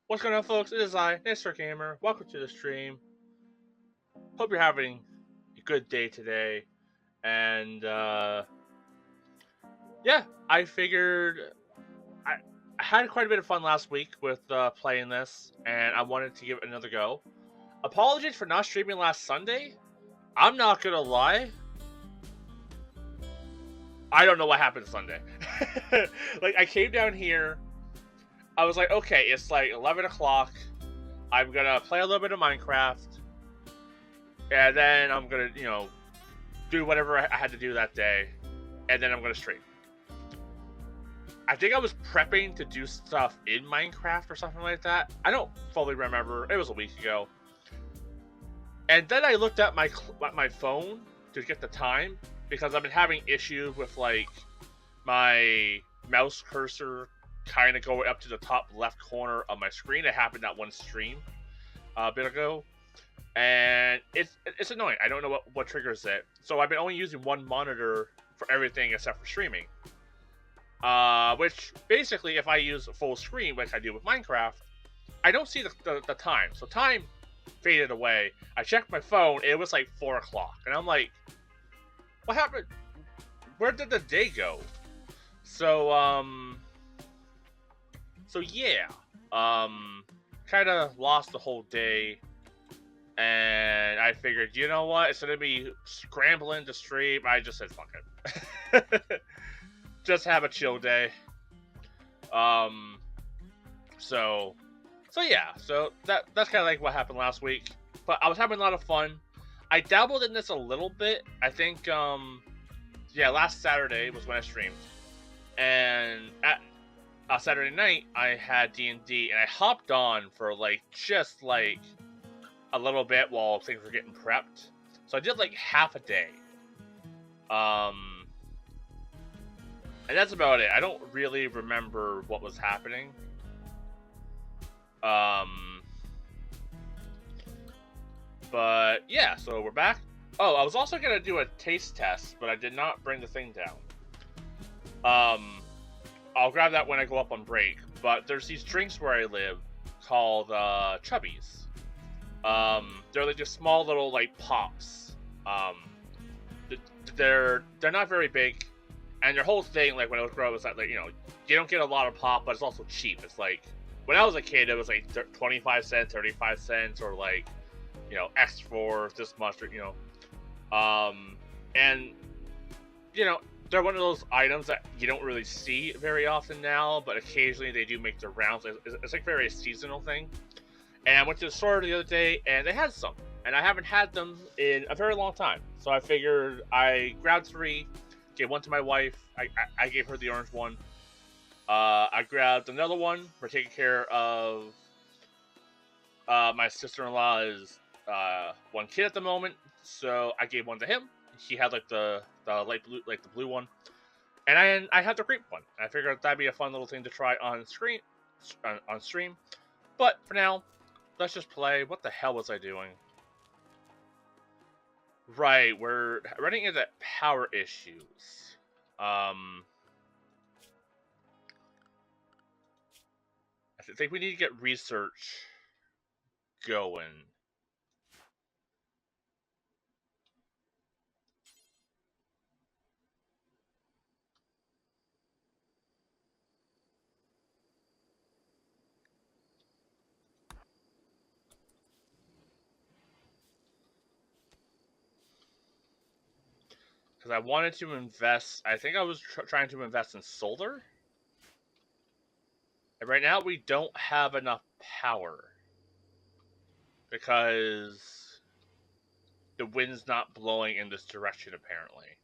What's going on, folks? It is I, Mr. Gamer. Welcome to the stream. Hope you're having a good day today. And, yeah, I figured I, I had quite a bit of fun last week with playing this, and I wanted to give it another go. Apologies for not streaming last Sunday. I'm not gonna lie, I don't know what happened Sunday. Like, I came down here, I was like, okay, it's like 11 o'clock. I'm gonna play a little bit of Minecraft, and then I'm gonna, do whatever I had to do that day, and then I'm gonna stream. I think I was prepping to do stuff in Minecraft or something like that. I don't fully remember. It was a week ago. And then I looked at my phone to get the time because I've been having issues with like my mouse cursor kind of going up to the top left corner of my screen. It happened that one stream a bit ago, and it's annoying. I don't know what triggers it. So I've been only using one monitor for everything except for streaming. Which basically, if I use full screen, like I do with Minecraft, I don't see the time. So time faded away. I checked my phone, it was like 4 o'clock. And I'm like, what happened? Where did the day go? So, yeah. Kind of lost the whole day. And I figured, you know what? It's going to be scrambling to stream. I just said, fuck it. Just have a chill day. So yeah. So that's kind of like what happened last week. But I was having a lot of fun. I dabbled in this a little bit. I think, yeah, last Saturday was when I streamed. And at Saturday night, I had D&D, and I hopped on for, like, just, like, a little bit while things were getting prepped. So I did, like, half a day. And that's about it. I don't really remember what was happening. But yeah, so we're back. Oh, I was also gonna do a taste test, but I did not bring the thing down. I'll grab that when I go up on break. But there's these drinks where I live called Chubbies. They're like just small little like pops. They're not very big. And their whole thing, like when I was growing up, was that like you don't get a lot of pop, but it's also cheap. It's like when I was a kid, it was like 25 cents, 35 cents, or like X for this much, and they're one of those items that you don't really see very often now, but occasionally they do make their rounds. It's like very a seasonal thing. And I went to the store the other day, and they had some, and I haven't had them in a very long time. So I figured I grabbed 3. Gave one to my wife. I gave her the orange one. I grabbed another one for taking care of my sister-in-law's one kid at the moment. So I gave one to him. He had like the light blue, like the blue one, and I had the grape one. I figured that'd be a fun little thing to try on screen, on stream. But for now, let's just play. What the hell was I doing? Right, we're running into power issues. I think we need to get research going. Because I wanted to invest, I think I was trying to invest in solar. And right now we don't have enough power. Because the wind's not blowing in this direction, apparently.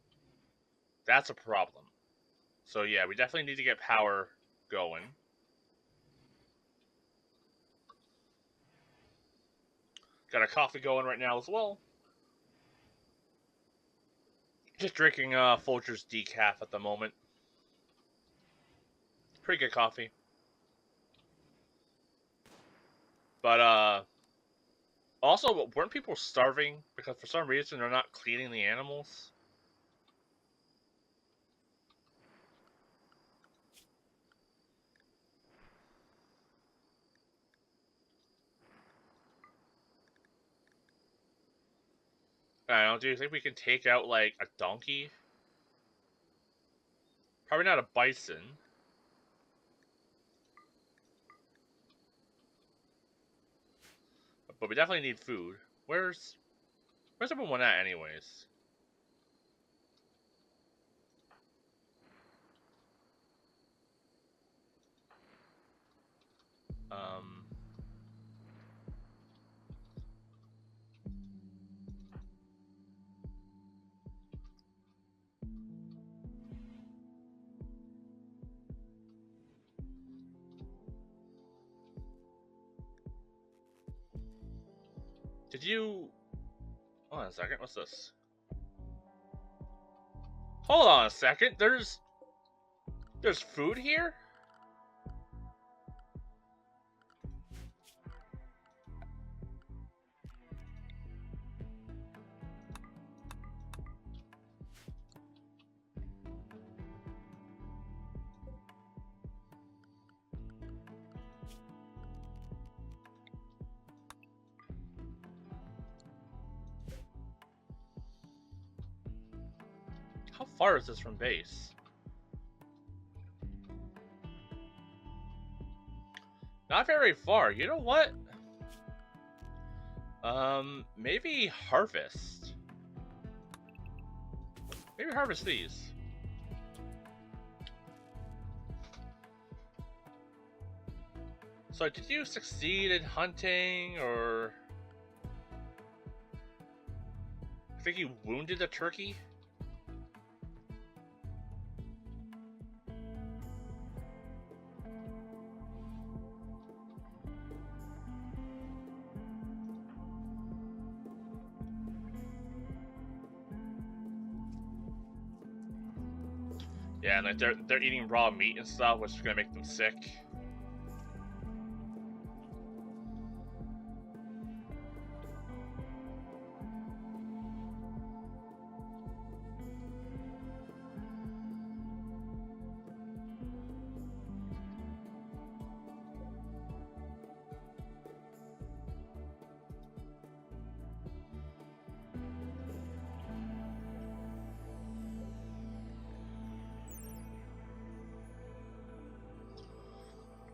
That's a problem. So yeah, we definitely need to get power going. Got a coffee going right now as well. Just drinking Folgers decaf at the moment. Pretty good coffee. But also, weren't people starving because for some reason they're not cleaning the animals? I don't know, do you think we can take out, like, a donkey? Probably not a bison. But we definitely need food. Where's everyone at, anyways? Um... Did you... Hold on a second, what's this? Hold on a second, there's food here? How far is this from base? Not very far. You know what? Maybe harvest. Maybe harvest these. So, did you succeed in hunting, or... I think you wounded a turkey? Yeah, and like they're eating raw meat and stuff, which is gonna make them sick.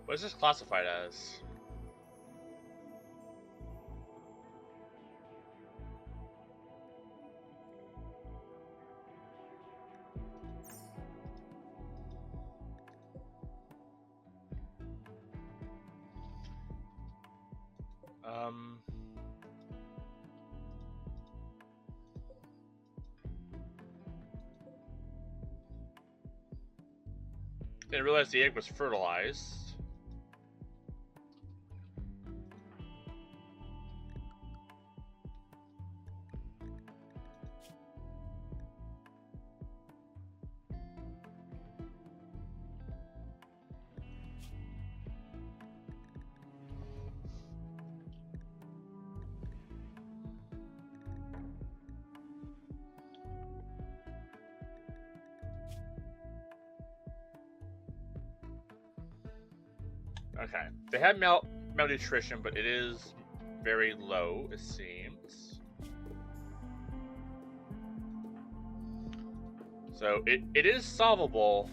What is this classified as? Didn't realize the egg was fertilized. Okay, they have malnutrition, but it is very low, it seems. So it is solvable.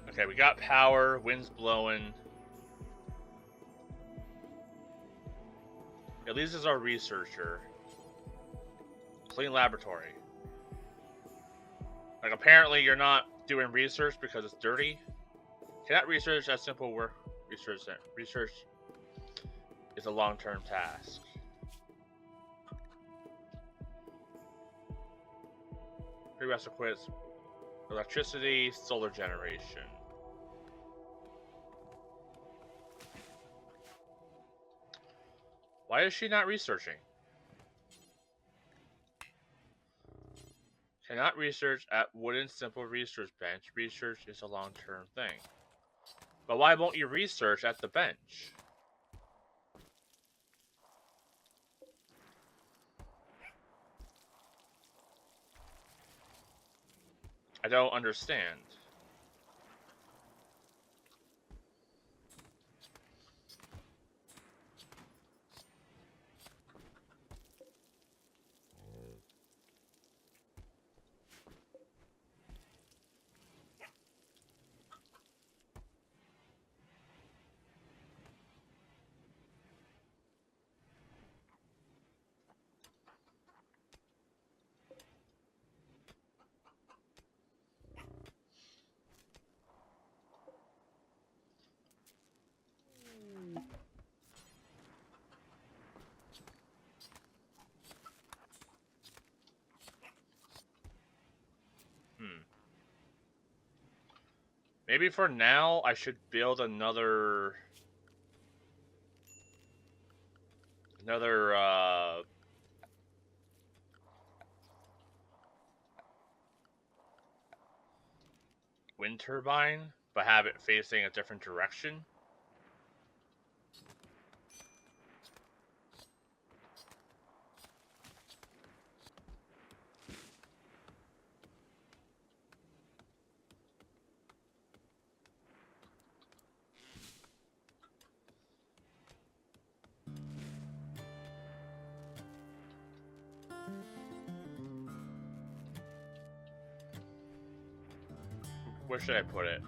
Okay, we got power, wind's blowing. At least is our researcher. Clean laboratory. Like, apparently you're not doing research because it's dirty. Cannot research as simple work. Research is a long-term task. Pre-rest equips electricity, solar generation. Why is she not researching? Cannot research at wooden simple research bench. Research is a long-term thing. But why won't you research at the bench? I don't understand. Maybe for now, I should build another wind turbine, but have it facing a different direction. Where should I put it?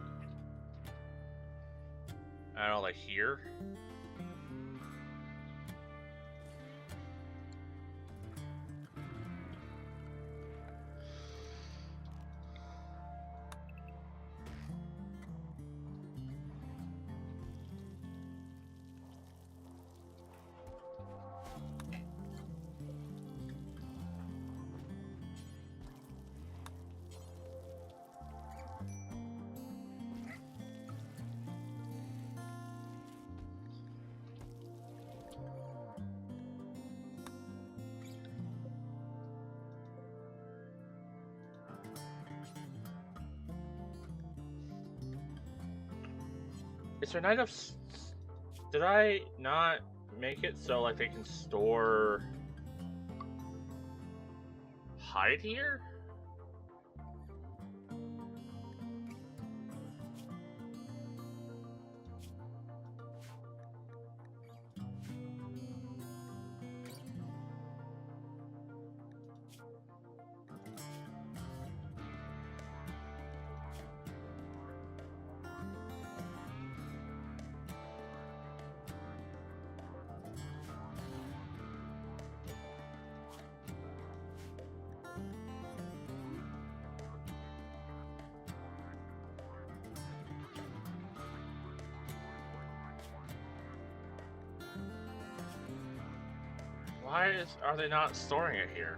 I don't know, like here? Is there not enough? Did I not make it so like they can store hide here? Why are they not storing it here?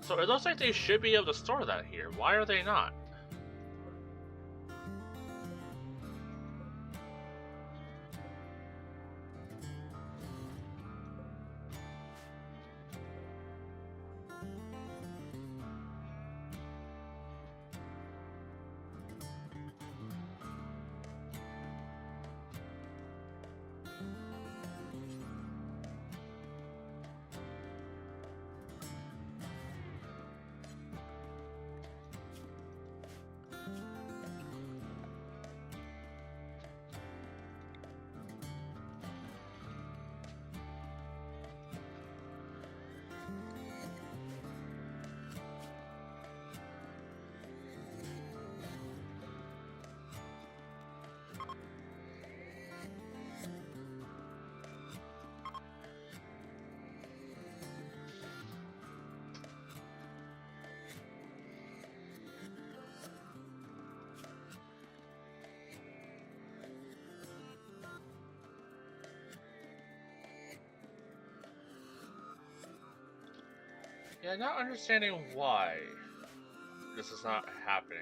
So it looks like they should be able to store that here. Why are they not? Yeah, not understanding why this is not happening.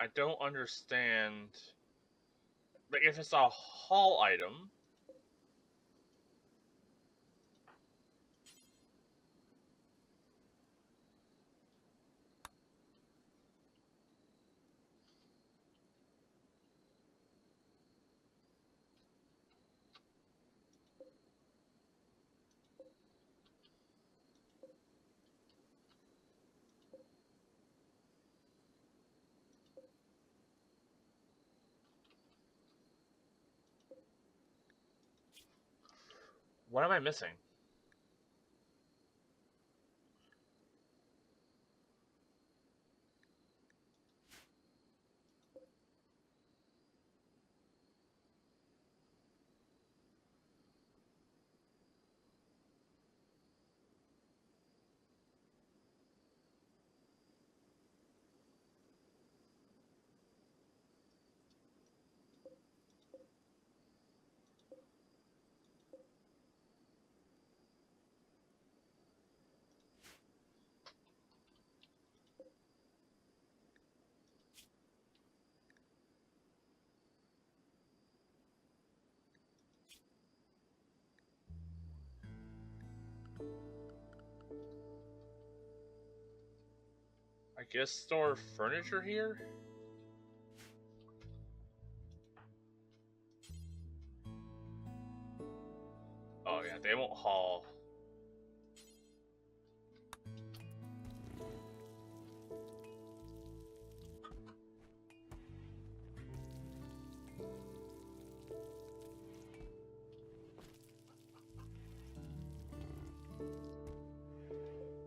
I don't understand. Like, if it's a haul item, what am I missing? I guess store furniture here? Oh yeah, they won't haul.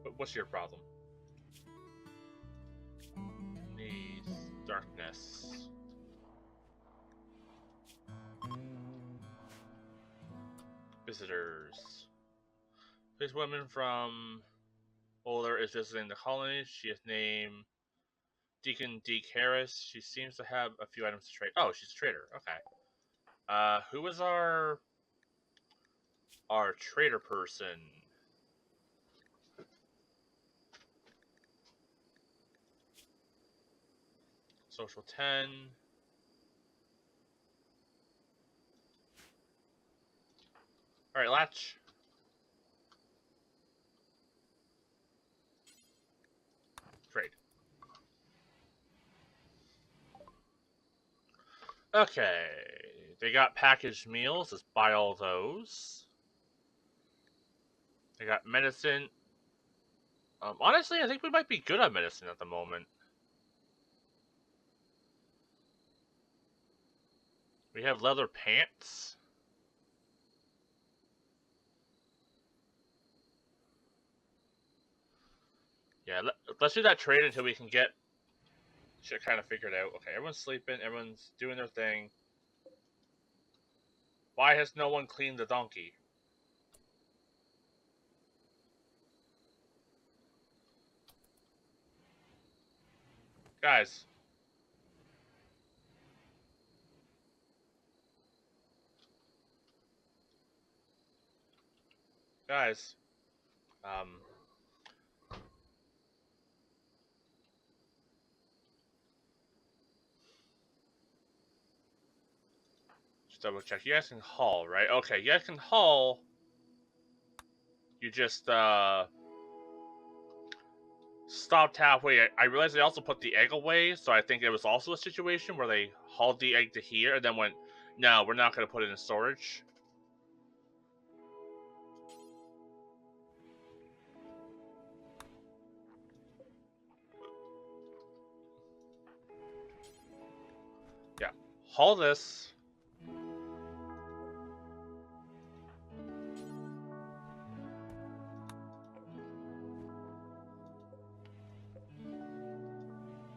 But what's your problem? Needs darkness. Visitors. This woman from Older is visiting the colony. She is named Deacon Deke Harris. She seems to have a few items to trade. Oh, she's a trader. Okay. Who was our trader person? Social 10. Alright, Latch. Trade. Okay. They got packaged meals. Let's buy all those. They got medicine. Honestly, I think we might be good on medicine at the moment. We have leather pants. Yeah, let's do that trade until we can get shit kind of figured out. Okay, everyone's sleeping. Everyone's doing their thing. Why has no one cleaned the donkey? Guys. Guys. Just double check. You guys can haul, right? Okay, you guys can haul. You just, stopped halfway. I realized they also put the egg away, so I think it was also a situation where they hauled the egg to here and then went, no, we're not going to put it in storage. Yeah. Haul this.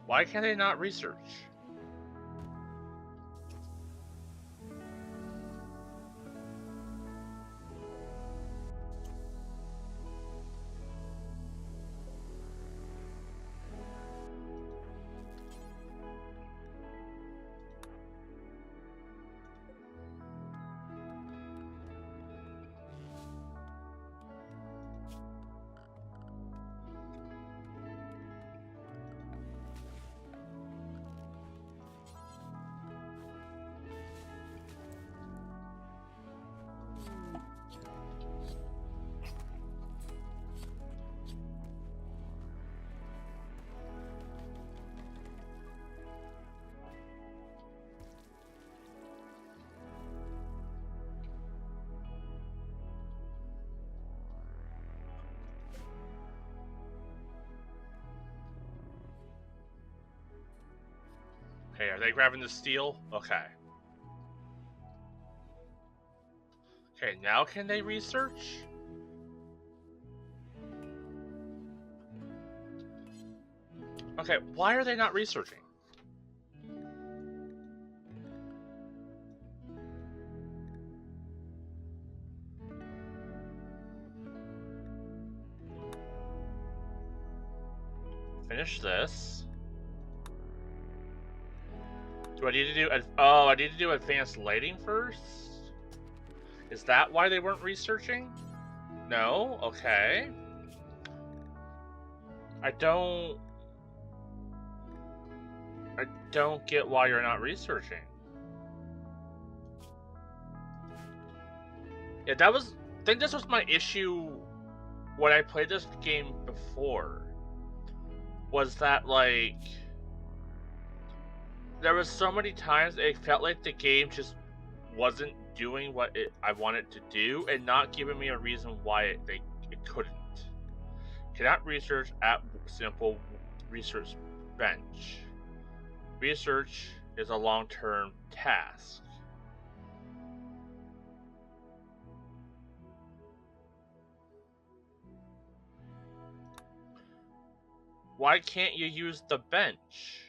Why can't they not research? Okay, are they grabbing the steel? Okay. Okay, now can they research? Okay, why are they not researching? Finish this. Do I need to do... Oh, I need to do advanced lighting first? Is that why they weren't researching? No? Okay. I don't get why you're not researching. Yeah, that was... I think this was my issue when I played this game before. Was that, like... There was so many times it felt like the game just wasn't doing what I wanted to do and not giving me a reason why it couldn't. Cannot research at simple research bench. Research is a long-term task. Why can't you use the bench?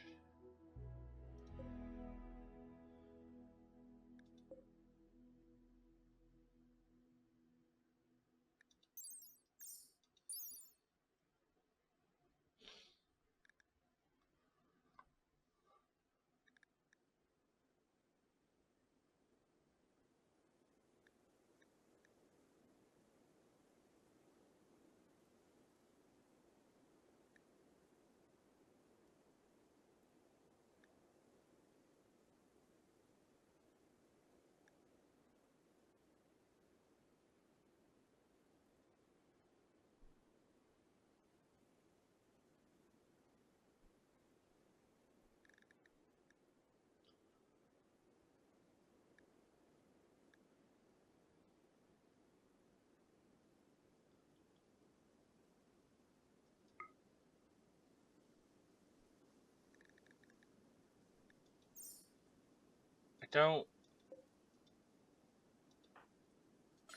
I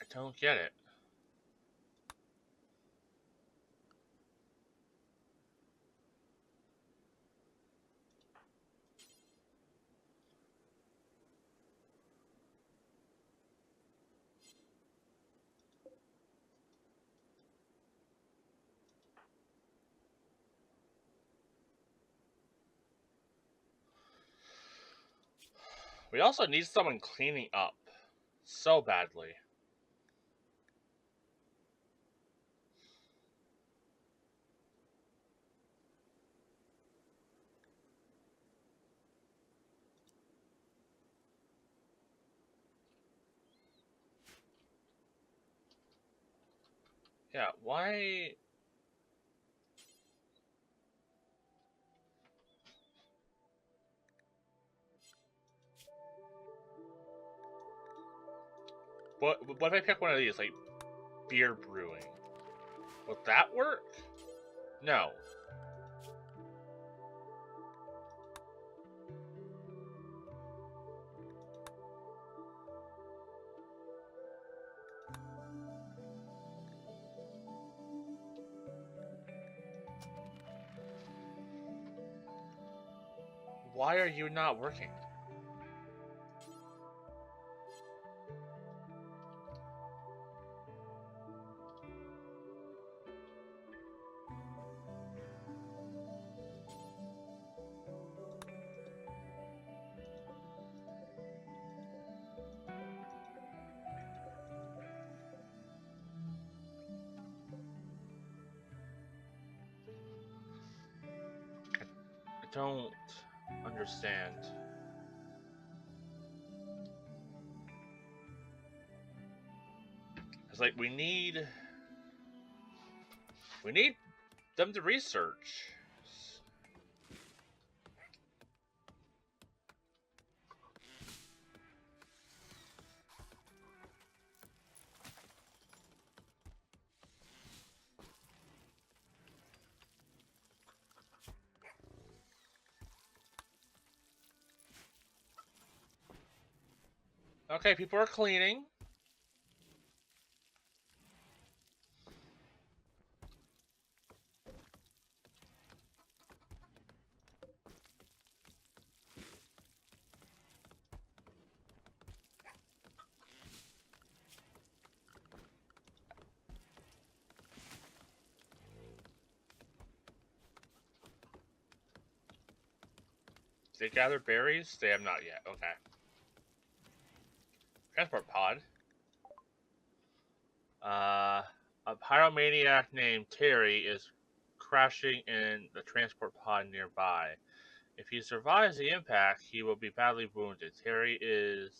don't get it. We also need someone cleaning up so badly. Yeah, why? What if I pick one of these, like beer brewing? Would that work? No. Why are you not working? I don't understand. It's like we need them to research. Okay, people are cleaning. They gather berries? They have not yet. Okay. Transport pod. A pyromaniac named Terry is crashing in the transport pod nearby. If he survives the impact, he will be badly wounded. Terry is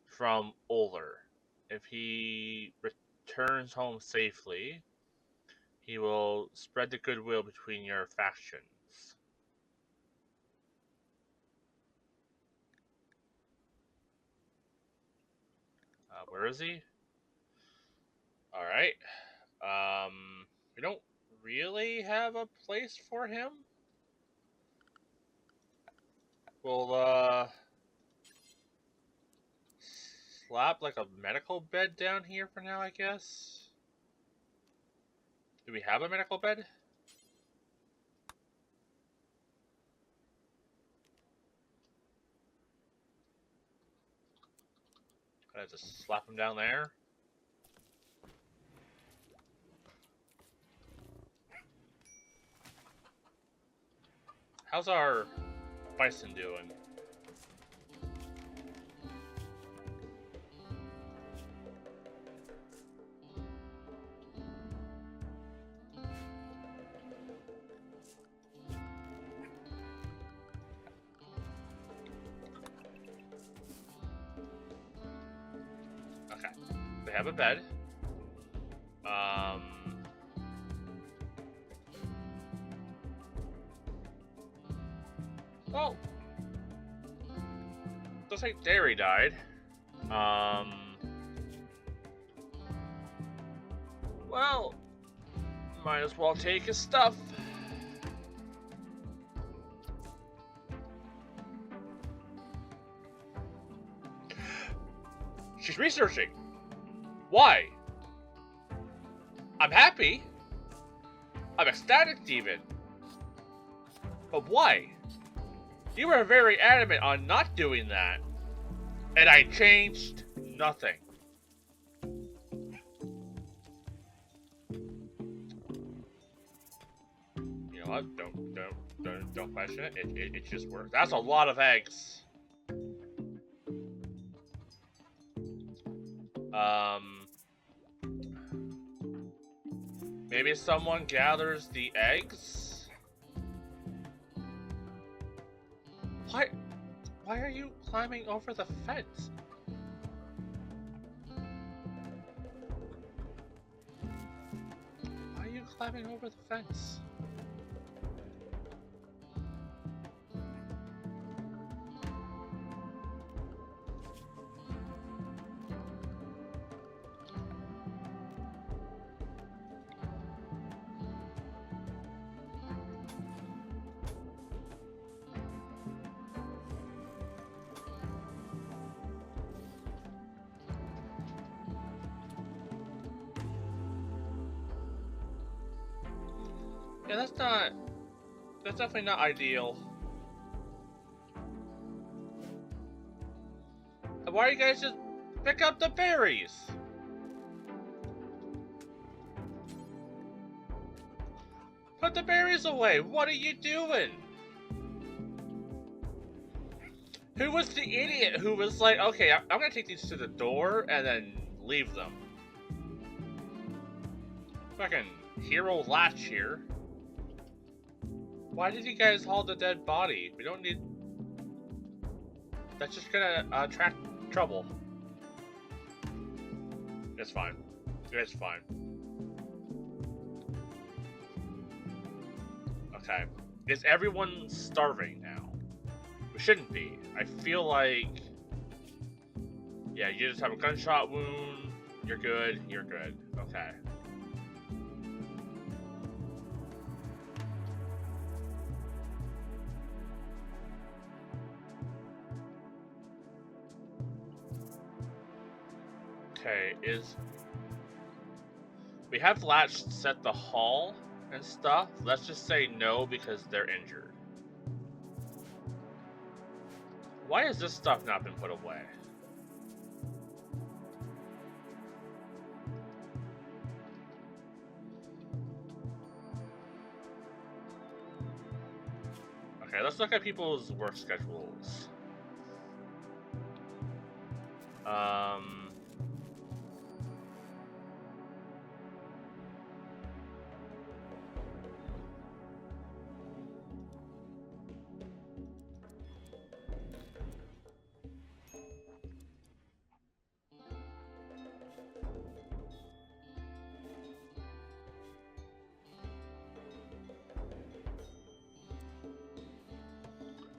from Uller. If he returns home safely, he will spread the goodwill between your factions. Where is he? Alright. We don't really have a place for him. We'll, slap like a medical bed down here for now, I guess. Do we have a medical bed? Can I just slap him down there? How's our bison doing? Okay. They have a bed. Well, looks like Derry died. Well, might as well take his stuff. She's researching. Why? I'm happy. I'm ecstatic even. But why? You were very adamant on not doing that. And I changed nothing. You know what? Don't question it. It just works. That's a lot of eggs. Maybe someone gathers the eggs? Why are you climbing over the fence? Why are you climbing over the fence? Yeah, That's definitely not ideal. Why are you guys just pick up the berries? Put the berries away. What are you doing? Who was the idiot who was like, okay, I'm gonna take these to the door and then leave them? Fucking hero latch here. Why did you guys haul the dead body? We don't need... That's just gonna attract trouble. It's fine. It's fine. Okay. Is everyone starving now? We shouldn't be. I feel like... Yeah, you just have a gunshot wound. You're good. You're good. Okay. Okay, we have latch set the hall and stuff. Let's just say no because they're injured. Why has this stuff not been put away? Okay, let's look at people's work schedules.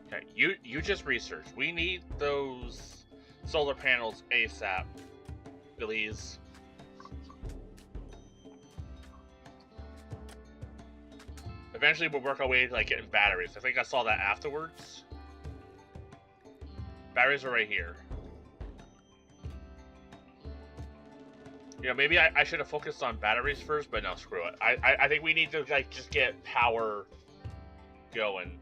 Okay, you just research. We need those solar panels ASAP, please. Eventually, we'll work our way to like getting batteries. I think I saw that afterwards. Batteries are right here. You know, maybe I should have focused on batteries first, but no, screw it. I think we need to like just get power going.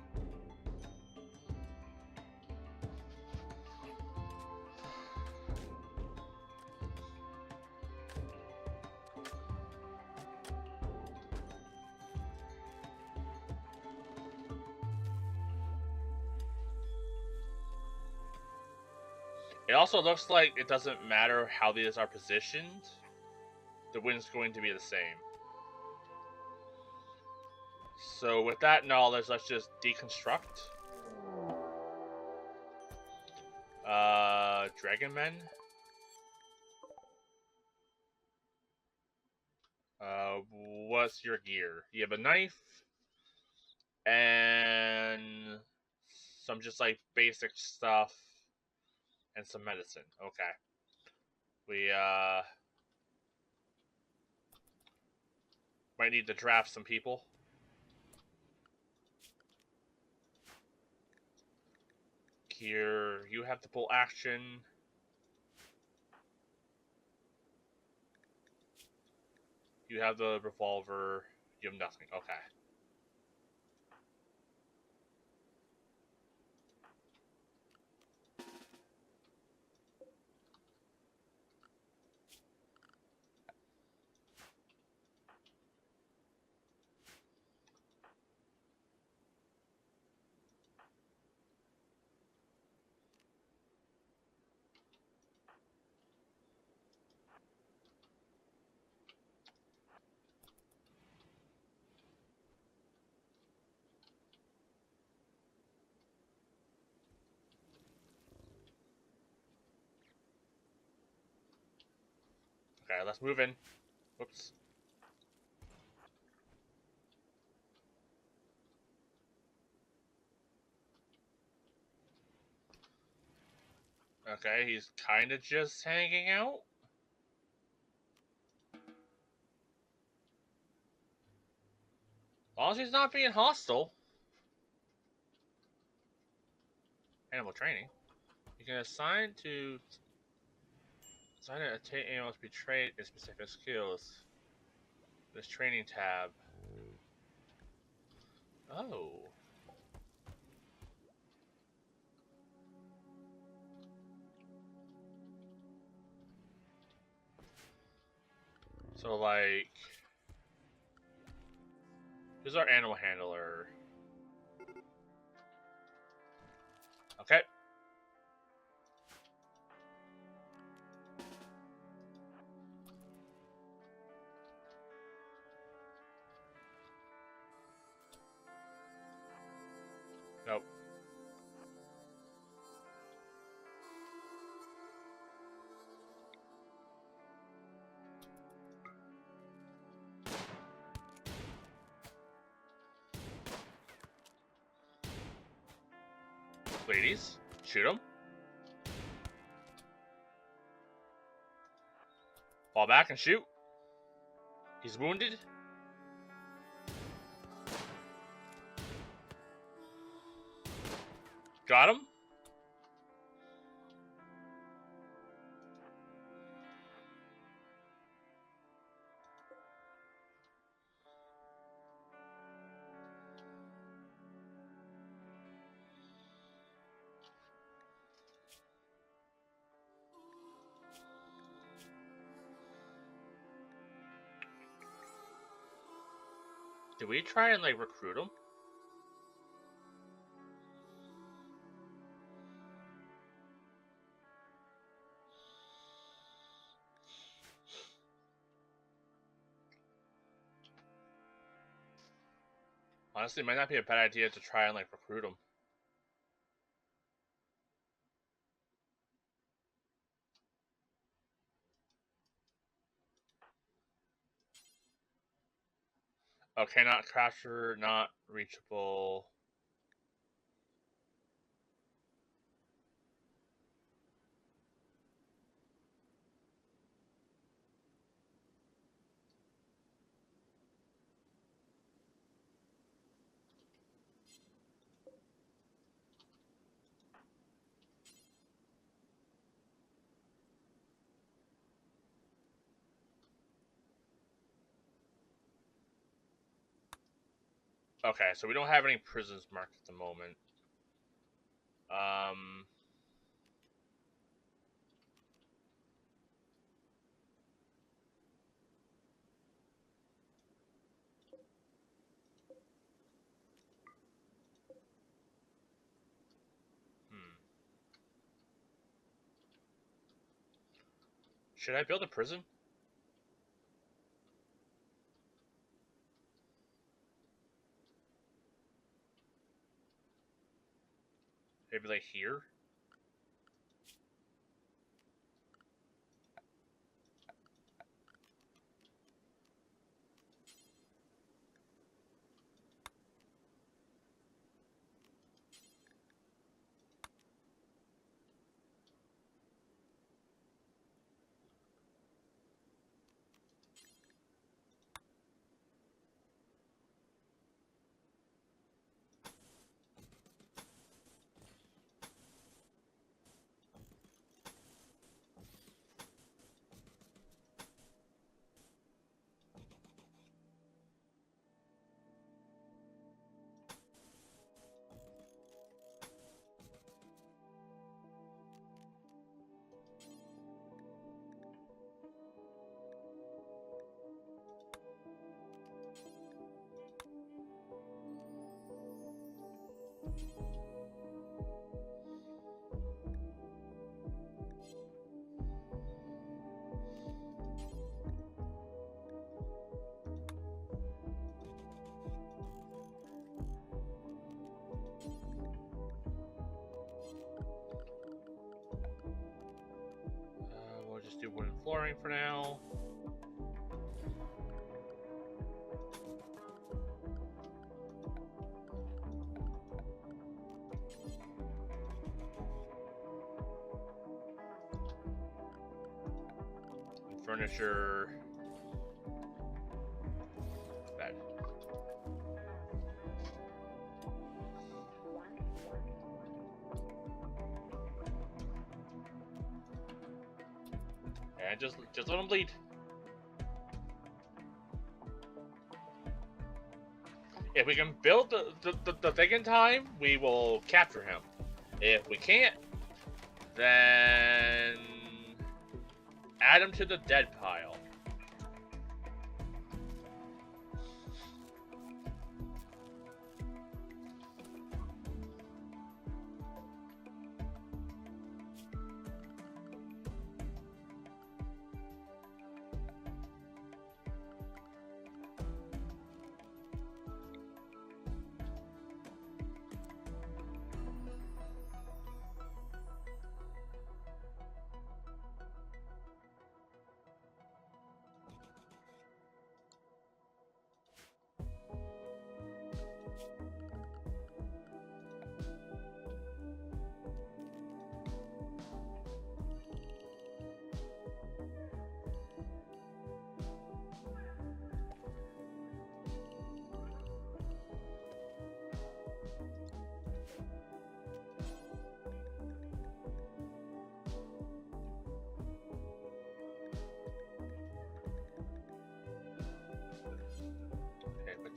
It also looks like it doesn't matter how these are positioned. The wind's going to be the same. So with that knowledge, let's just deconstruct. Dragon Men. What's your gear? You have a knife and some just like basic stuff and some medicine. Okay. We might need to draft some people. Here, you have to pull action. You have the revolver. You have nothing. Okay. Okay, let's move in. Whoops. Okay, he's kind of just hanging out. As long as he's not being hostile. Animal training. You can assign to animals to be trained in specific skills. This training tab. Oh. So, like, who's our animal handler? Okay. Nope. Ladies, shoot him. Fall back and shoot. He's wounded. Got him. Did we try and, like, recruit him? Honestly, it might not be a bad idea to try and, like, recruit him. Okay, not crasher, not reachable. Okay, so we don't have any prisons marked at the moment. Should I build a prison? Maybe like here? We'll just do wooden flooring for now. And furniture. Bad. And just let him bleed. If we can build the thing in time, we will capture him. If we can't, then add him to the dead pile.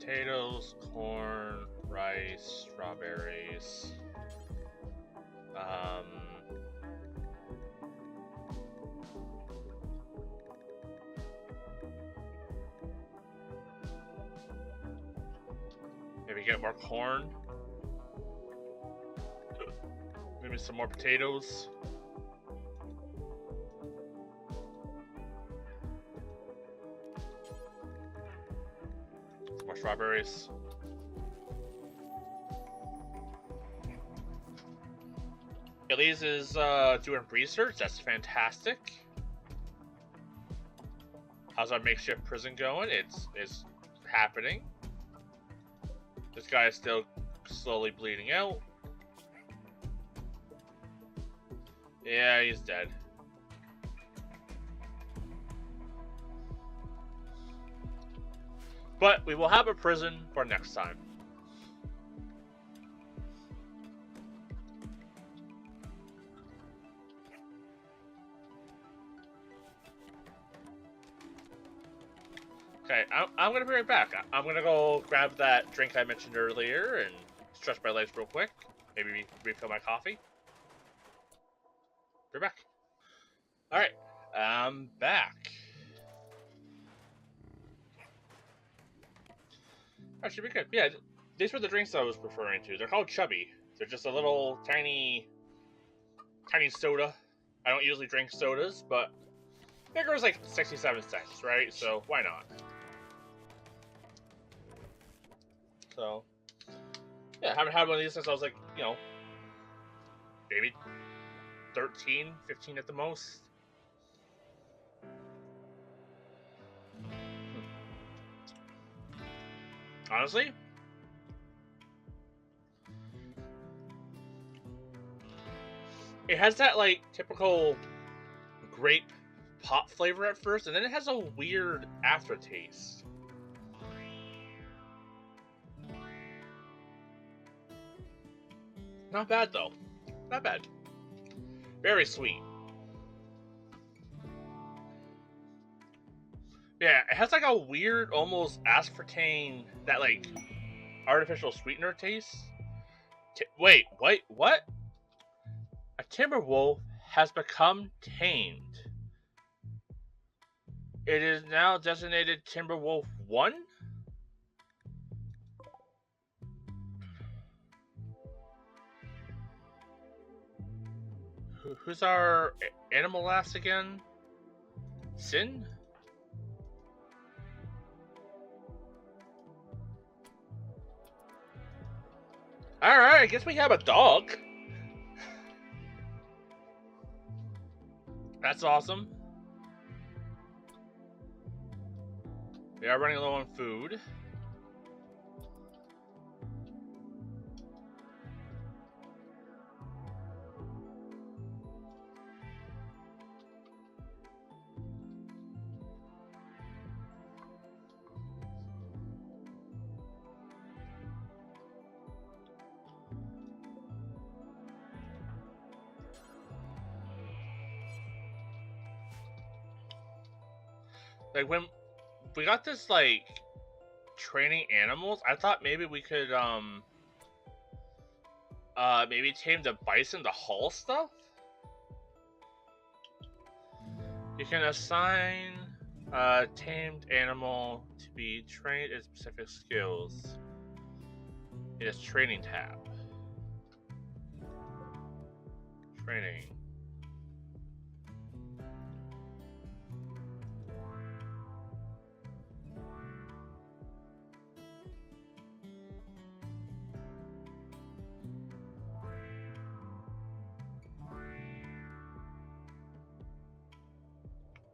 potatoes, corn, rice, strawberries. Maybe get more corn. Maybe some more potatoes. Some more strawberries. Elise is doing research. That's fantastic. How's our makeshift prison going? It's happening. This guy is still slowly bleeding out. Yeah, he's dead. But we will have a prison for next time. Okay, I'm gonna be right back. I'm gonna go grab that drink I mentioned earlier and stretch my legs real quick. Maybe refill my coffee. We're back. Alright, I'm back. That should be good. Yeah, these were the drinks I was referring to. They're called Chubby. They're just a little tiny soda. I don't usually drink sodas, but I think it was like 67 cents, right? So why not? So, yeah, I haven't had one of these since I was like, you know, maybe 13, 15 at the most. Honestly, it has that, like, typical grape pop flavor at first, and then it has a weird aftertaste. Not bad, though. Not bad. Very sweet. Yeah, it has like a weird, almost aspartame, that like artificial sweetener taste. Wait, what? A timber wolf has become tamed. It is now designated Timber Wolf 1? Who's our animal last again? Sin? Alright, I guess we have a dog. That's awesome. We are running low on food. Like, when we got this, like, training animals, I thought maybe we could, maybe tame the bison to haul stuff? You can assign a tamed animal to be trained in specific skills in its training tab. Training.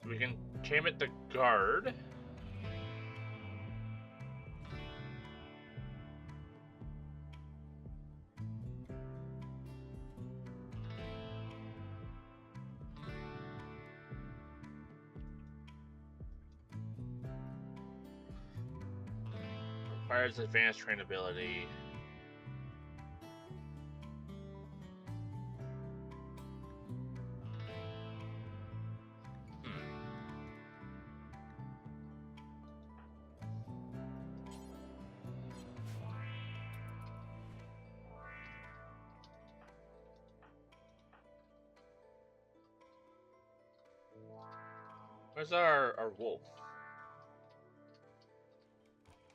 We can tame it to guard. Requires advanced trainability. Where's our wolf?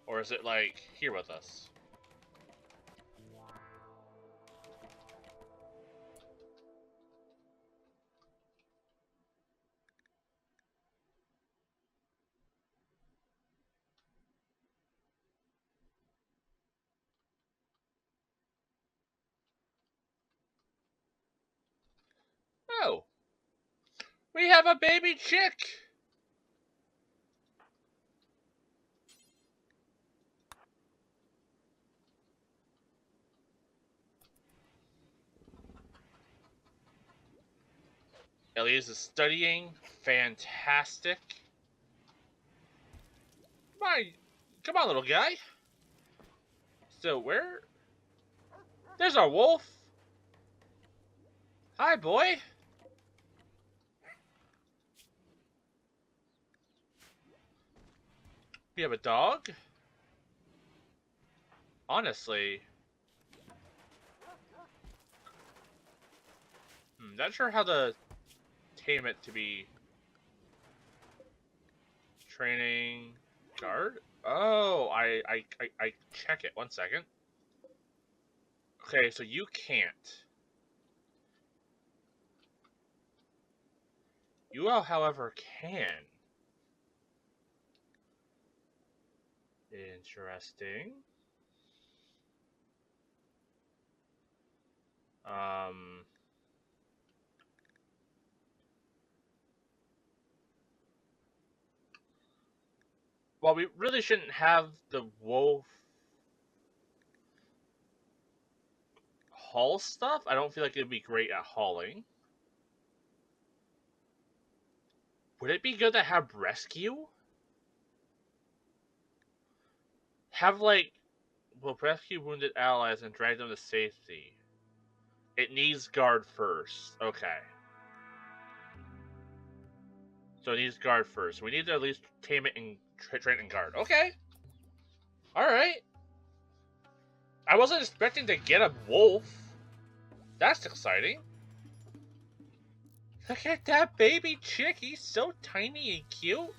Or is it like here with us? Oh, we have a baby chick! Elias is studying. Fantastic. Come on, little guy. So where? There's our wolf. Hi, boy. We have a dog. Honestly, not sure how to tame it to be training guard. Oh, I check it. 1 second. Okay, so you can't. You, however, can. Interesting. Um. Well, we really shouldn't have the wolf haul stuff. I don't feel like it'd be great at hauling. Would it be good to have rescue? Have, like, will rescue wounded allies and drag them to safety. It needs guard first. Okay. So it needs guard first. We need to at least tame it and train it and guard. Okay. Alright. I wasn't expecting to get a wolf. That's exciting. Look at that baby chick. He's so tiny and cute.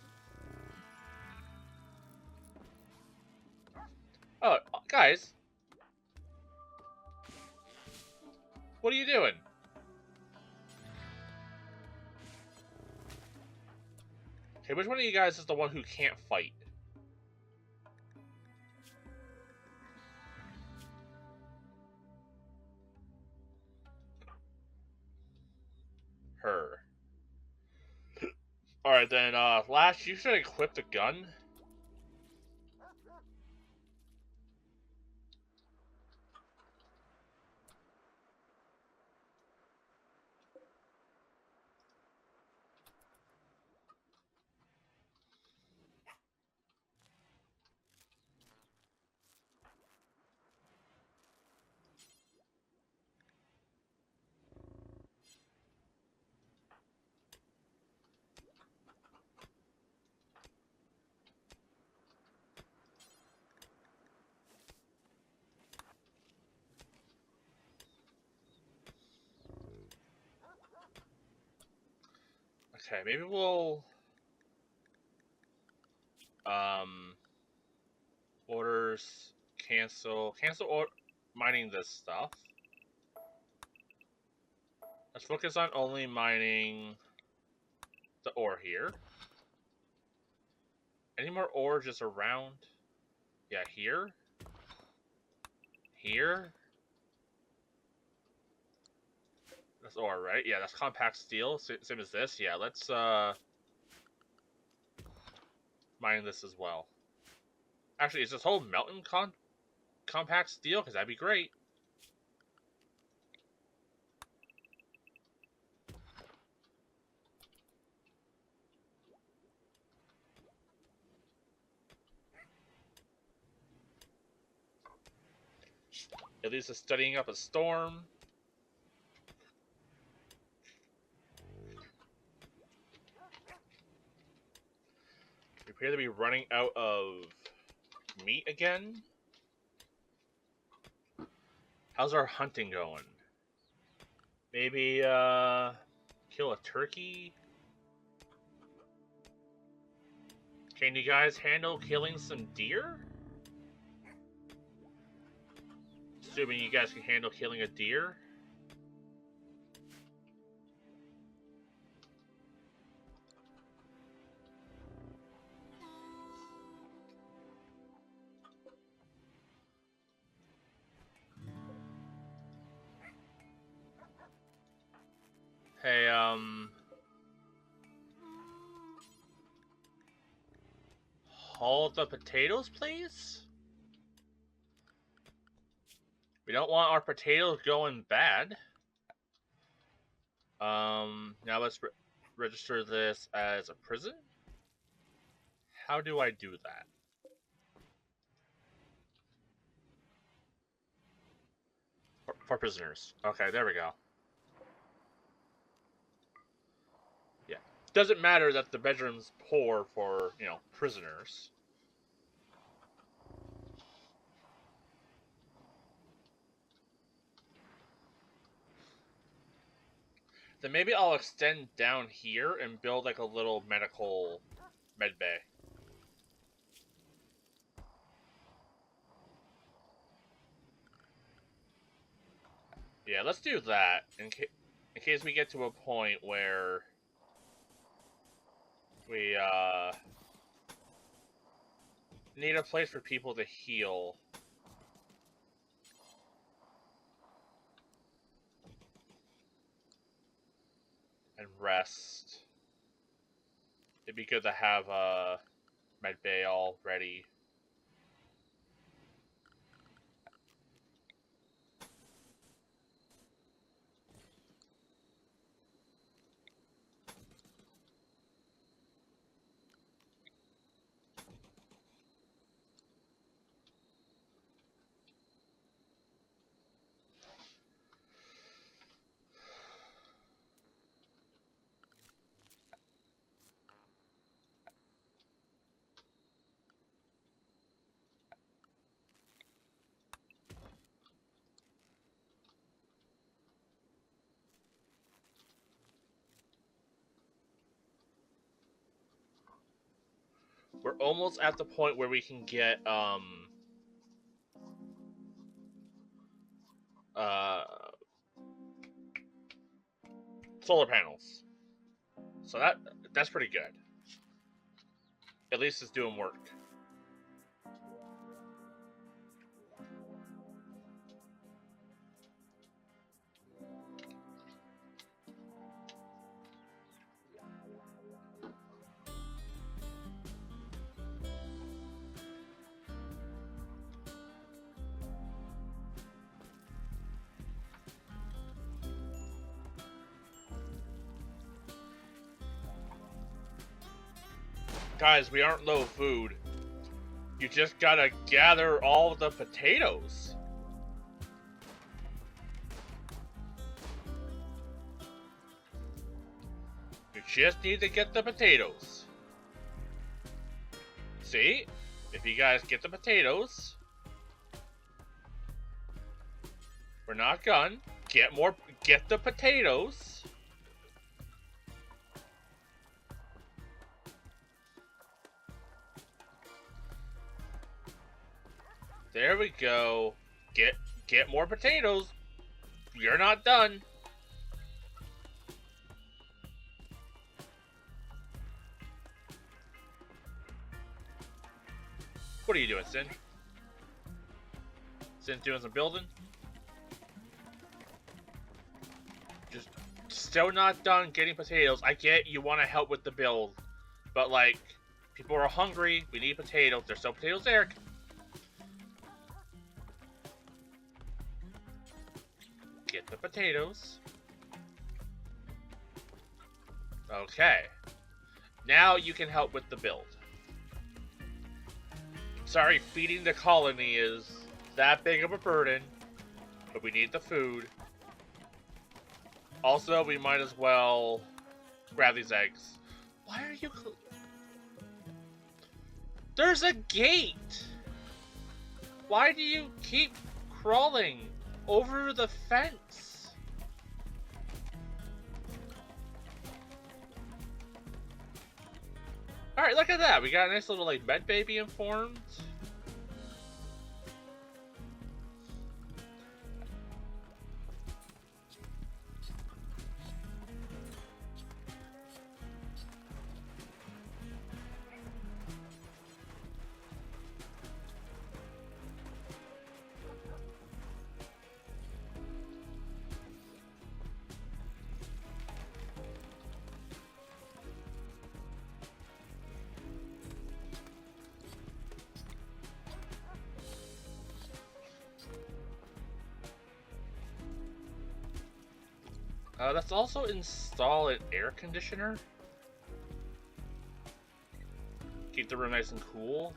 Oh, guys. What are you doing? Okay, which one of you guys is the one who can't fight? Her. Alright then, Lash, you should equip the gun. Okay, maybe we'll orders cancel mining this stuff. Let's focus on only mining the ore here. Any more ore just around? Yeah, here. Here. That's ore, right? Yeah, that's compact steel, same as this. Yeah, let's mine this as well. Actually, is this whole mountain compact steel? Because that'd be great. At least it's studying up a storm. We appear to be running out of meat again. How's our hunting going? Maybe kill a turkey? Can you guys handle killing some deer? Assuming you guys can handle killing a deer. Hey, haul the potatoes, please? We don't want our potatoes going bad. Now let's register this as a prison. How do I do that? For prisoners. Okay, there we go. Yeah. Doesn't matter that the bedroom's poor for, you know, prisoners. Then maybe I'll extend down here and build like a little medical med bay. Yeah, let's do that in case we get to a point where we need a place for people to heal. And rest. It'd be good to have a med bay all ready. We're almost at the point where we can get solar panels. So that's pretty good. At least it's doing work. Guys, we aren't low food. You just gotta gather all the potatoes. You just need to get the potatoes. See? If you guys get the potatoes, we're not done. Get the potatoes. There we go. Get more potatoes. You're not done. What are you doing, Sin? Sin's doing some building. Just still not done getting potatoes. I get you want to help with the build, but like, people are hungry. We need potatoes. There's no potatoes there. Get the potatoes. Okay. Now you can help with the build. Sorry, feeding the colony is that big of a burden, but we need the food. Also, we might as well grab these eggs. Why are you... There's a gate! Why do you keep crawling over the fence? Alright, look at that. We got a nice little, like, med baby informed. Let's also install an air conditioner. Keep the room nice and cool.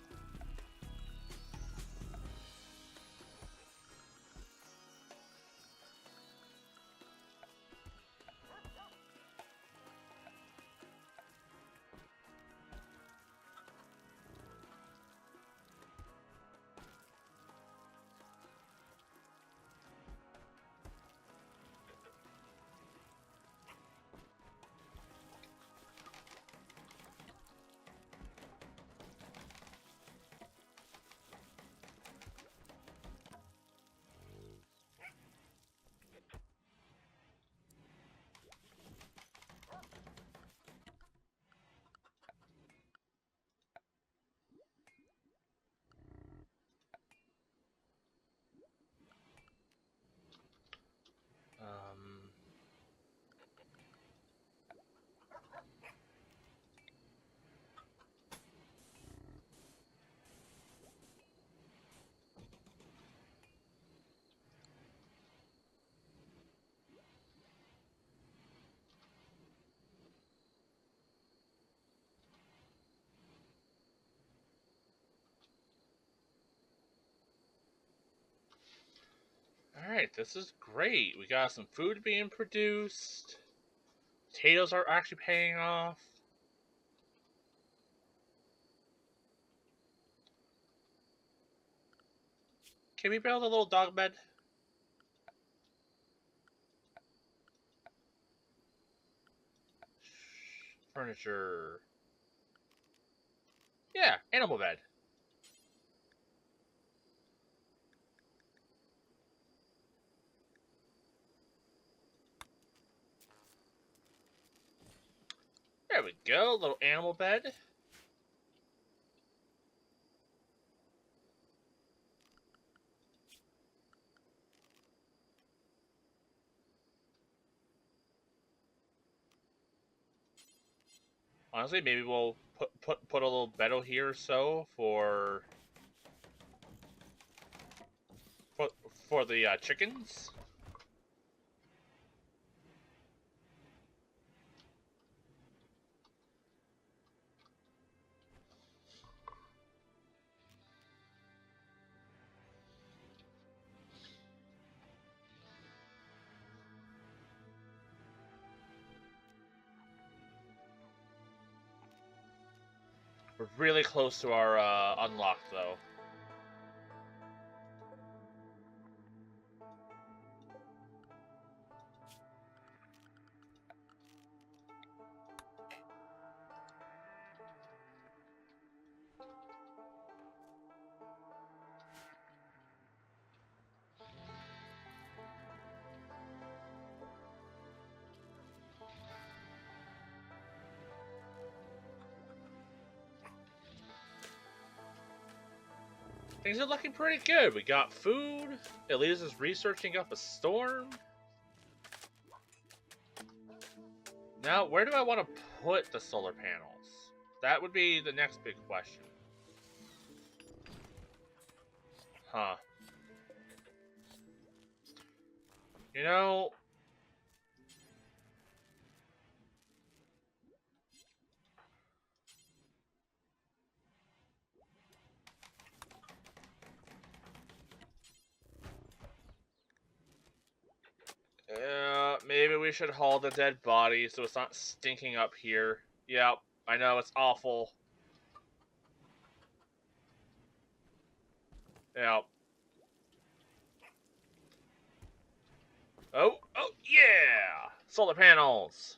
Alright, this is great. We got some food being produced. Potatoes are actually paying off. Can we build a little dog bed? Furniture. Yeah, animal bed. There we go, little animal bed. Honestly, maybe we'll put a little bed over here or so for for the chickens. We're really close to our unlock, though. Things are looking pretty good. We got food. Elias is researching up a storm. Now, where do I want to put the solar panels? That would be the next big question. Huh. You know... maybe we should haul the dead body so it's not stinking up here. Yep, I know, it's awful. Yep. Oh, yeah! Solar panels!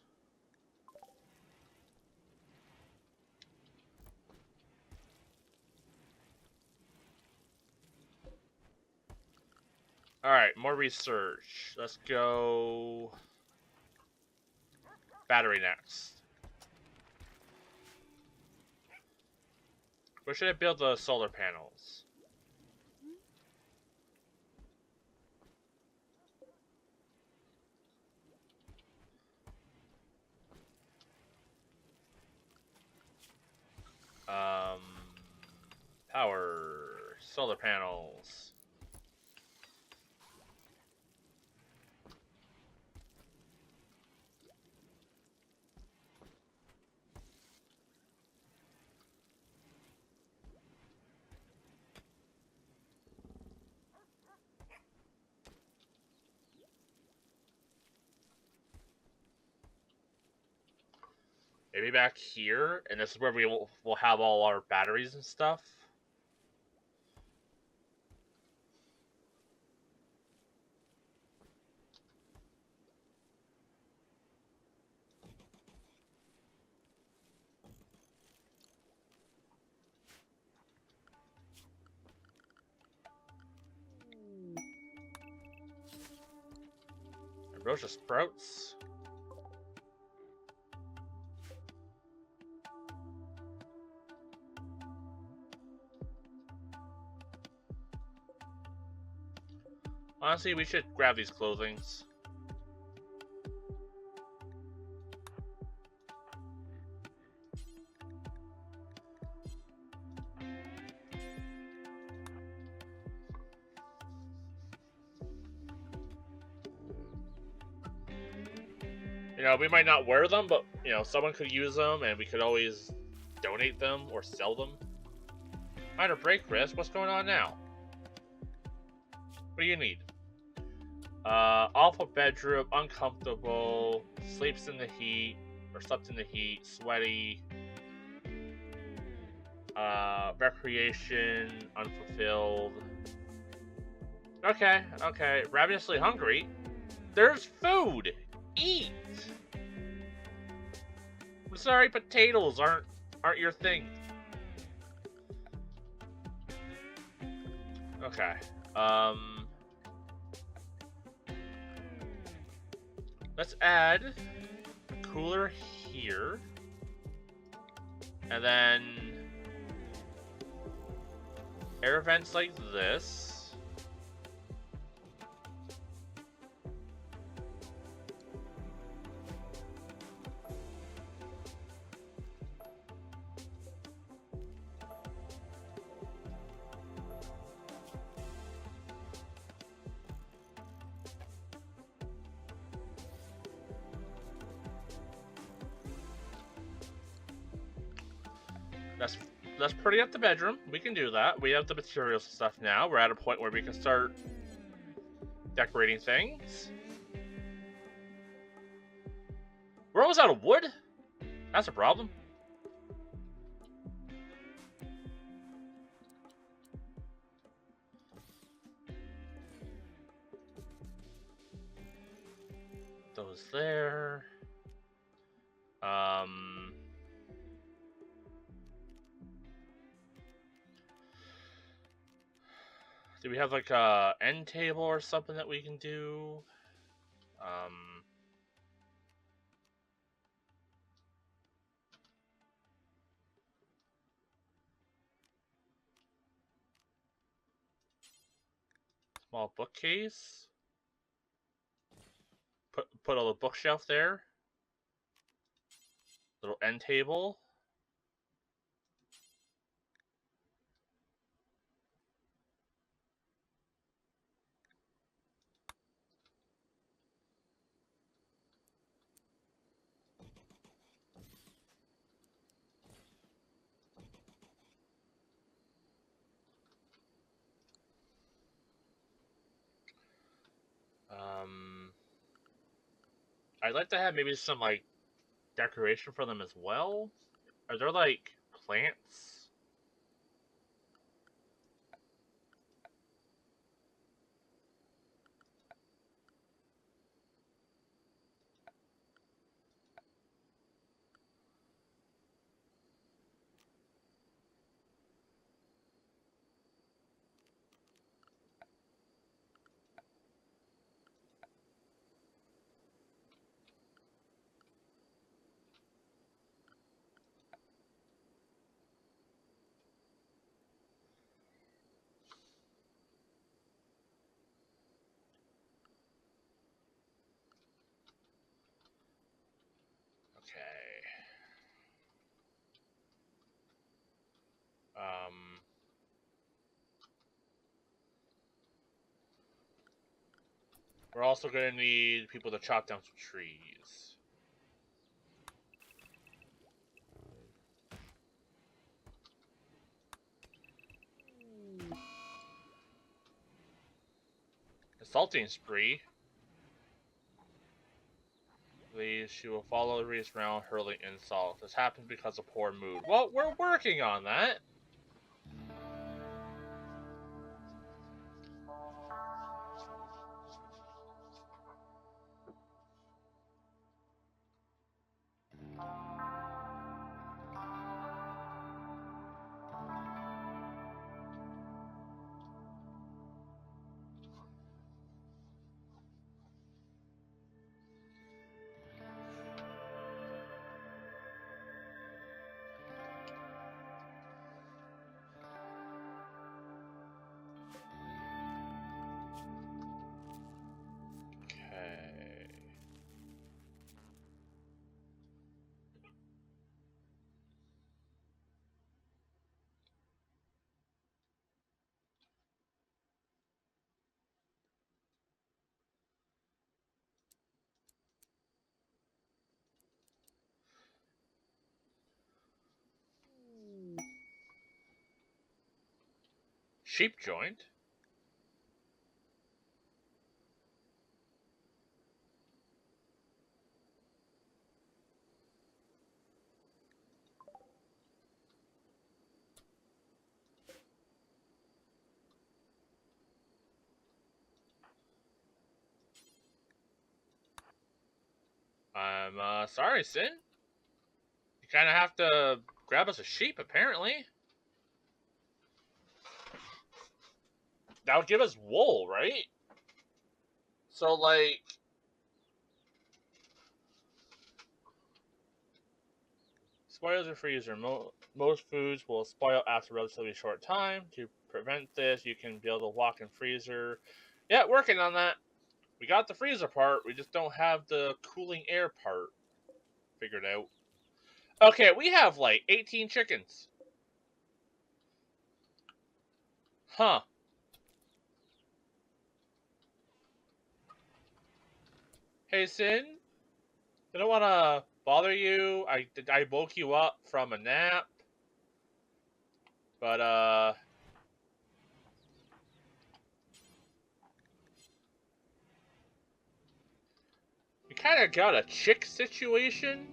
Alright, more research. Let's go... battery next. Where should I build the solar panels? Power, solar panels. Maybe back here, and this is where we'll have all our batteries and stuff. Ambrosia sprouts. Honestly, we should grab these clothings. You know, we might not wear them, but, you know, someone could use them, and we could always donate them or sell them. Minor break, Chris. What's going on now? What do you need? Awful bedroom, uncomfortable, sleeps in the heat, or slept in the heat, sweaty, recreation, unfulfilled. Okay, ravenously hungry. There's food! Eat! I'm sorry, potatoes aren't your thing. Okay, let's add a cooler here. And then air vents like this. Let's pretty up the bedroom. We can do that. We have the materials and stuff now. We're at a point where we can start decorating things. We're almost out of wood. That's a problem. Those there. Do we have like a end table or something that we can do? Small bookcase. Put a little bookshelf there. Little end table. I'd like to have maybe some like decoration for them as well. Are there like plants? We're also going to need people to chop down some trees. Assaulting spree. She will follow Reese around hurling insults. This happens because of poor mood. Well, we're working on that. Sheep joint? I'm sorry, Sin. You kind of have to grab us a sheep, apparently. That would give us wool, right? So, like... Spoilers are freezer. Most foods will spoil after a relatively short time. To prevent this, you can build a walk-in freezer. Yeah, working on that. We got the freezer part, we just don't have the cooling air part figured out. Okay, we have like 18 chickens. Huh. Hey, Sin. I don't want to bother you. I woke you up from a nap. But, we kind of got a chick situation.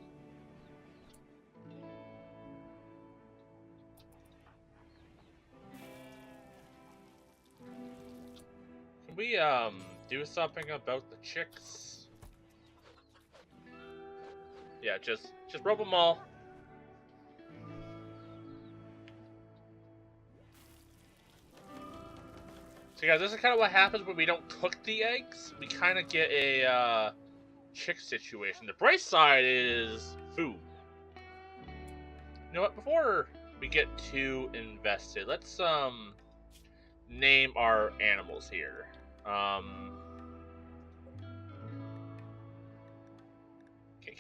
Can we, do something about the chicks? Yeah, just rope them all. So guys, this is kind of what happens when we don't cook the eggs. We kind of get a, chick situation. The bright side is food. You know what? Before we get too invested, let's name our animals here.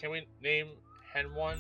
Can we name hen one?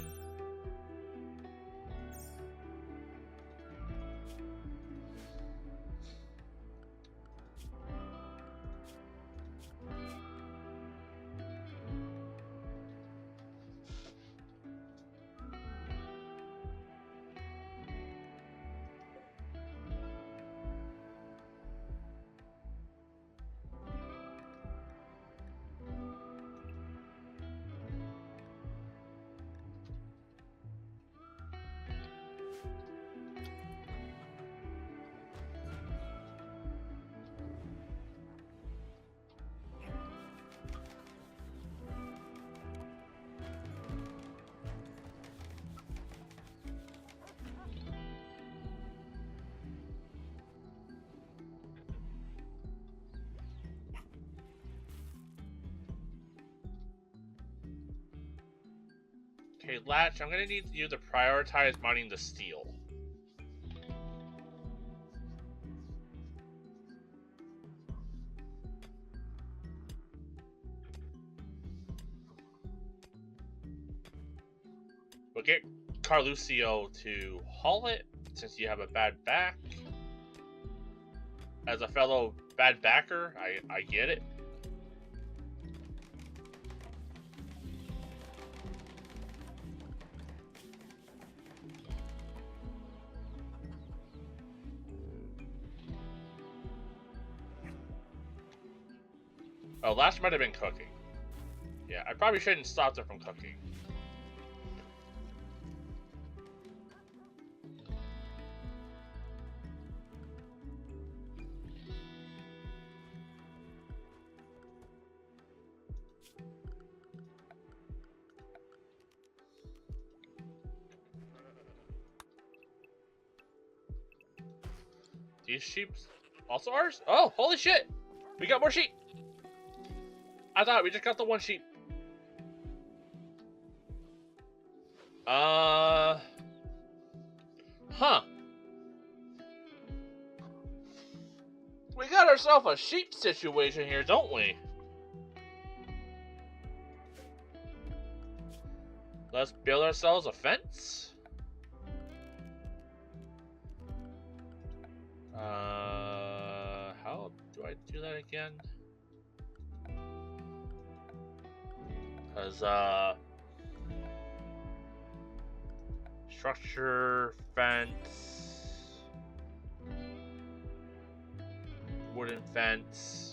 Okay, Latch, I'm gonna need you to prioritize mining the steel. We'll get Carlucio to haul it. since you have a bad back. As a fellow bad backer, I get it. Oh, last might have been cooking. Yeah, I probably shouldn't stop them from cooking. These sheep also ours? Oh, holy shit! We got more sheep! I thought we just got the one sheep. Huh. We got ourselves a sheep situation here, don't we? Let's build ourselves a fence. How do I do that again? Because, structure, fence, wooden fence.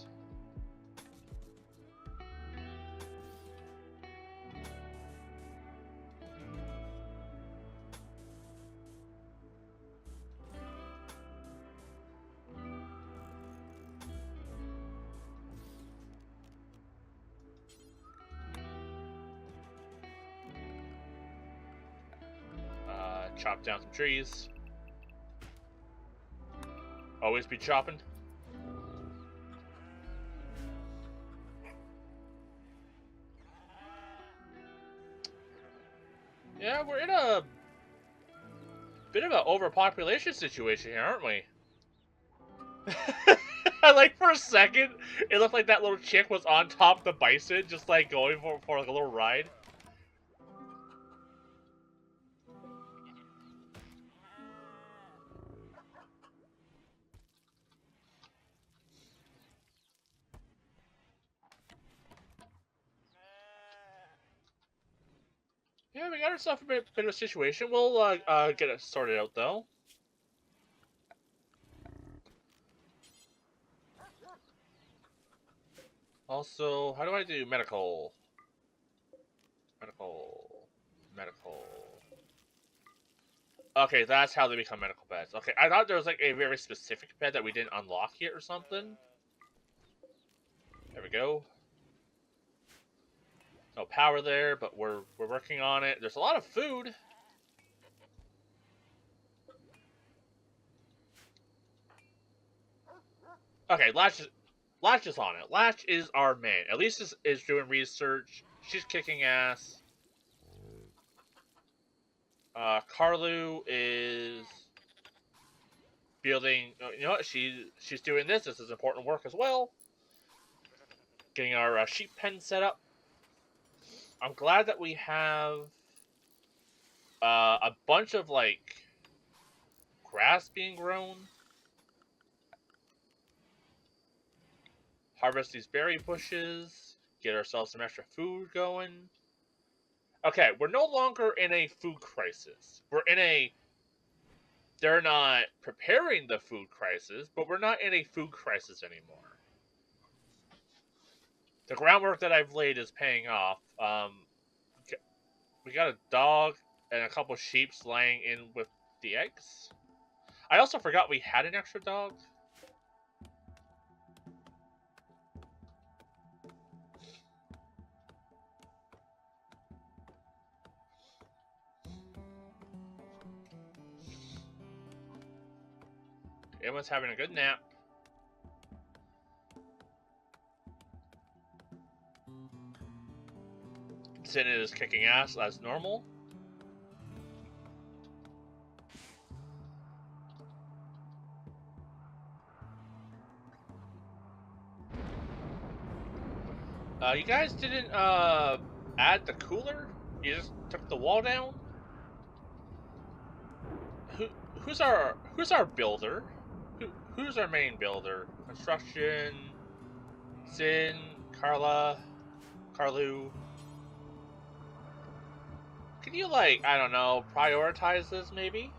Chop down some trees. Always be chopping. Yeah, we're in a bit of an overpopulation situation here, aren't we? Like, for a second, it looked like that little chick was on top of the bison, just like going for like a little ride. Yeah, we got ourselves a bit of a situation. We'll get it sorted out, though. Also, how do I do medical? Medical. Okay, that's how they become medical beds. Okay, I thought there was like a very specific bed that we didn't unlock yet or something. There we go. No power there, but we're working on it. There's a lot of food. Okay, Latch is on it. Latch is our man. Elise is doing research. She's kicking ass. Carlu is building. You know what? She's doing this. This is important work as well. Getting our sheep pen set up. I'm glad that we have a bunch of like grass being grown. Harvest these berry bushes. Get ourselves some extra food going. Okay, we're no longer in a food crisis. We're in a... They're not preparing the food crisis, but we're not in a food crisis anymore. The groundwork that I've laid is paying off. We got a dog and a couple sheep laying in with the eggs. I also forgot we had an extra dog. Everyone's having a good nap. Sin is kicking ass as normal. You guys didn't add the cooler? You just took the wall down? who's our builder? Who's our main builder? Construction, Sin, Carlu. Can you, like, I don't know, prioritize this maybe?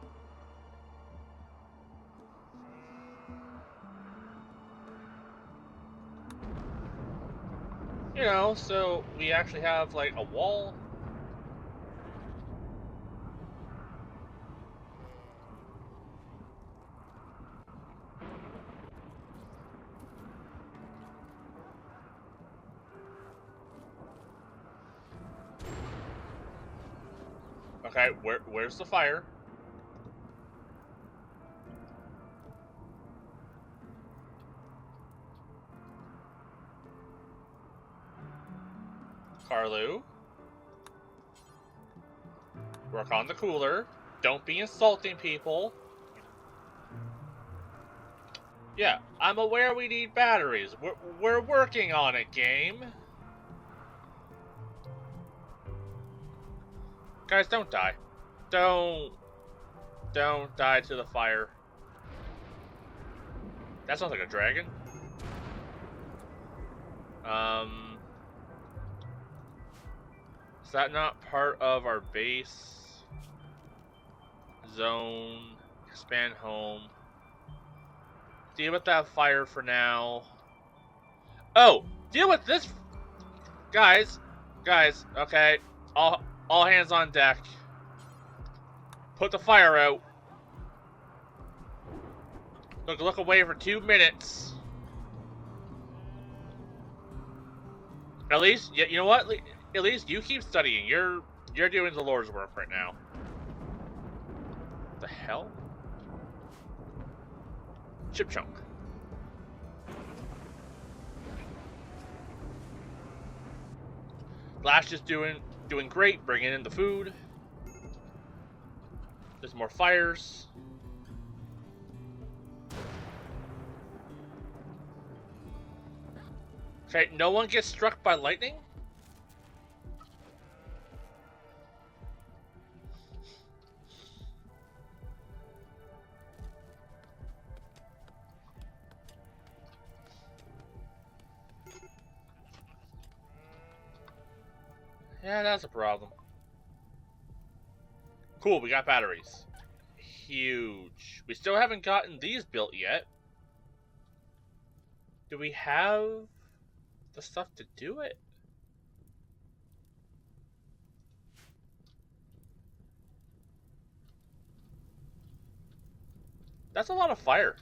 You know, so we actually have, like, a wall. Okay, where's the fire? Carlu. Work on the cooler. Don't be insulting people. Yeah, I'm aware we need batteries. We're working on it, game. Guys, don't die. Don't die to the fire. That sounds like a dragon. Is that not part of our base? Zone. Expand home. Deal with that fire for now. Oh! Deal with this! Guys, okay. All hands on deck. Put the fire out. Look away for 2 minutes. At least, you know what? At least you keep studying. You're doing the Lord's work right now. What the hell? Chip chunk. Lash is doing great, bringing in the food. There's more fires. Okay, no one gets struck by lightning? Yeah, that's a problem. Cool, we got batteries. Huge. We still haven't gotten these built yet. Do we have the stuff to do it? That's a lot of fire.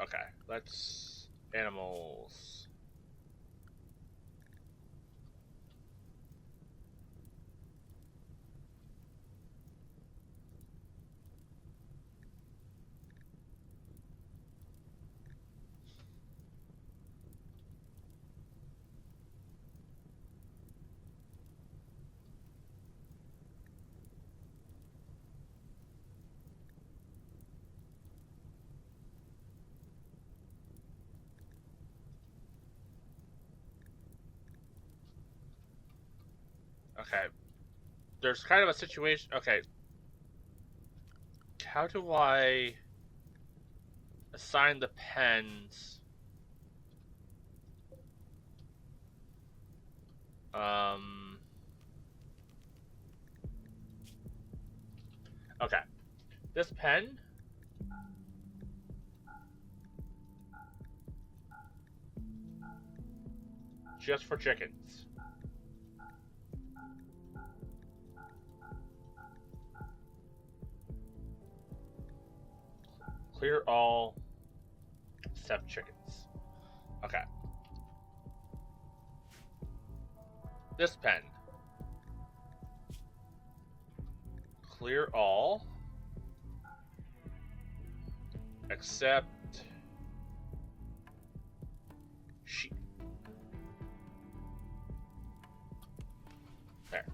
Okay, let's... Animals. Okay. There's kind of a situation... Okay. How do I... assign the pens? Okay. This pen... just for chickens. Clear all except chickens. Okay. This pen. Clear all. Except sheep. There.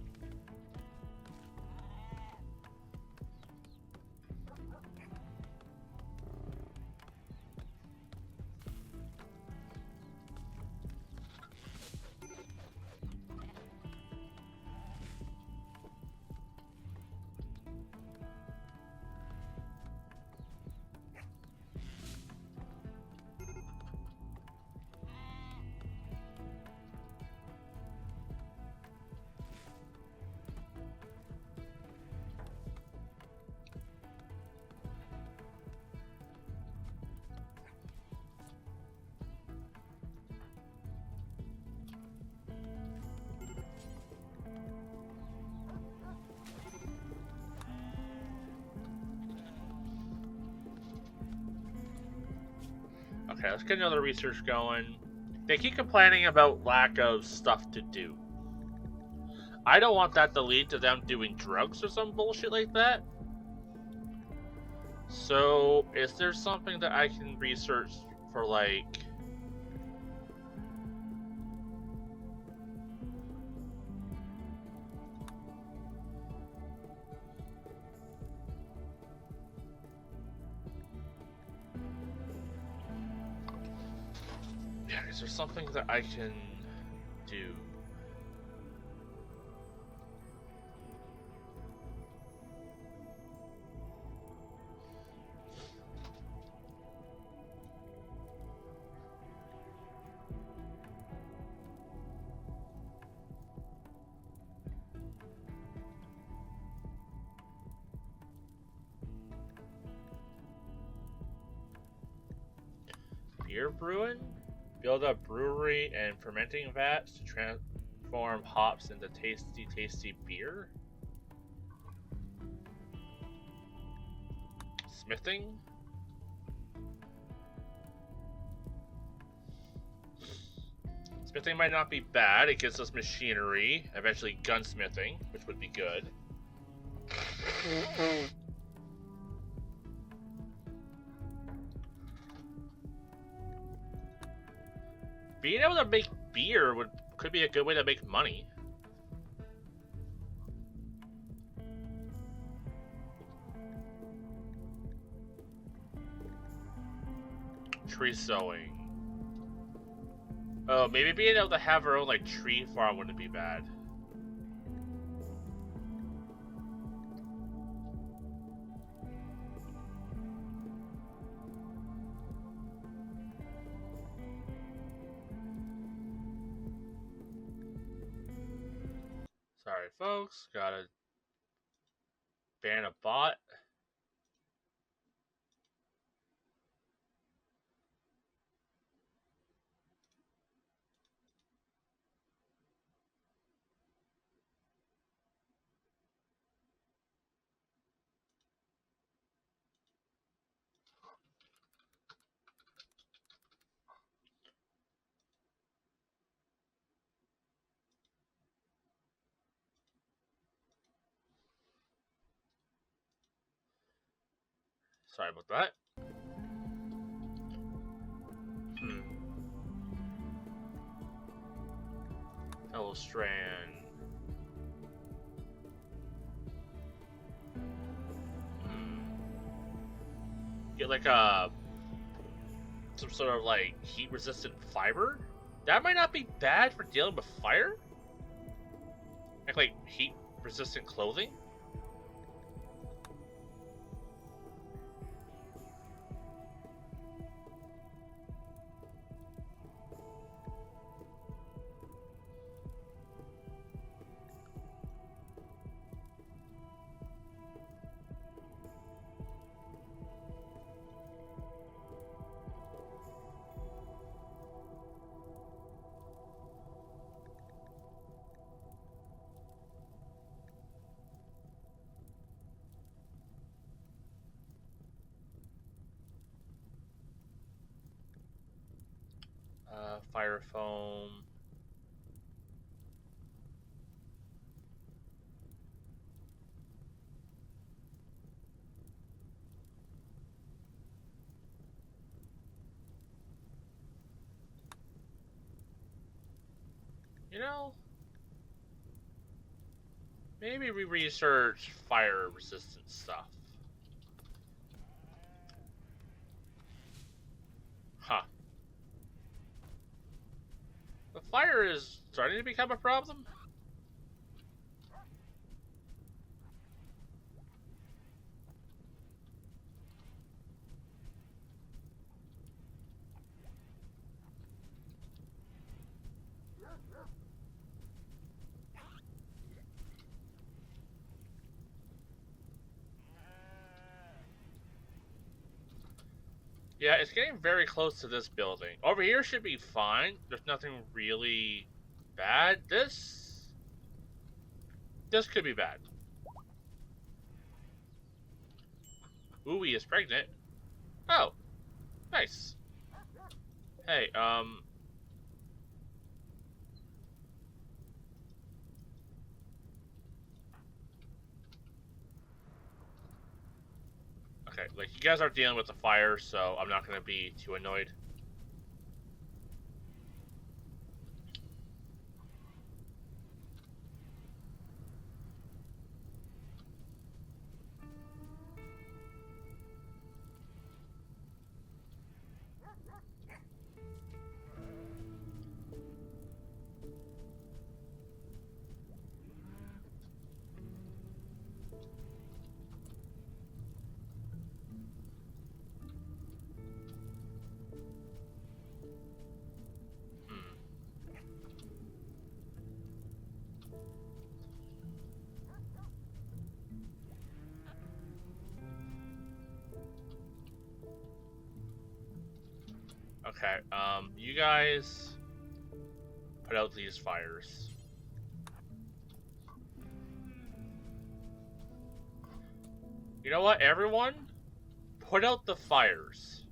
Okay, let's get another research going. They keep complaining about lack of stuff to do. I don't want that to lead to them doing drugs or some bullshit like that. So, is there something that I can research for, like... Yeah, is there something that I can do? Beer brewing? Build a brewery and fermenting vats to transform hops into tasty, tasty beer? Smithing? Smithing might not be bad. It gives us machinery, eventually gunsmithing, which would be good. Being able to make beer could be a good way to make money. Tree sowing. Oh, maybe being able to have our own like tree farm wouldn't be bad. Sorry, folks. Gotta ban a bot. Sorry about that. Fellow Strand. Get like some sort of like heat resistant fiber. That might not be bad for dealing with fire. Like heat resistant clothing. Fire foam. You know, maybe we research fire resistant stuff. Huh. The fire is starting to become a problem? Yeah, it's getting very close to this building. Over here should be fine. There's nothing really bad. This could be bad. Ooh, he is pregnant. Oh, nice. Hey, okay, like, you guys are dealing with the fire, so I'm not gonna be too annoyed. Okay, you guys put out these fires. You know what, everyone? Put out the fires.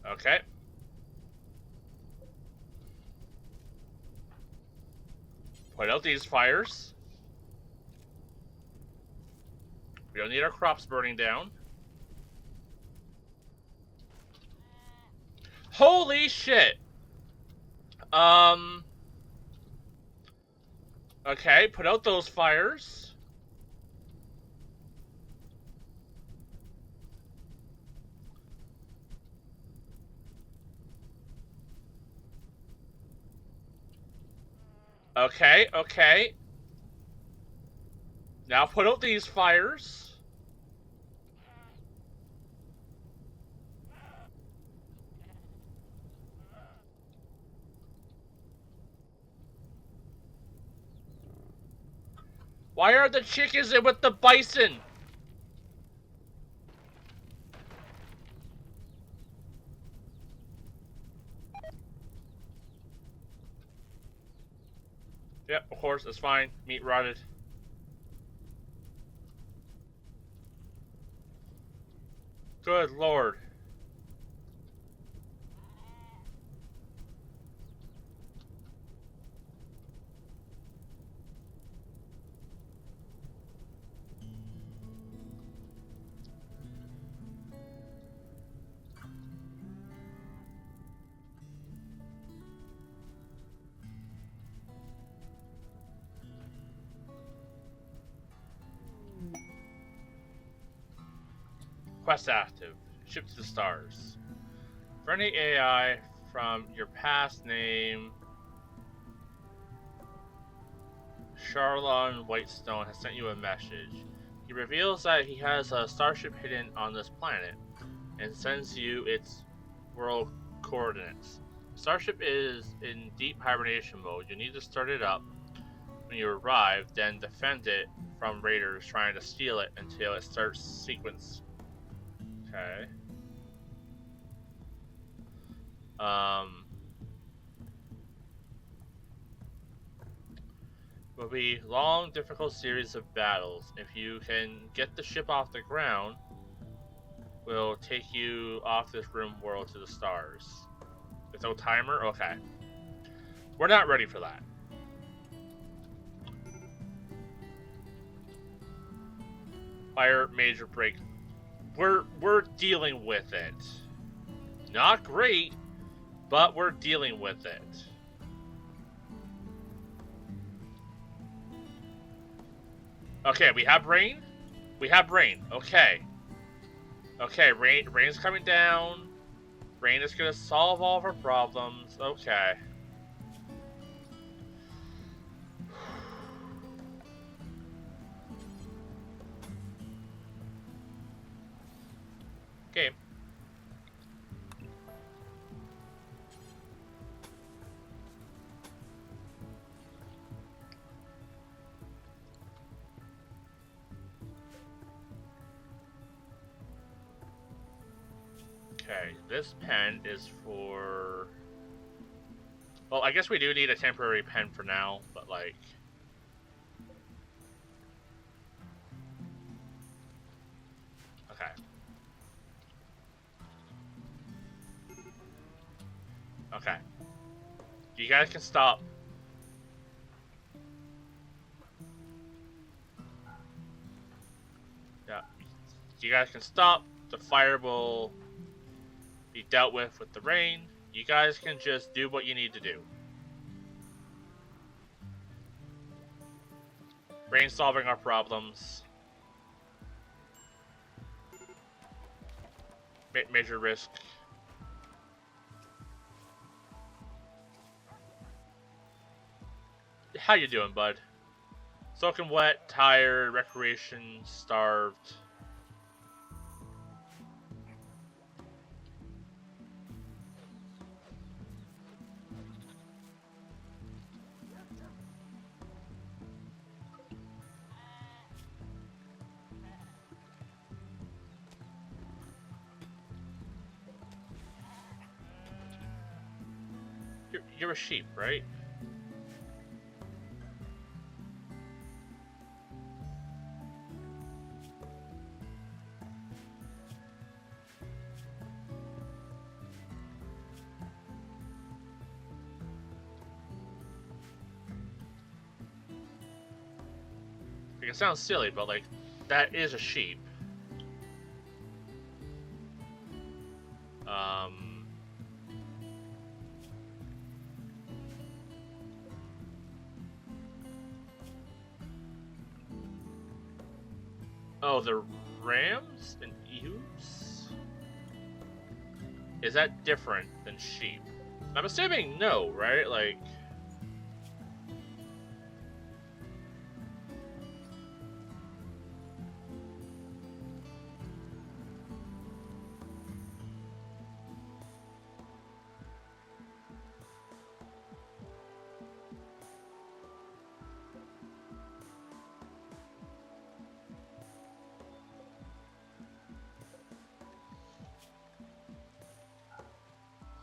Okay. Put out these fires. We don't need our crops burning down. Holy shit! Okay, put out those fires. Okay, okay. Now put out these fires. Why are the chickens in with the bison? Yep, of course, it's fine. Meat rotted. Good lord. Quest active. Ship to the stars. Friendly AI from your past name, Charlon Whitestone, has sent you a message. He reveals that he has a starship hidden on this planet and sends you its world coordinates. Starship is in deep hibernation mode. You need to start it up. when you arrive, then defend it from raiders trying to steal it until it starts sequence. Okay. Will be long, difficult series of battles. If you can get the ship off the ground, we'll take you off this RimWorld to the stars. With no timer? Okay. We're not ready for that. Fire major break. We're dealing with it. Not great, but we're dealing with it. Okay, we have rain. We have rain. Okay. Okay, rain's coming down. Rain is gonna solve all of our problems. Okay. Game. Okay, this pen is for... Well, I guess we do need a temporary pen for now, but like... Okay. Okay. You guys can stop. Yeah. You guys can stop. The fire will be dealt with the rain. You guys can just do what you need to do. Rain solving our problems. Major risk. How you doing, bud? Soaking wet, tired, recreation, starved. You're a sheep, right? Like, it sounds silly, but like, that is a sheep. Oh, the rams and ewes? Is that different than sheep? I'm assuming no, right? Like...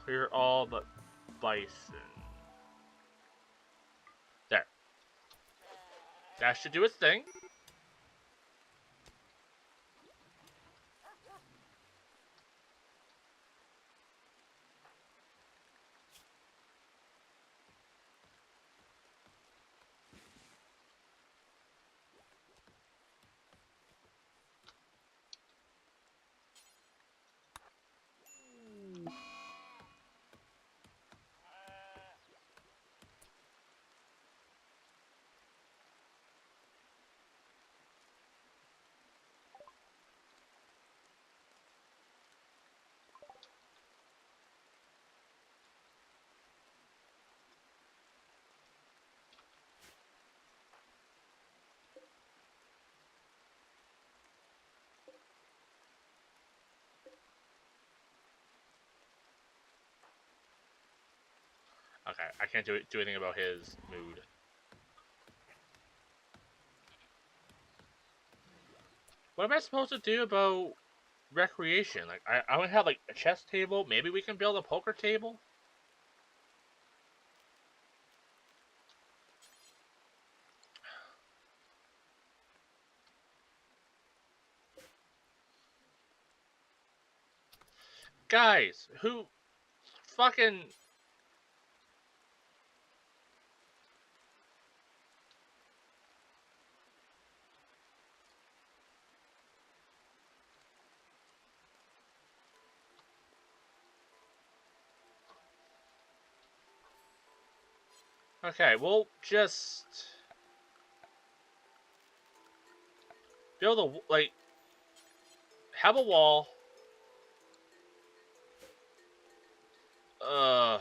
Clear all but bison. There. That should do its thing. Okay, I can't do anything about his mood. What am I supposed to do about recreation? Like, I only have like a chess table. Maybe we can build a poker table. Guys, who fucking. Okay, we'll just build a, like, have a wall. Uh.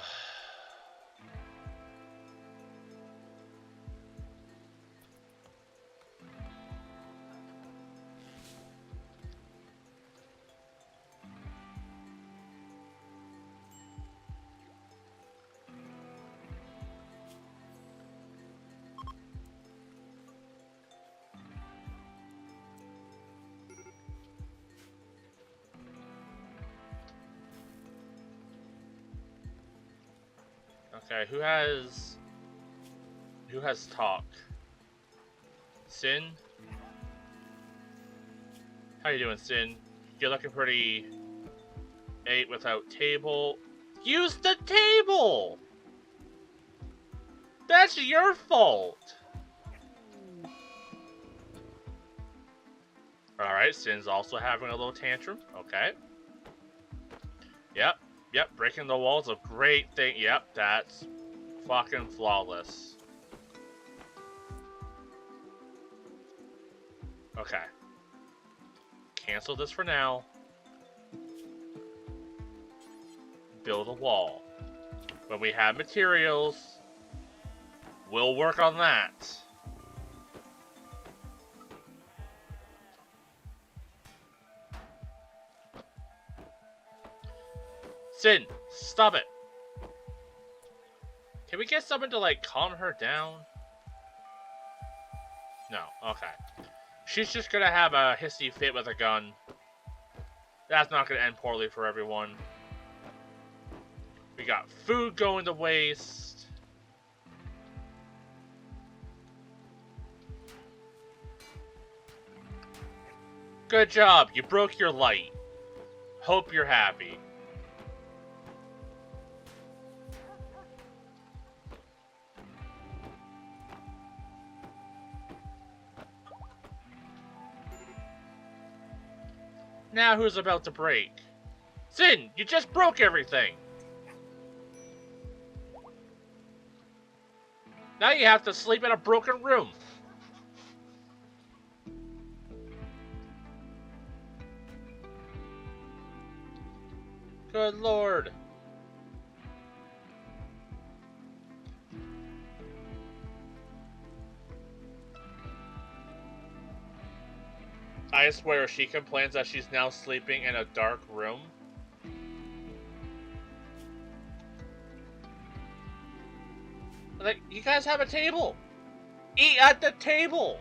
Okay, who has talk? Sin? How you doing, Sin? You're looking pretty 8 without table. Use the table! That's your fault! Alright, Sin's also having a little tantrum. Okay. Yep, breaking the wall's a great thing. Yep, that's fucking flawless. Okay. Cancel this for now. Build a wall. When we have materials, we'll work on that. Sin, stop it. Can we get someone to, like, calm her down? No, okay. She's just gonna have a hissy fit with a gun. That's not gonna end poorly for everyone. We got food going to waste. Good job, you broke your light. Hope you're happy. Now who's about to break? Sin, you just broke everything! Now you have to sleep in a broken room. Good lord. I swear, she complains that she's now sleeping in a dark room. Like, you guys have a table. Eat at the table.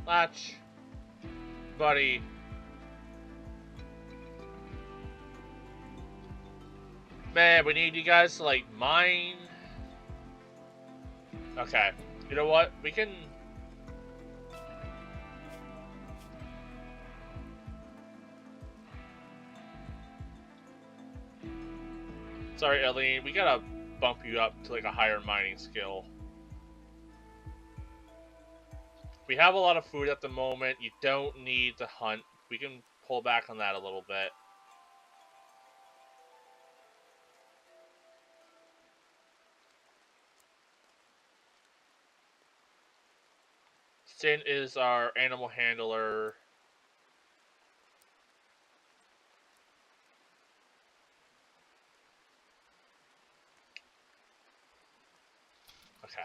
Latch. Buddy. Man, we need you guys to, like, mine. Okay. You know what? We can... Sorry, Eileen. We gotta bump you up to, like, a higher mining skill. We have a lot of food at the moment. You don't need to hunt. We can pull back on that a little bit. Sin is our animal handler. Okay.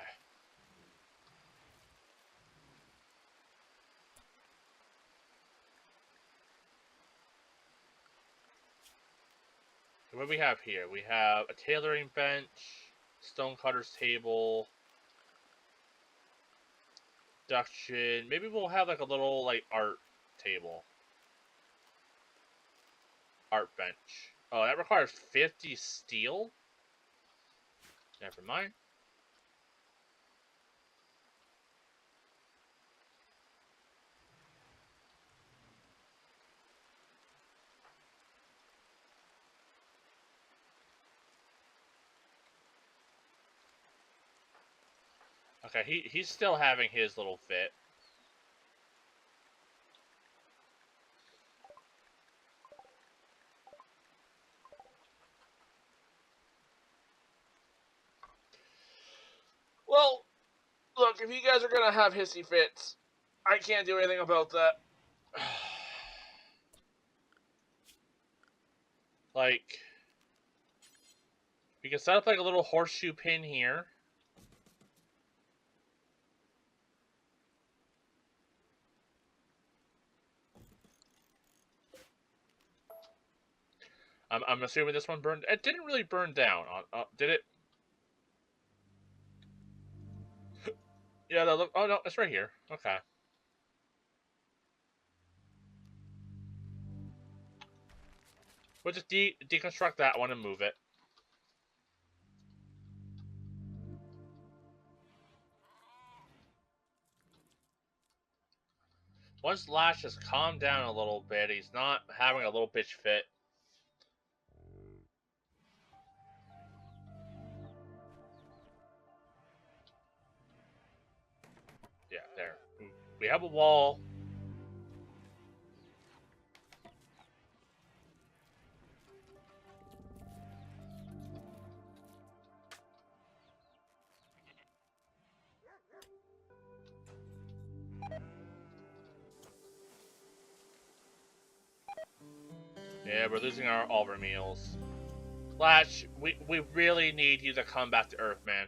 What do we have here? We have a tailoring bench, stonecutter's table, production. Maybe we'll have like a little like art table. Art bench. Oh, that requires 50 steel? Never mind. Okay, he's still having his little fit. Well, look, if you guys are gonna have hissy fits, I can't do anything about that. Like, we can set up like a little horseshoe pin here. I'm assuming this one burned. It didn't really burn down. Did it? Yeah, no, look. Oh no, it's right here. Okay. We'll just deconstruct that one and move it. Once Lash has calmed down a little bit, he's not having a little bitch fit. Yeah, there. We have a wall. Yeah, we're losing all of our meals. Lash, we really need you to come back to Earth, man.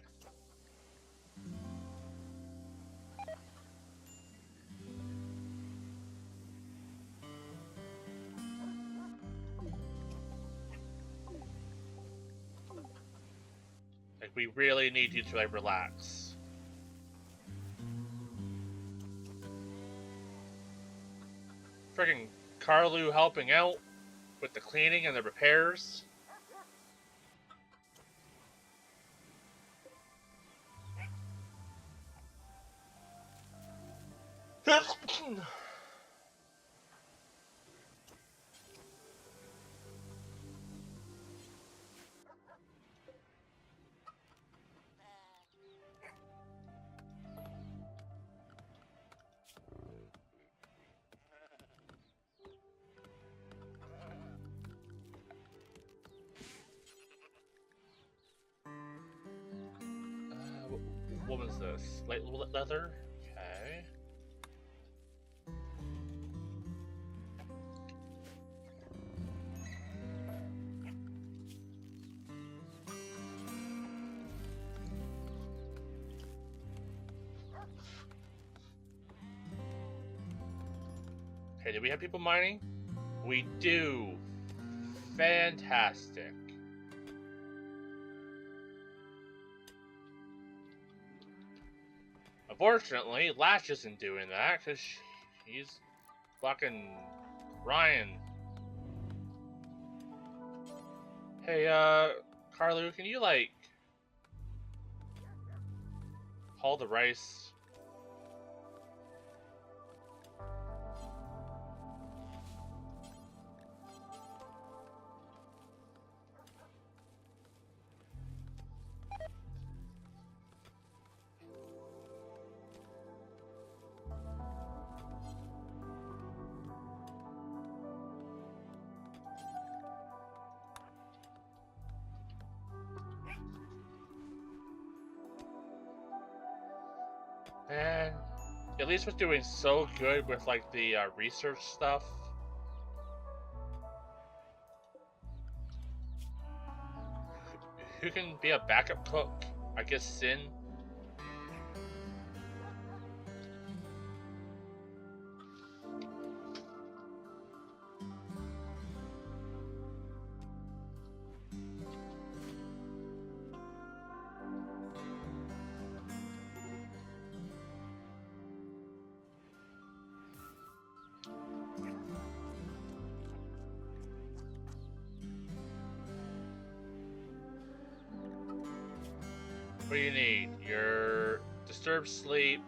Like, we really need you to, like, relax. Freaking Carlu helping out with the cleaning and the repairs. What was this? Leather? Okay. Okay, do we have people mining? We do. Fantastic. Unfortunately, Lash isn't doing that because he's fucking Ryan. Hey, Carlu, can you, like, haul the rice? Man, at least we're doing so good with, like, the research stuff. Who can be a backup cook? I guess Sin. What do you need? Your disturbed sleep.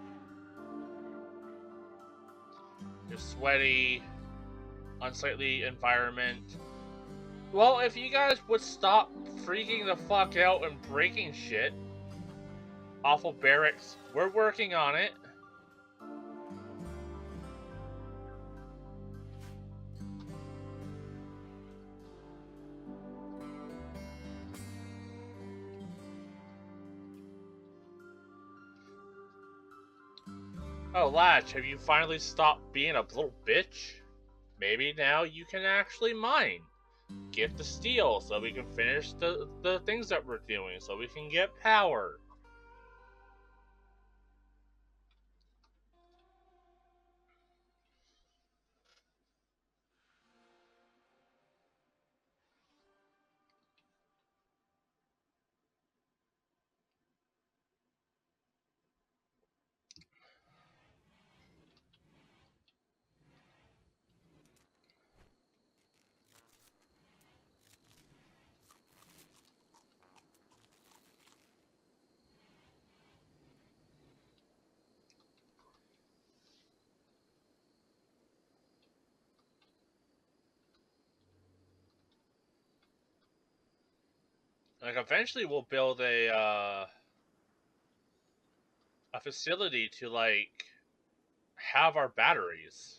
Your sweaty, unsightly environment. Well, if you guys would stop freaking the fuck out and breaking shit. Awful barracks. We're working on it. Oh, Latch, have you finally stopped being a little bitch? Maybe now you can actually mine. Get the steel so we can finish the things that we're doing, so we can get power. Like, eventually we'll build a facility to, like, have our batteries.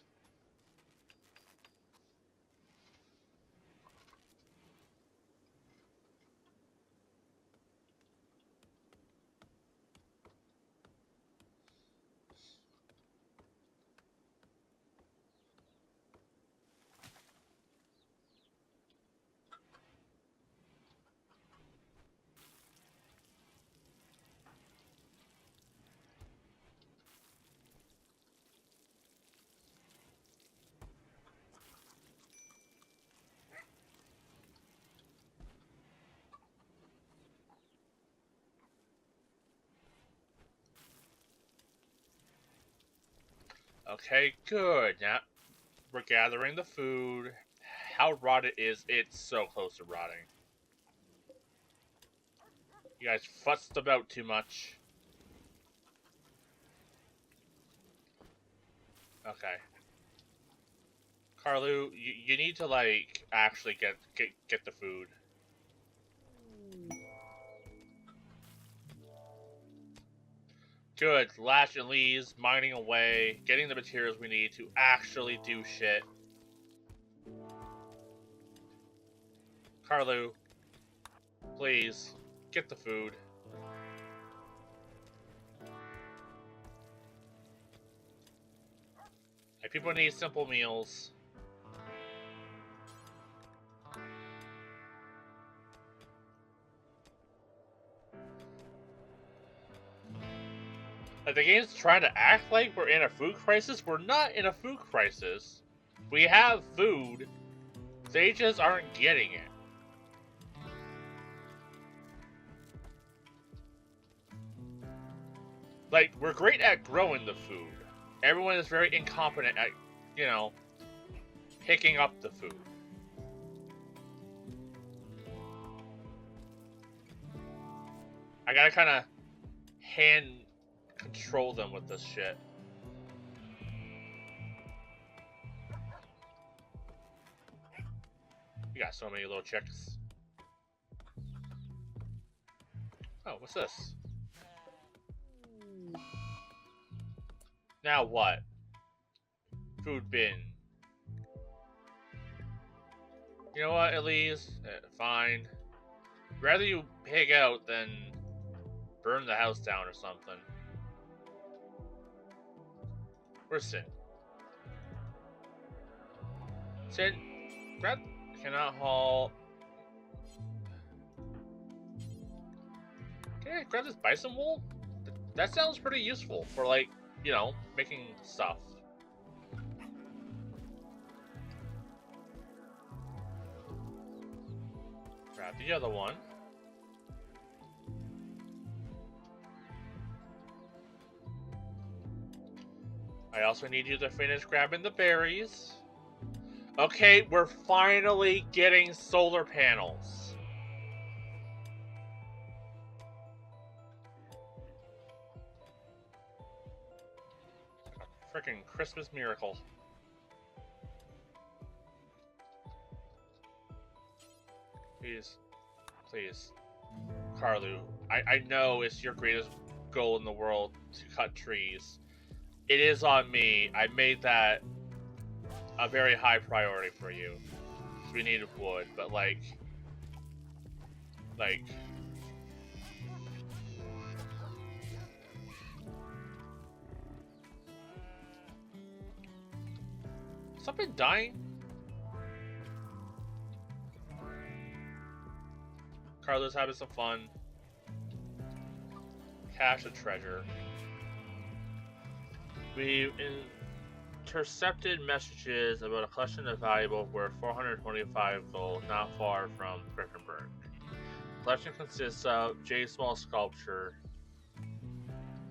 Okay, good. Now we're gathering the food. How rotted is it? So close to rotting. You guys fussed about too much. Okay. Carlu, you need to, like, actually get the food. Good. Latch and Lee's mining away, getting the materials we need to actually do shit. Carlu, please, get the food. Like, people need simple meals. Like, the game's trying to act like we're in a food crisis. We're not in a food crisis. We have food. They just aren't getting it. Like, we're great at growing the food. Everyone is very incompetent at, you know, picking up the food. I gotta kind of hand control them with this shit. You got so many little chicks. Oh, what's this? Now what? Food bin. You know what, Elise? Fine. Rather you pig out than burn the house down or something. Where's Sin? Sin, grab. Cannot haul. Can I grab this bison wool? That sounds pretty useful for, like, you know, making stuff. Grab the other one. I also need you to finish grabbing the berries. Okay, we're finally getting solar panels. freaking Christmas miracle. Please. Please. Carlu, I know it's your greatest goal in the world to cut trees. It is on me. I made that a very high priority for you. We needed wood, but like... Something dying? Carlos having some fun. Cache a treasure. We intercepted messages about a collection of valuable worth 425 gold not far from Griffinburg. The collection consists of J small sculpture.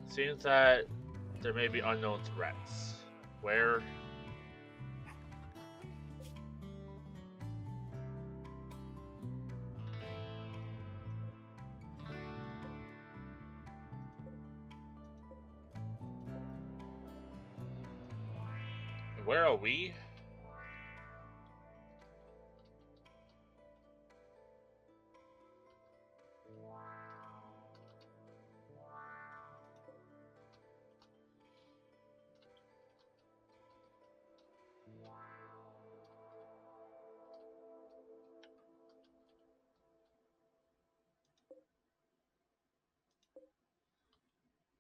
Seems that there may be unknown threats. Where? Where are we?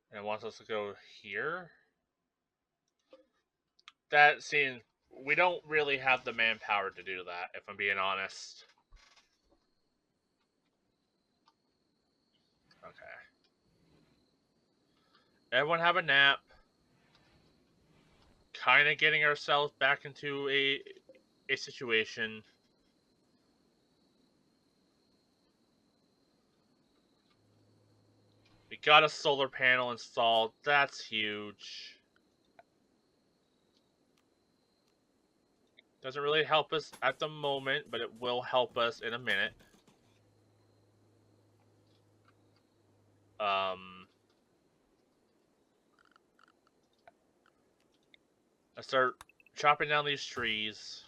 And it wants us to go here? That seems... We don't really have the manpower to do that, if I'm being honest. Okay. Everyone have a nap. Kind of getting ourselves back into a situation. We got a solar panel installed. That's huge. Doesn't really help us at the moment, but it will help us in a minute. Let's start chopping down these trees.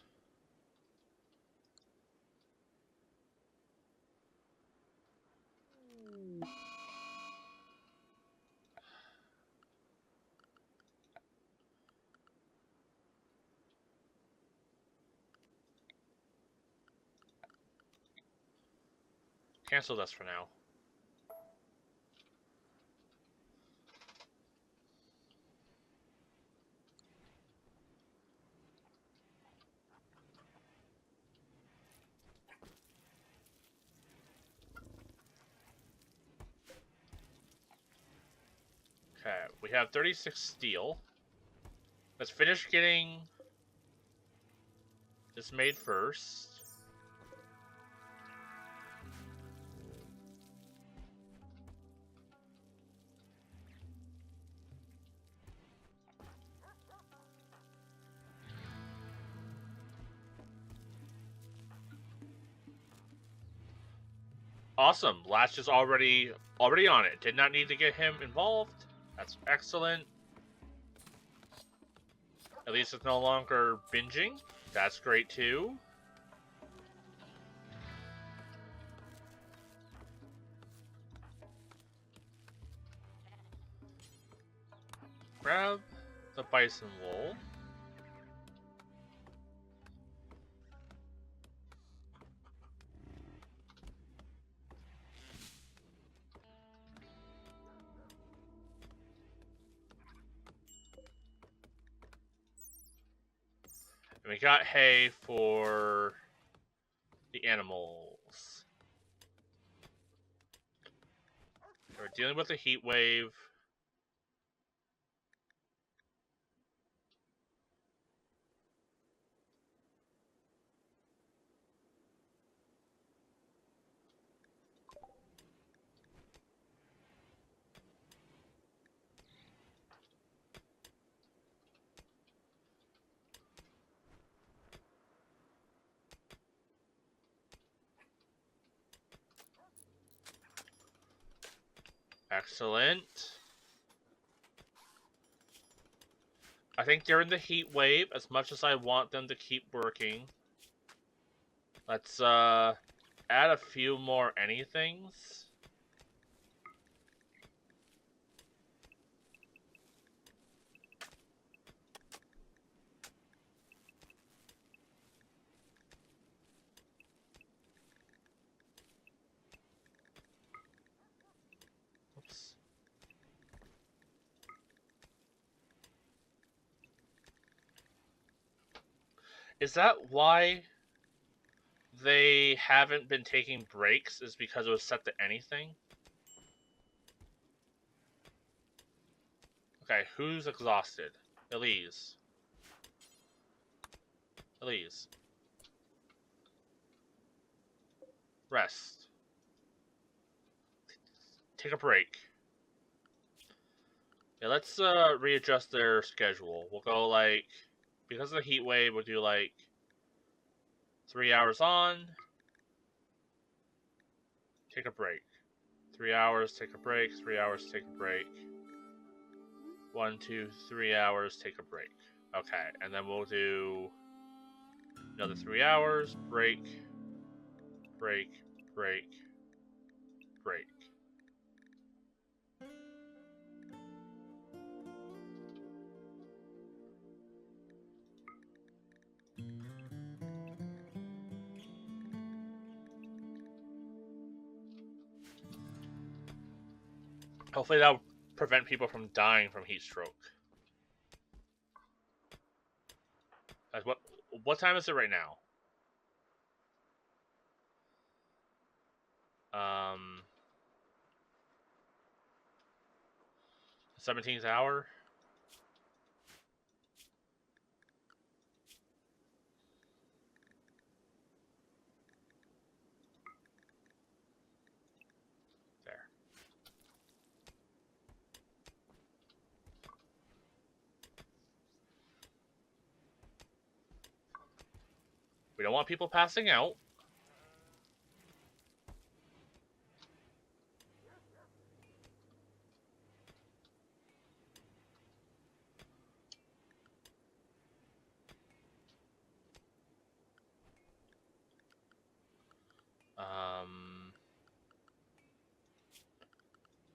Cancel this for now. Okay, we have 36 steel. Let's finish getting this made first. Awesome. Latch is already on it. Did not need to get him involved. That's excellent. At least it's no longer binging. That's great too. Grab the bison wool. And we got hay for the animals. We're dealing with a heat wave. Excellent. I think during the heat wave, as much as I want them to keep working, let's add a few more anythings. Oops. Is that why they haven't been taking breaks? Is because it was set to anything? Okay, who's exhausted? Elise. Elise. Rest. Take a break. Yeah, let's readjust their schedule. We'll go like, because of the heat wave, we'll do like 3 hours on, take a break. 3 hours, take a break. 3 hours, take a break. 1, 2, 3 hours, take a break. Okay, and then we'll do another 3 hours, break, break, break, break. Hopefully that'll prevent people from dying from heat stroke. Like what time is it right now? 17th hour. There. We don't want people passing out.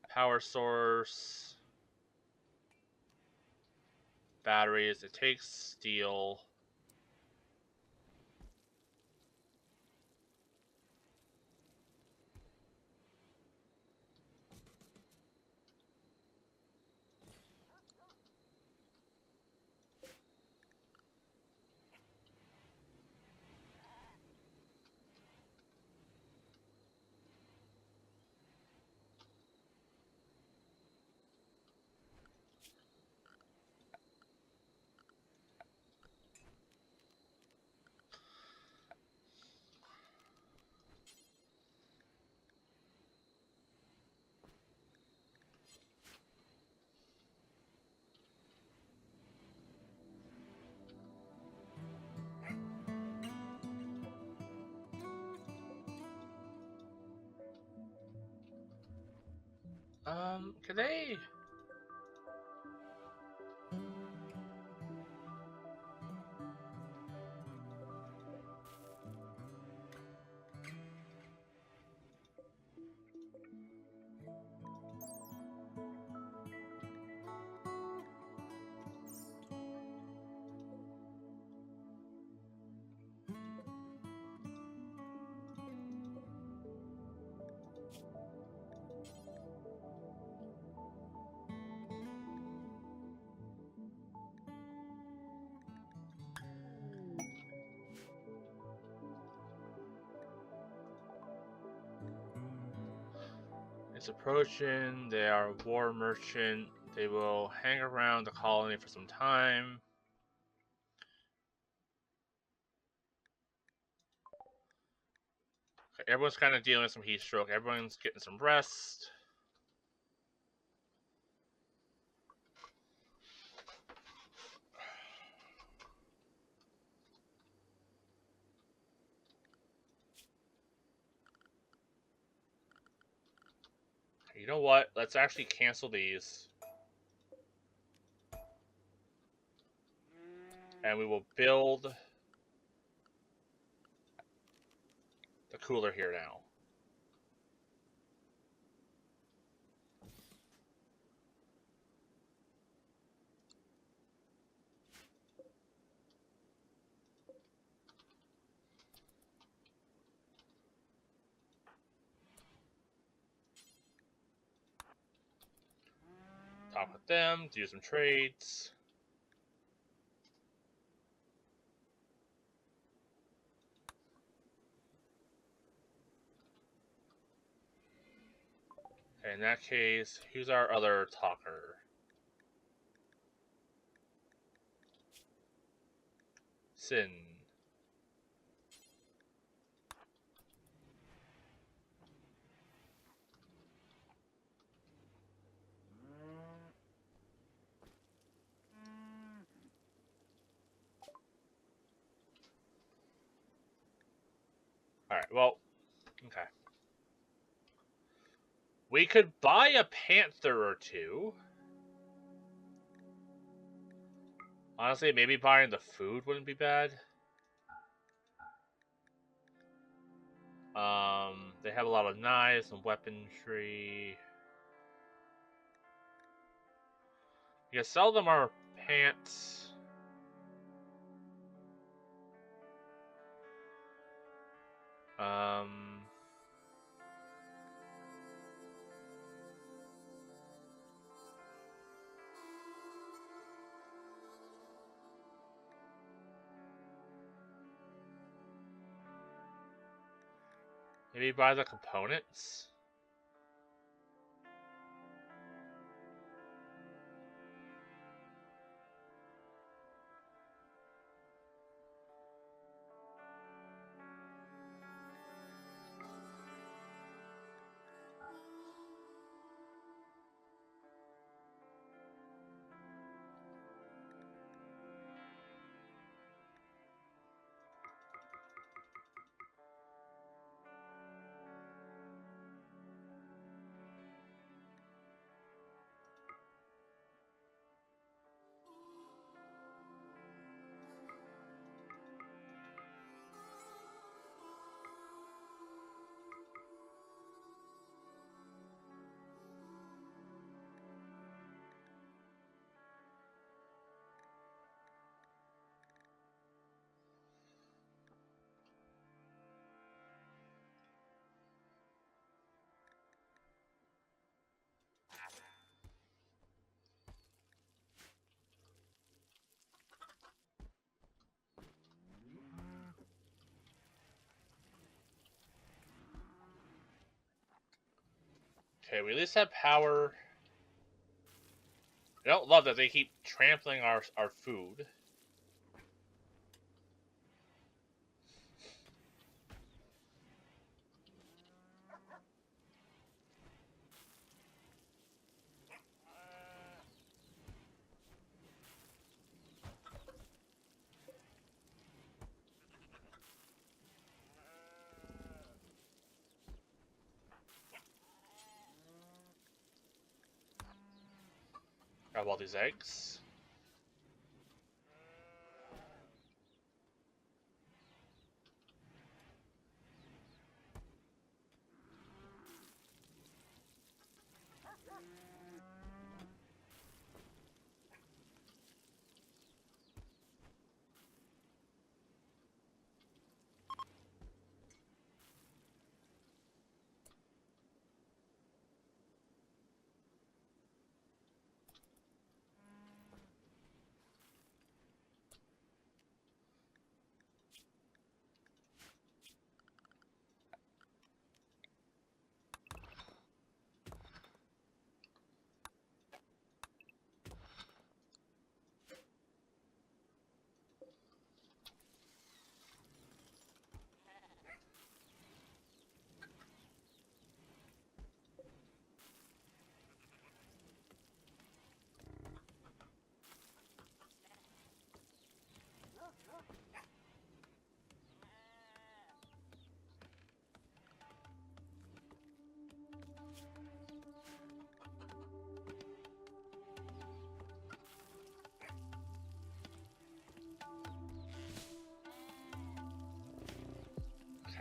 Power source. Batteries. It takes steel. Can they? It's approaching. They are a war merchant. They will hang around the colony for some time. Okay, everyone's kind of dealing with some heat stroke. Everyone's getting some rest. You know what? Let's actually cancel these. And we will build the cooler here now. Talk with them, do some trades. In that case, who's our other talker? Sin. Alright, well, okay. We could buy a panther or two. Honestly, maybe buying the food wouldn't be bad. They have a lot of knives and weaponry. You can sell them our pants. Maybe buy the components. Okay, we at least have power. I don't love that they keep trampling our food. Grab all these eggs.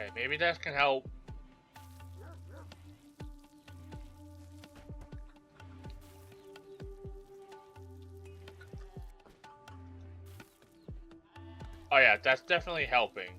Okay, maybe that can help. Oh yeah, that's definitely helping.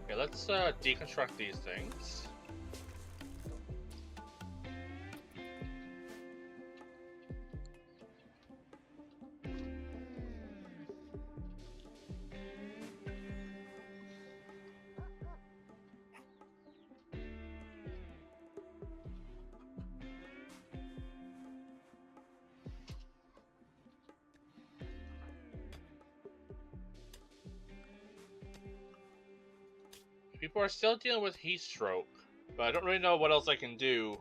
Okay, let's deconstruct these things. People are still dealing with heat stroke, but I don't really know what else I can do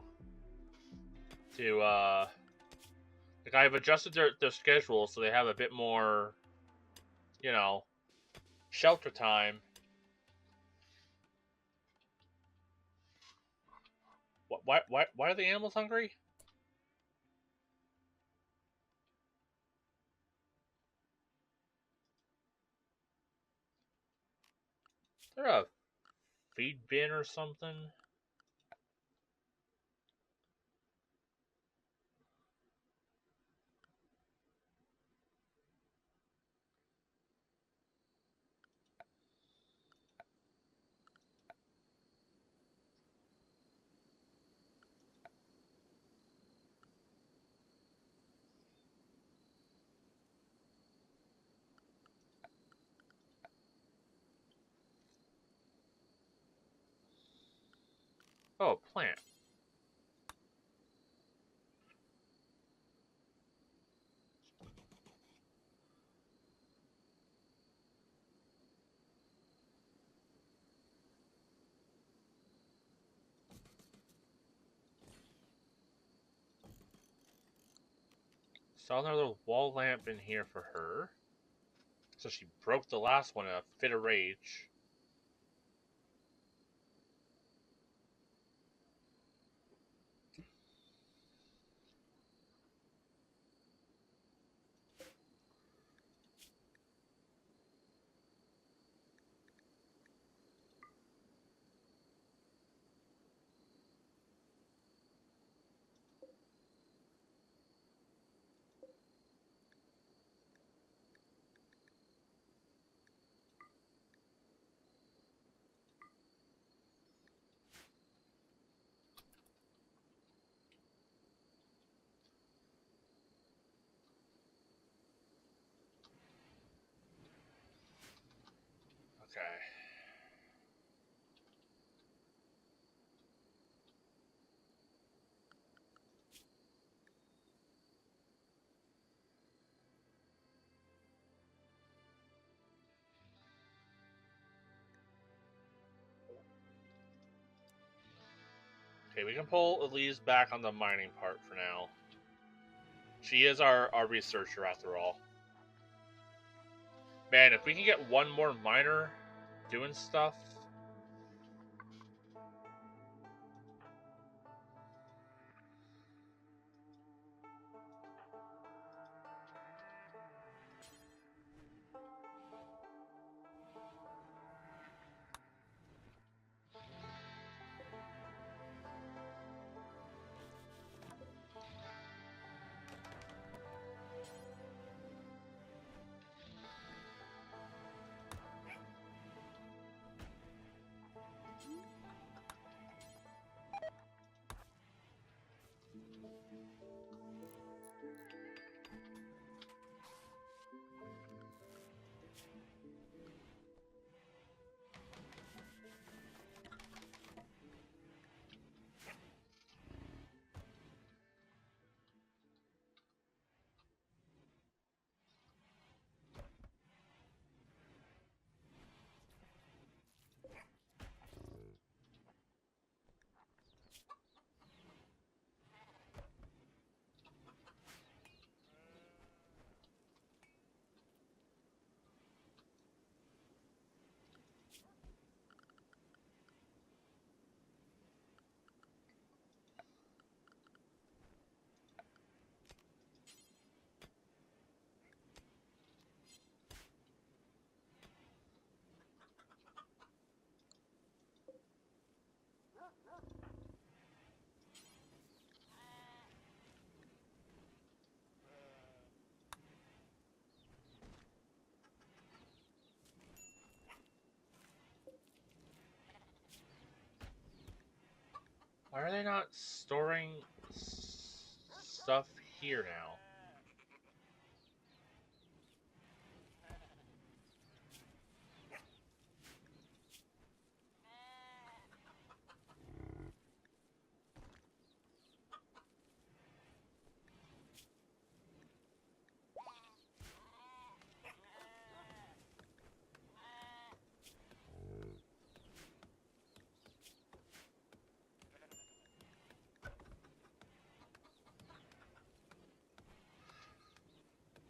to, like, I've adjusted their schedule so they have a bit more, you know, shelter time. Why are the animals hungry? Is there a feed bin or something? Oh, plant. Saw another wall lamp in here for her. So she broke the last one in a fit of rage. Okay. Okay, we can pull Elise back on the mining part for now. She is our researcher after all. Man, if we can get one more miner doing stuff. Why are they not storing stuff here now?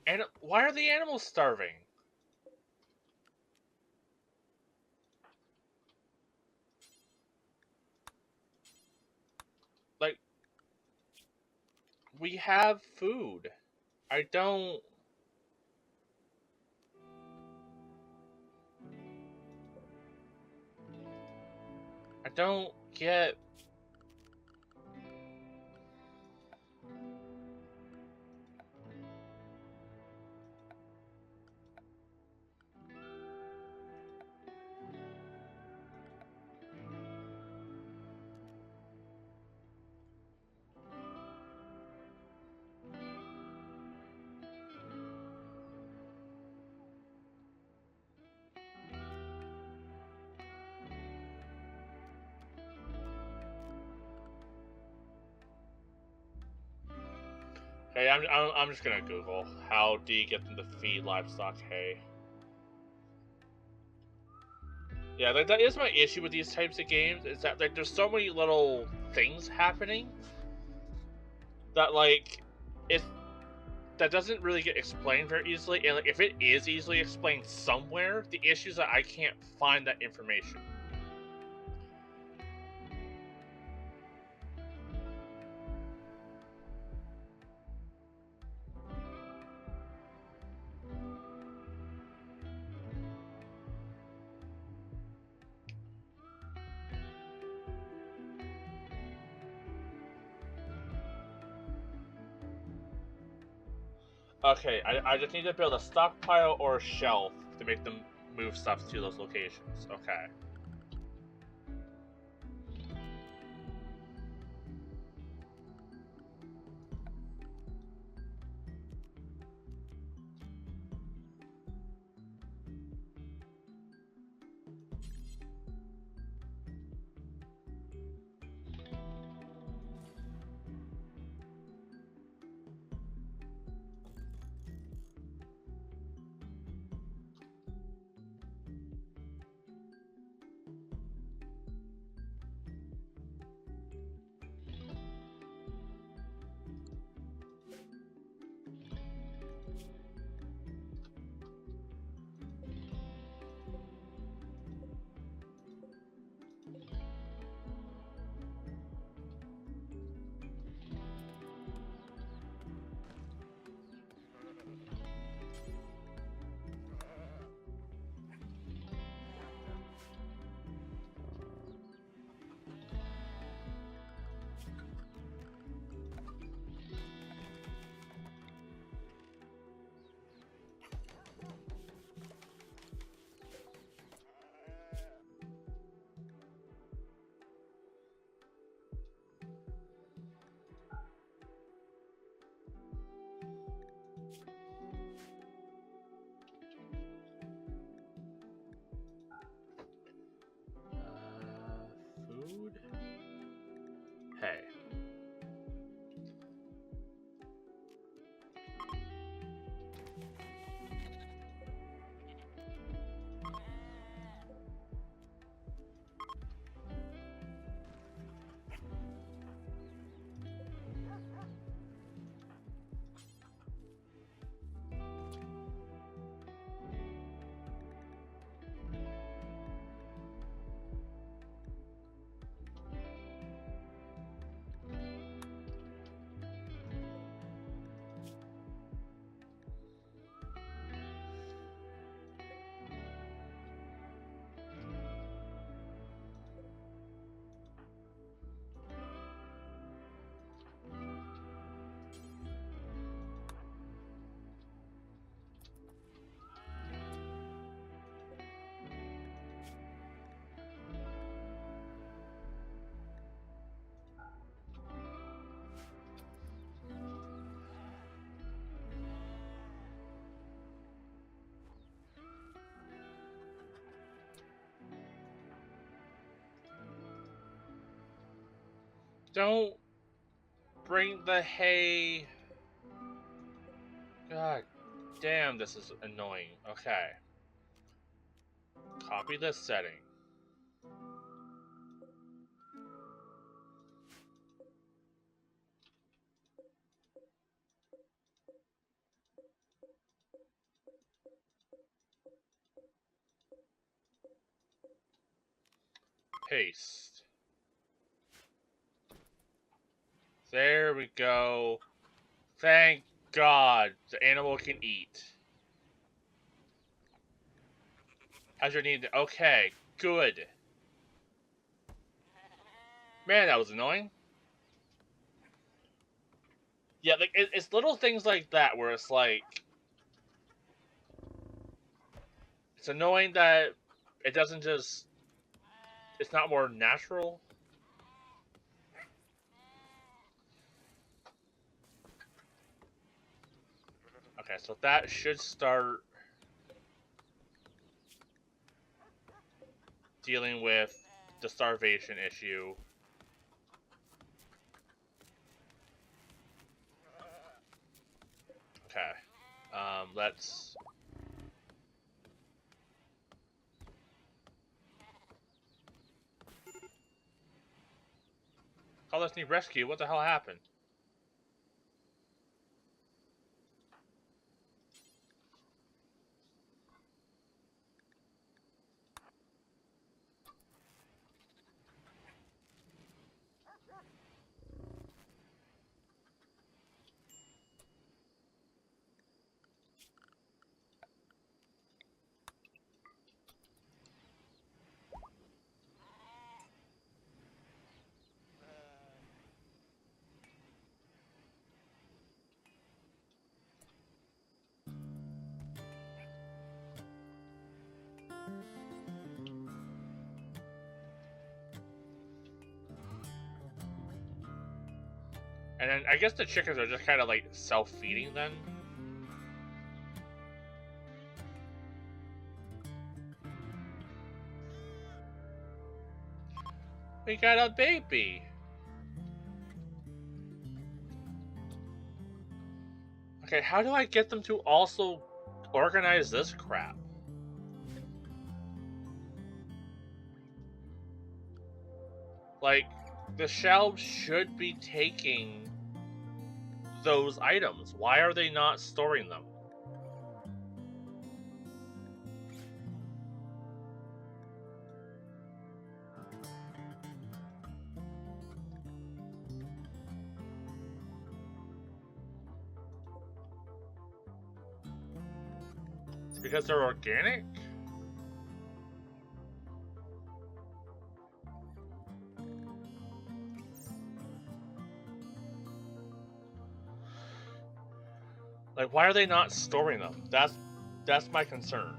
And why are the animals starving? Like, we have food. I don't. I don't get. Hey, I'm just gonna Google how do you get them to feed livestock hay. Yeah, that is my issue with these types of games. Is that like there's so many little things happening that like it that doesn't really get explained very easily. And like if it is easily explained somewhere, the issue is that I can't find that information. Okay, I just need to build a stockpile or a shelf to make them move stuff to those locations. Okay. Don't bring the hay. God damn, this is annoying. Okay. Copy this setting. Paste. There we go. Thank God the animal can eat. How's your need? Okay, good. Man, that was annoying. Yeah, like it's little things like that where it's like it's annoying that it doesn't just it's not more natural. Okay, so that should start dealing with the starvation issue. Okay. Let's call this need rescue. What the hell happened? And then I guess the chickens are just kind of like self-feeding then. We got a baby. Okay, how do I get them to also organize this crap? Like, the shelves should be taking those items. Why are they not storing them? It's because they're organic? Like, why are they not storing them? That's my concern.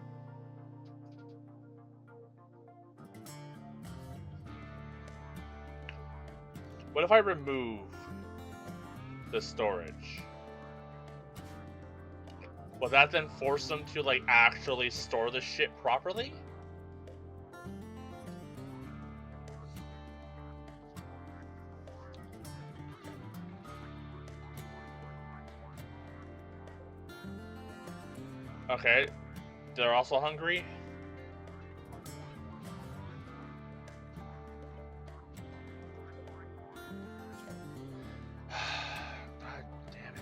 What if I remove the storage? Will that then force them to, like, actually store the shit properly? Okay. They're also hungry? God damn it.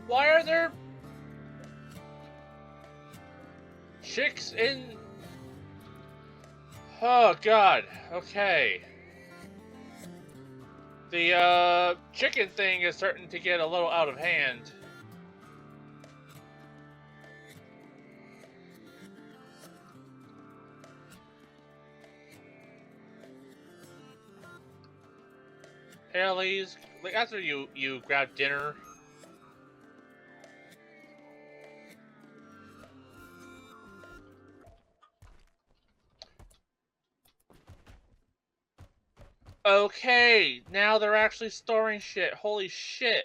Why are there chicks in... Oh, God. Okay. The, chicken thing is starting to get a little out of hand. Haley's, like, after you grab dinner... Okay, now they're actually storing shit. Holy shit.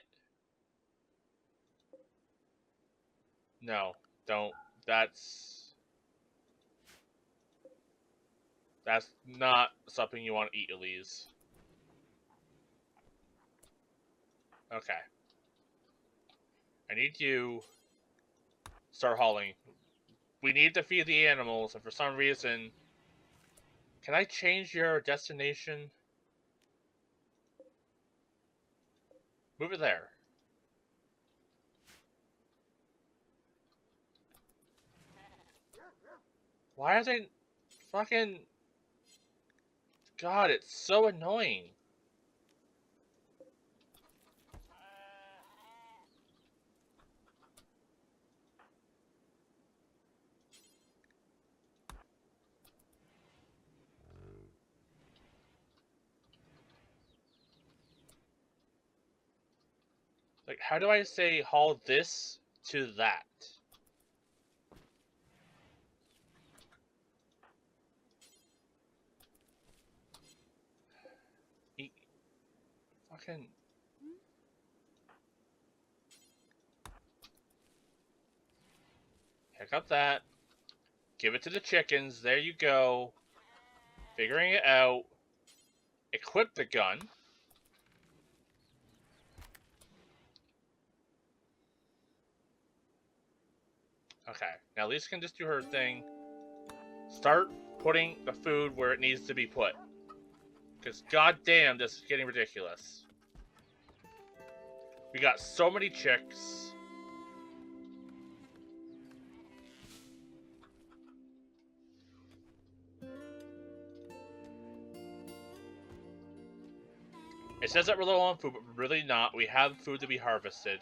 No, don't. That's not something you want to eat, Elise. Okay. I need you start hauling. We need to feed the animals, and for some reason... Can I change your destination? Move it there. Why are they fucking... God, it's so annoying. Like, how do I say haul this to that? Fucking... Pick up that. Give it to the chickens. There you go. Figuring it out. Equip the gun. Okay. Now Lisa can just do her thing. Start putting the food where it needs to be put. Because goddamn, this is getting ridiculous. We got so many chicks. It says that we're low on food, but we're really not. We have food to be harvested.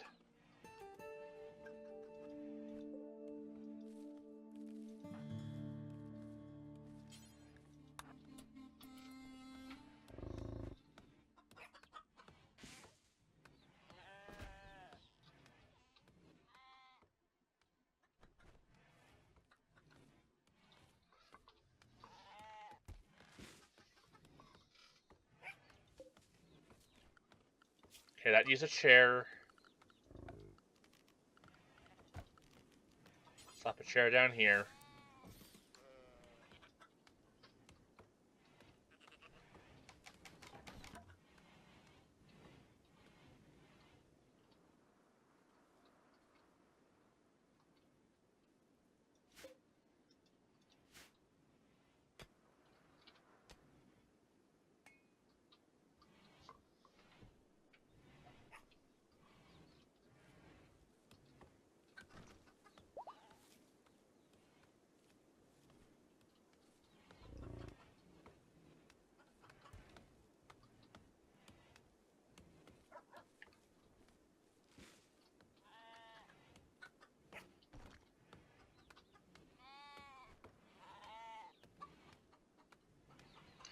Okay, that needs a chair. Slap a chair down here.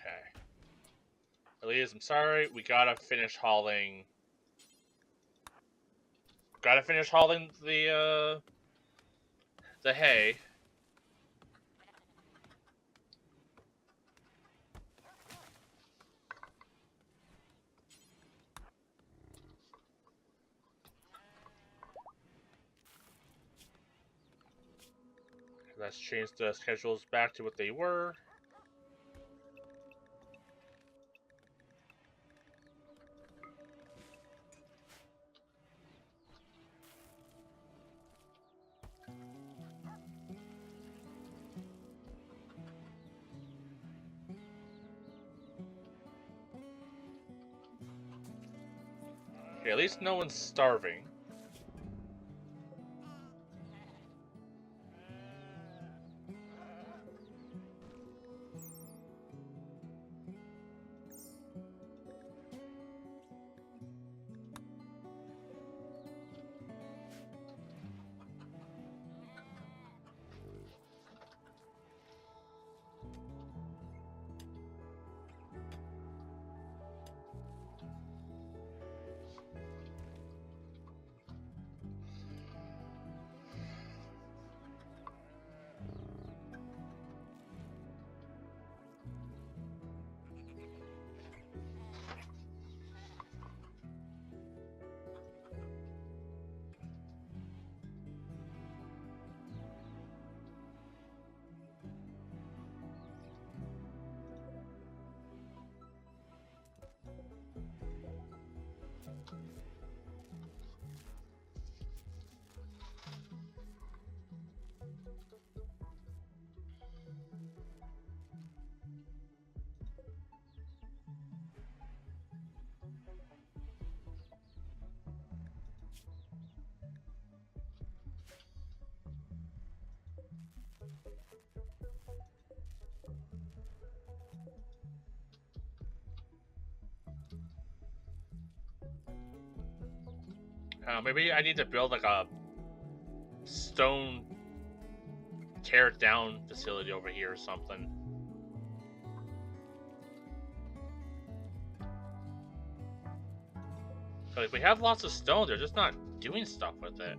Okay. Elias, I'm sorry. We gotta finish hauling. Gotta finish hauling the hay. Let's change the schedules back to what they were. Okay, at least no one's starving. Maybe I need to build like a stone tear it down facility over here or something. But if we have lots of stone, they're just not doing stuff with it.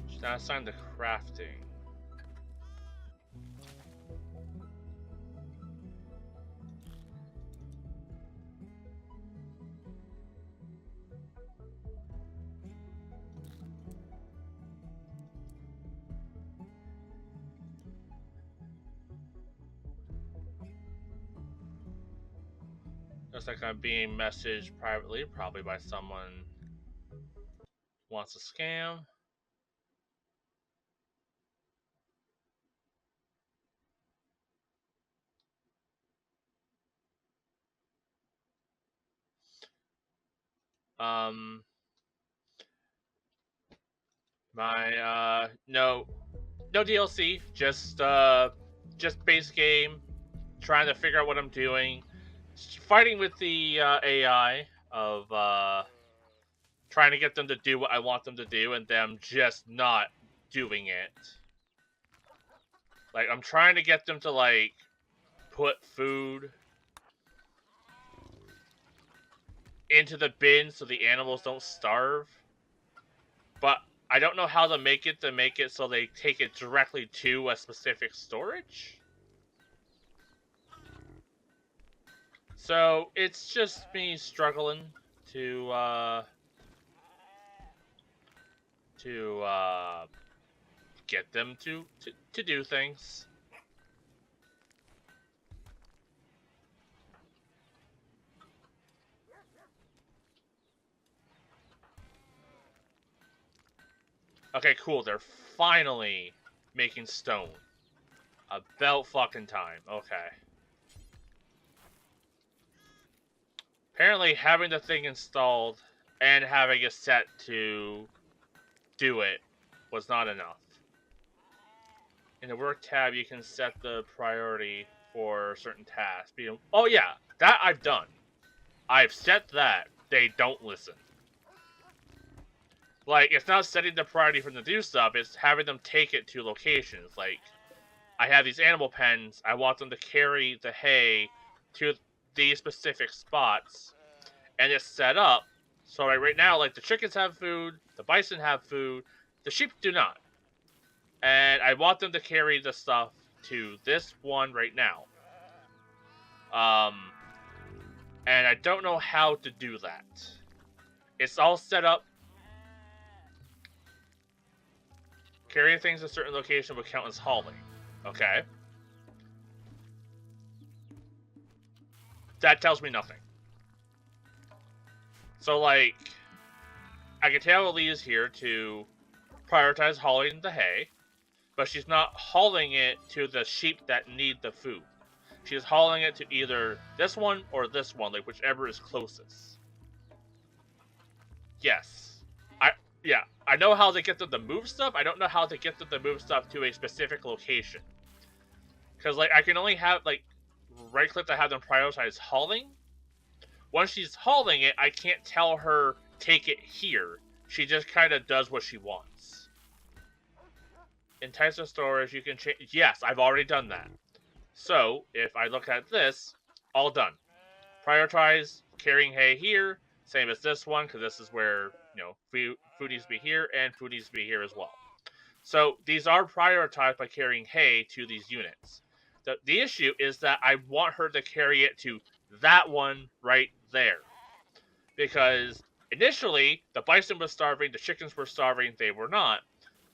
Should not assign to crafting. Looks like I'm being messaged privately, probably by someone who wants a scam. No DLC, just base game, trying to figure out what I'm doing, fighting with the AI of trying to get them to do what I want them to do, and them just not doing it. Like, I'm trying to get them to, like, put food into the bin so the animals don't starve. But I don't know how to make it so they take it directly to a specific storage. So it's just me struggling to get them to do things. Okay, cool. They're finally making stone. About fucking time. Okay. Apparently, having the thing installed and having it set to do it was not enough. In the work tab, you can set the priority for certain tasks. Oh yeah, that I've done. I've set that. They don't listen. Like, it's not setting the priority for them to do stuff, it's having them take it to locations. Like, I have these animal pens, I want them to carry the hay to these specific spots, and it's set up so right now, like, the chickens have food, the bison have food, the sheep do not. And I want them to carry the stuff to this one right now. And I don't know how to do that. It's all set up. Carrying things to a certain location will count as hauling. Okay. That tells me nothing. So, like, I can tell Leah's here to prioritize hauling the hay, but she's not hauling it to the sheep that need the food. She's hauling it to either this one or this one, like whichever is closest. Yes. I know how to get them to move stuff. I don't know how to get them to move stuff to a specific location. Because, like, I can only have, like, right-click to have them prioritize hauling. Once she's hauling it, I can't tell her, take it here. She just kind of does what she wants. In types of storage, you can change... Yes, I've already done that. So, if I look at this, all done. Prioritize carrying hay here, same as this one, because this is where, you know, food needs to be here, and food needs to be here as well. So, these are prioritized by carrying hay to these units. The issue is that I want her to carry it to that one right there. Because Initially, the bison was starving, the chickens were starving, they were not.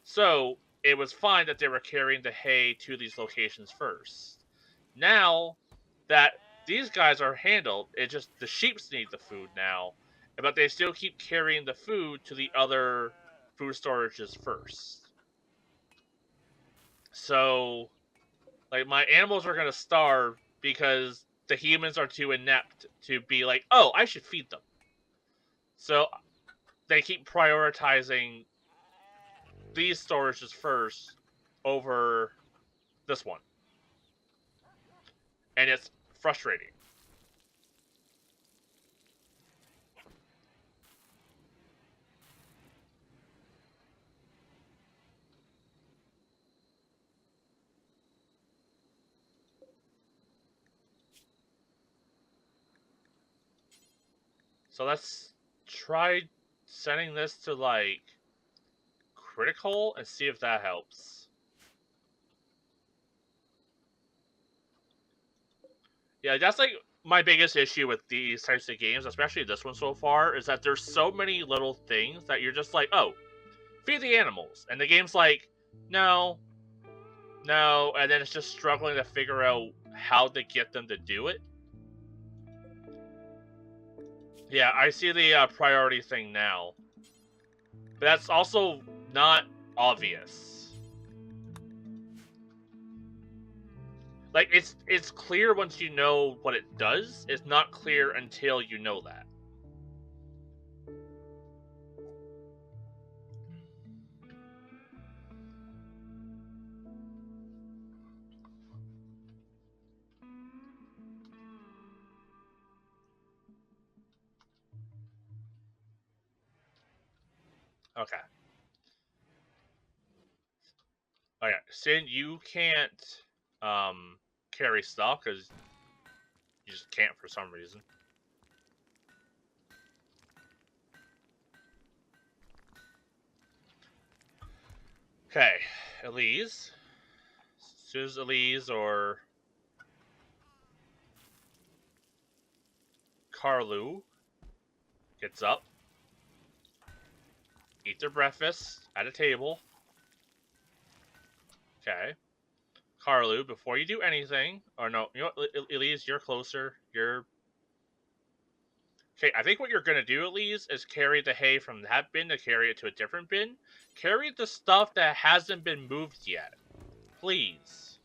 So it was fine that they were carrying the hay to these locations first. Now that these guys are handled, it just the sheeps need the food now, but they still keep carrying the food to the other food storages first. So, like, my animals are gonna starve because the humans are too inept to be like, oh, I should feed them. So they keep prioritizing these storages first over this one, and it's frustrating. So let's try setting this to like critical and see if that helps. Yeah, that's like my biggest issue with these types of games, especially this one so far, is that there's so many little things that you're just like, oh, feed the animals. And the game's like, no, no, and then it's just struggling to figure out how to get them to do it. Yeah, I see the priority thing now. But that's also not obvious. Like, it's clear once you know what it does. It's not clear until you know that. Okay. Okay. Sin, you can't carry stuff because you just can't for some reason. Okay. Elise. Choose Elise or Carlu. Gets up. Eat their breakfast at a table. Okay. Carlu, before you do anything, or no, you know what, Elise, you're closer. You're okay. I think what you're gonna do, Elise, is carry the hay from that bin to carry it to a different bin. Carry the stuff that hasn't been moved yet, please.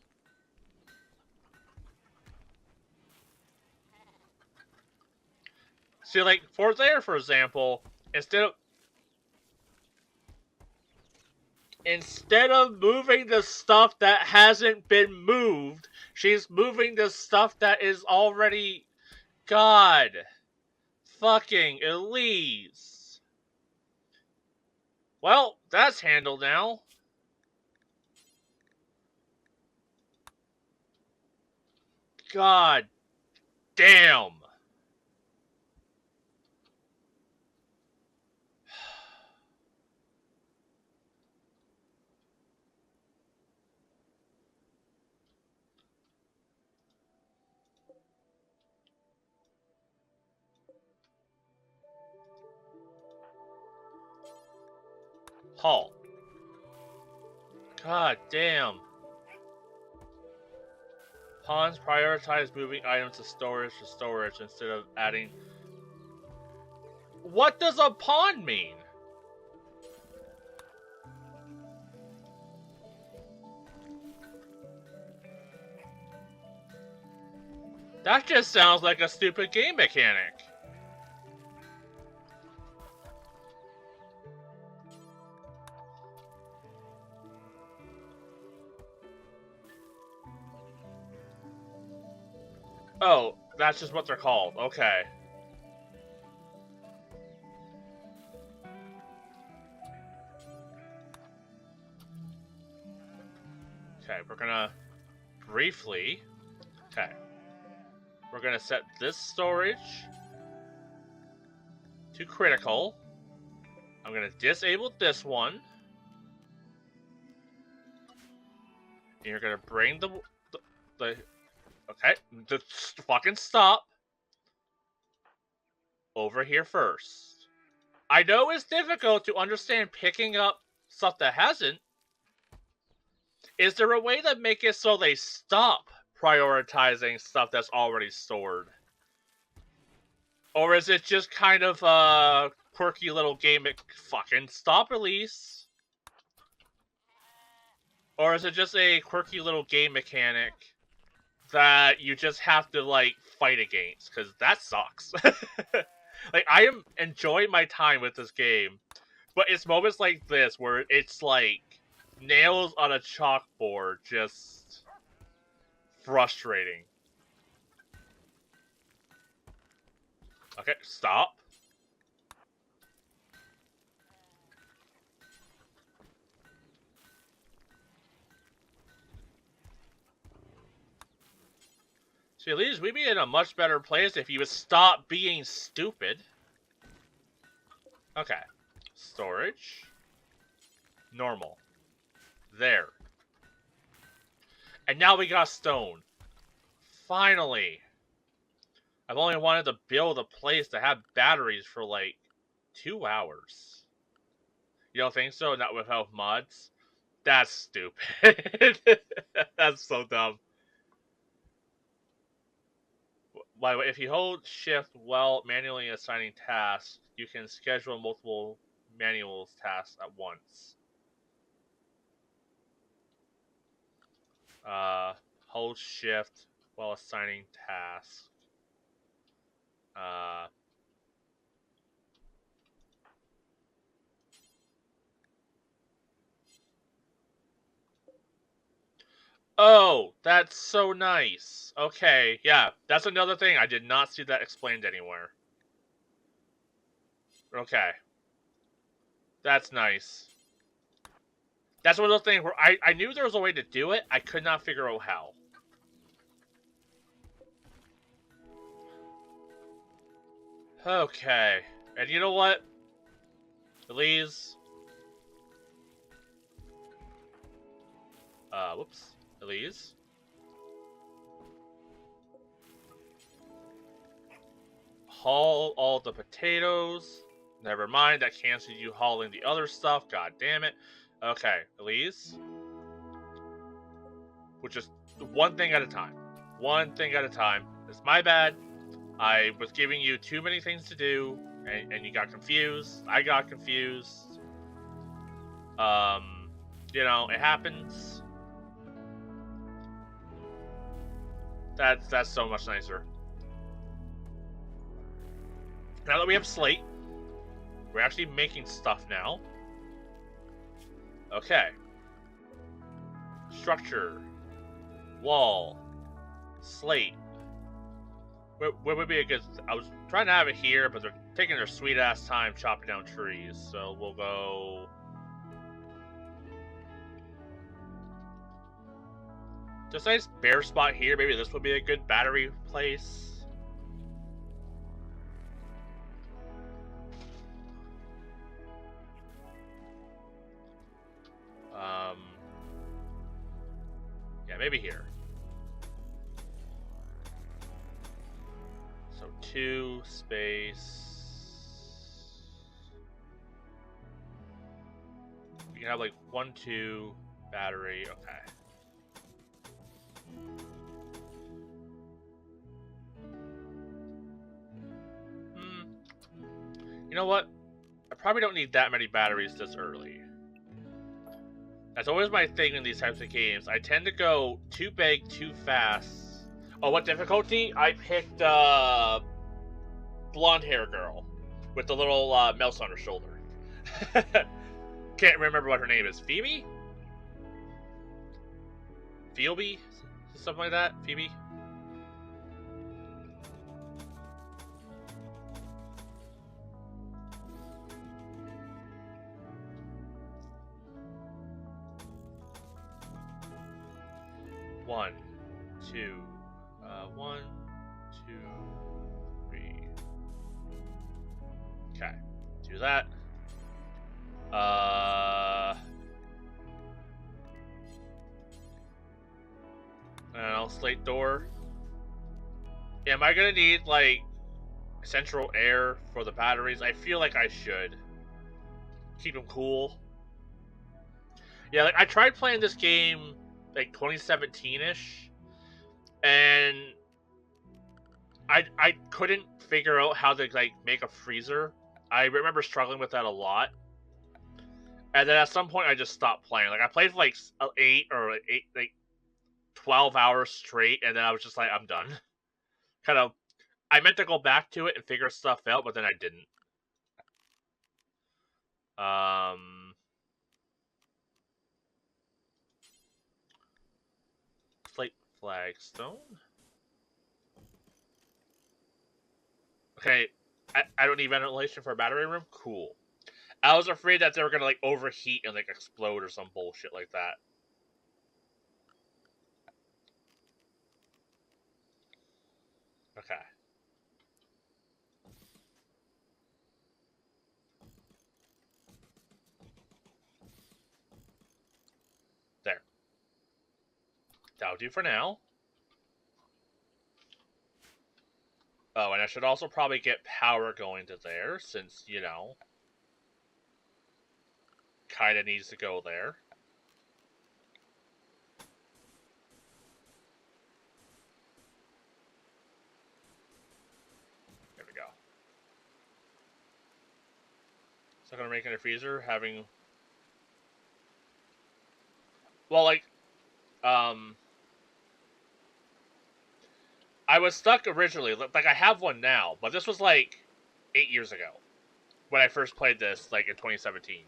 See, like for there, for example, instead of moving the stuff that hasn't been moved, she's moving the stuff that is already. God. Fucking Elise. Well, that's handled now. God damn. Halt. God damn. Pawns prioritize moving items to storage instead of adding. What does a pawn mean? That just sounds like a stupid game mechanic. Oh, that's just what they're called. Okay. Okay, we're gonna briefly. Okay. We're gonna set this storage to critical. I'm gonna disable this one. And you're gonna bring the okay, just fucking stop over here first. I know it's difficult to understand picking up stuff that hasn't. Is there a way to make it so they stop prioritizing stuff that's already stored? Or is it just kind of a quirky little game? Fucking stop, Elise. Or is it just a quirky little game mechanic that you just have to, like, fight against? Because that sucks. Like, I am enjoying my time with this game, but it's moments like this where it's like nails on a chalkboard, just frustrating. Okay, stop. See, at least we'd be in a much better place if you would stop being stupid. Okay. Storage. Normal. There. And now we got stone. Finally. I've only wanted to build a place to have batteries for like 2 hours. You don't think so? Not without mods? That's stupid. That's so dumb. If you hold shift while manually assigning tasks, you can schedule multiple manual tasks at once. Hold shift while assigning tasks. Oh, that's so nice. Okay, yeah, that's another thing. I did not see that explained anywhere. Okay. That's nice. That's one of those things where I knew there was a way to do it, I could not figure out how. Okay. And you know what? Elise. Whoops. Elise. Haul all the potatoes. Never mind, that cancels you hauling the other stuff. God damn it. Okay, Elise. Which is one thing at a time. One thing at a time. It's my bad. I was giving you too many things to do, and you got confused. I got confused. You know, it happens. That's so much nicer. Now that we have slate, we're actually making stuff now. Okay. Structure. Wall. Slate. Where would be a good... I was trying to have it here, but they're taking their sweet-ass time chopping down trees. So we'll go... Just a nice bare spot here. Maybe this would be a good battery place. Yeah, maybe here. So 2 space. You can have like 1, 2 battery. Okay. You know what? I probably don't need that many batteries this early. That's always my thing in these types of games. I tend to go too big, too fast. Oh, what difficulty? I picked blonde hair girl with the little mouse on her shoulder. Can't remember what her name is. Phoebe? Phoebe? Something like that? Phoebe? One, two, 1, 2, 3. Okay, do that. And I'll slate door. Am I gonna need like central air for the batteries. I feel like I should keep them cool. Yeah, like I tried playing this game like 2017-ish, and I couldn't figure out how to like make a freezer. I remember struggling with that a lot, and then at some point I just stopped playing. Like I played for like 12 hours straight, and then I was just like, I'm done. Kind of, I meant to go back to it and figure stuff out, but then I didn't. Slate flagstone. Okay, I don't need ventilation for a battery room. Cool. I was afraid that they were gonna like overheat and like explode or some bullshit like that. Okay. There. That'll do for now. Oh, and I should also probably get power going to there, since, you know, kinda needs to go there. There we go. So I'm gonna make it a freezer, having... Well, like, I was stuck originally. Like, I have one now, but this was like 8 years ago when I first played this, like in 2017.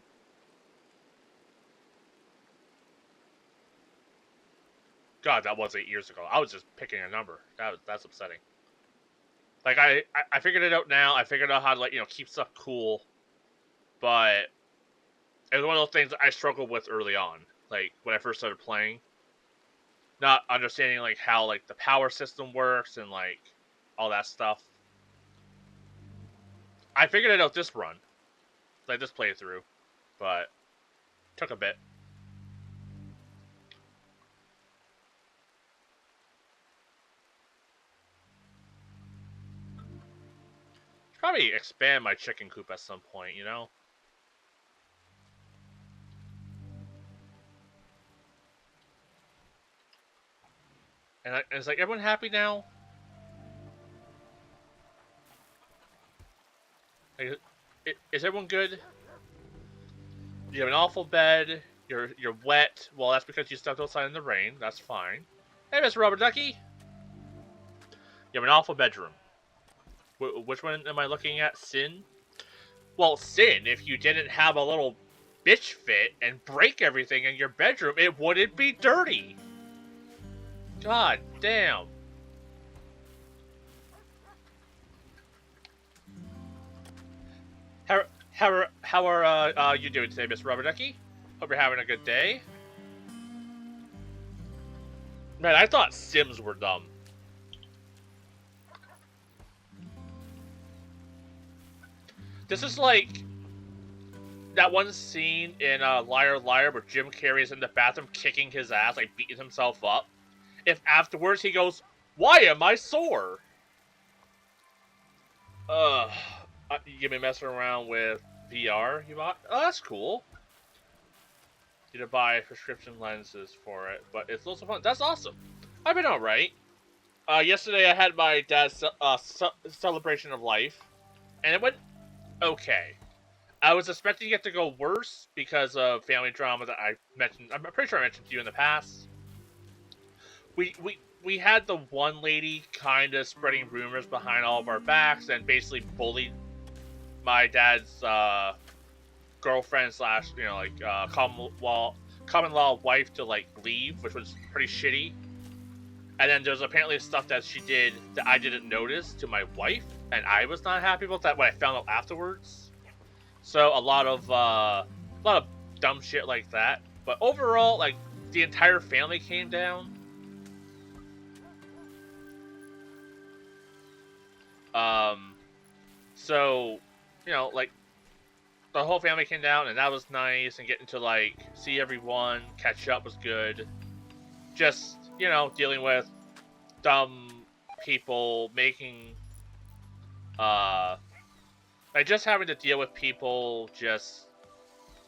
God, that was 8 years ago. I was just picking a number. That's upsetting. Like I figured it out now. I figured out how to like keep stuff cool, but it was one of those things that I struggled with early on. Like when I first started playing, not understanding like how like the power system works and like all that stuff. I figured it out this run, like this playthrough, but took a bit. Probably expand my chicken coop at some point, you know? And it's like, everyone happy now? Like, is everyone good? You have an awful bed. You're wet. Well, that's because you stepped outside in the rain. That's fine. Hey, Mr. Rubber Ducky. You have an awful bedroom. Which one am I looking at? Sin? Well, Sin, if you didn't have a little bitch fit and break everything in your bedroom, it wouldn't be dirty. God damn. How are you doing today, Mr. Rubber Ducky? Hope you're having a good day. Man, I thought Sims were dumb. This is like that one scene in Liar Liar where Jim Carrey's in the bathroom kicking his ass, like beating himself up. If afterwards he goes, "Why am I sore?" You been messing around with VR you bought? Oh, that's cool. You to buy prescription lenses for it, but it's also fun. That's awesome. I've been alright. Yesterday I had my dad's celebration of life, and it went okay. I was expecting it to go worse because of family drama that I mentioned. I'm pretty sure I mentioned to you in the past. We had the one lady kind of spreading rumors behind all of our backs and basically bullied my dad's girlfriend slash common law wife to like leave, which was pretty shitty. And then there's apparently stuff that she did that I didn't notice to my wife, and I was not happy about that when I found out afterwards. So a lot of dumb shit like that. But overall, like the entire family came down. So like the whole family came down, and that was nice. And getting to like see everyone, catch up was good. Just dealing with dumb people making Like just having to deal with people just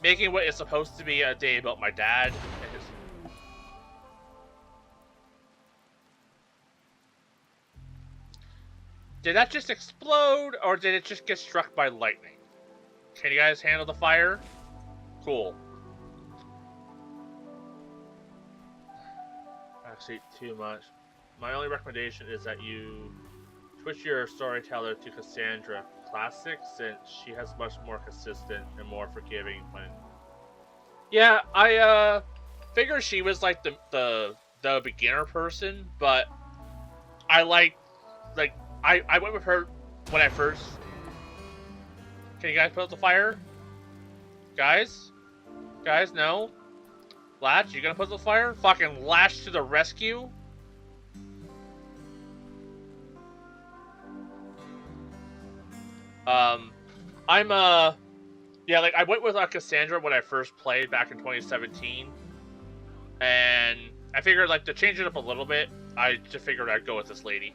making what is supposed to be a day about my dad and his. Did that just explode, or did it just get struck by lightning? Can you guys handle the fire? Cool. Actually, too much. My only recommendation is that you switch your storyteller to Cassandra Classic, since she has much more consistent and more forgiving when. Yeah, I figured she was like the beginner person, but I like I went with her when I first. Can you guys put out the fire? Guys? Guys, no? Latch, you gonna put out the fire? Fucking Lash to the rescue? I'm yeah, like I went with Cassandra when I first played back in 2017, and I figured like to change it up a little bit, I just figured I'd go with this lady.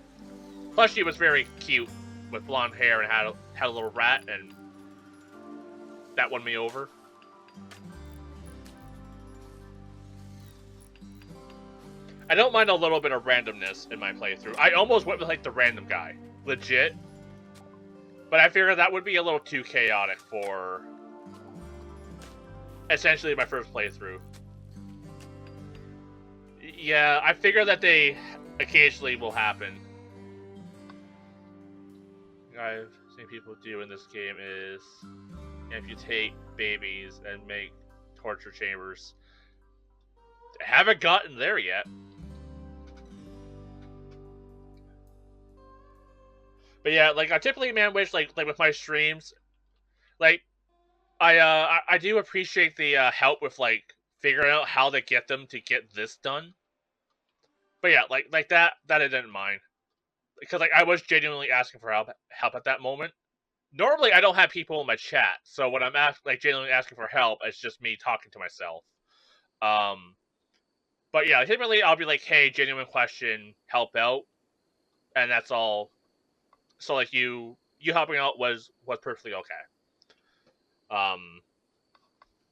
Plus, she was very cute with blonde hair and had a little rat, and that won me over. I don't mind a little bit of randomness in my playthrough. I almost went with like the random guy, legit, but I figured that would be a little too chaotic for essentially my first playthrough. Yeah, I figure that they occasionally will happen. I've seen people do in this game is amputate babies and make torture chambers. Haven't gotten there yet. But yeah, like I typically wish like with my streams, like I do appreciate the help with like figuring out how to get them to get this done. But yeah, like that I didn't mind, because like I was genuinely asking for help at that moment. Normally I don't have people in my chat, so when I'm like genuinely asking for help, it's just me talking to myself. Um, but yeah, typically I'll be like, "Hey, genuine question, help out," and that's all. So like you helping out was perfectly okay. Um,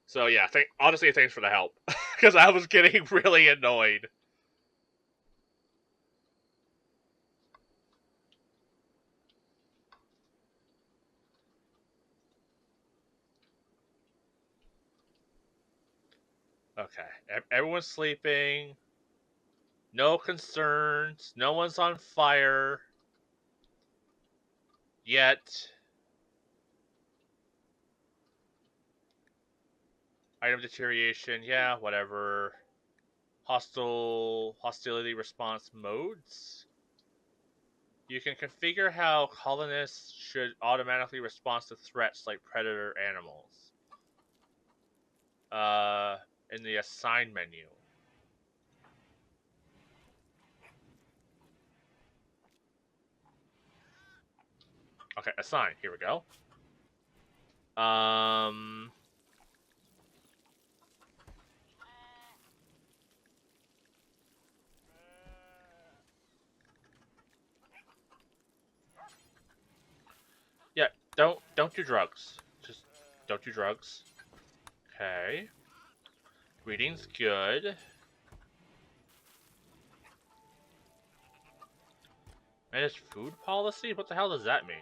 so yeah, honestly, thanks for the help, because I was getting really annoyed. Okay, everyone's sleeping. No concerns. No one's on fire yet. Item deterioration. Yeah, whatever. Hostility response modes. You can configure how colonists should automatically respond to threats like predator animals. In the assign menu. Okay, assign. Here we go. Yeah, don't do drugs. Just don't do drugs. Okay. Reading's good. Managed food policy? What the hell does that mean?